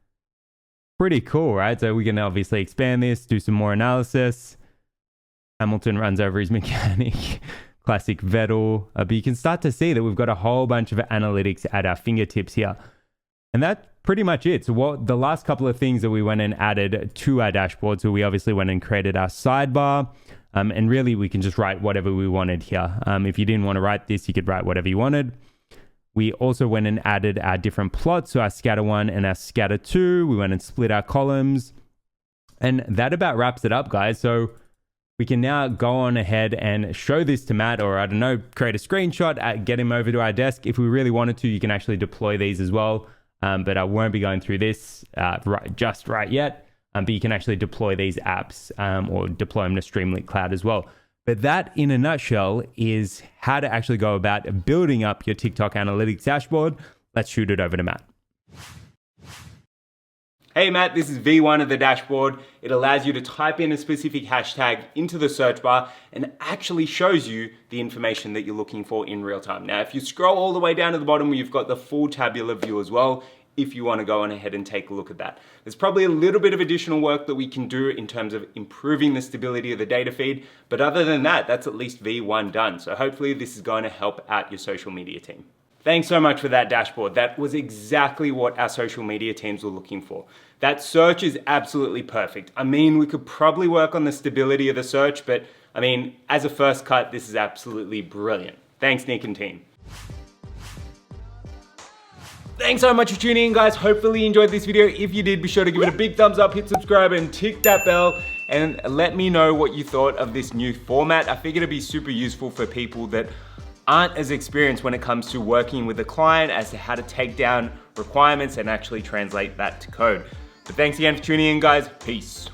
Pretty cool, right? So we can obviously expand this, do some more analysis. Hamilton runs over his mechanic. Classic Vettel. But you can start to see that we've got a whole bunch of analytics at our fingertips here. And that's pretty much it. So what the last couple of things that we went and added to our dashboard. So we obviously went and created our sidebar. And really we can just write whatever we wanted here. If you didn't want to write this, you could write whatever you wanted. We also went and added our different plots. So our scatter 1 and our scatter 2. We went and split our columns. And that about wraps it up, guys. So we can now go on ahead and show this to Matt, or I don't know, create a screenshot, get him over to our desk. If we really wanted to, you can actually deploy these as well. But I won't be going through this right yet. But you can actually deploy these apps or deploy them to Streamlit Cloud as well. But that, in a nutshell, is how to actually go about building up your TikTok analytics dashboard. Let's shoot it over to Matt. Hey Matt, this is V1 of the dashboard. It allows you to type in a specific hashtag into the search bar and actually shows you the information that you're looking for in real time. Now, if you scroll all the way down to the bottom, you've got the full tabular view as well, if you want to go on ahead and take a look at that. There's probably a little bit of additional work that we can do in terms of improving the stability of the data feed, but other than that, that's at least V1 done. So hopefully this is going to help out your social media team. Thanks so much for that dashboard. That was exactly what our social media teams were looking for. That search is absolutely perfect. I mean, we could probably work on the stability of the search, but I mean, as a first cut, this is absolutely brilliant. Thanks, Nick and team. Thanks so much for tuning in, guys. Hopefully you enjoyed this video. If you did, be sure to give it a big thumbs up, hit subscribe and tick that bell, and let me know what you thought of this new format. I figured it'd be super useful for people that aren't as experienced when it comes to working with a client as to how to take down requirements and actually translate that to code. But thanks again for tuning in, guys. Peace.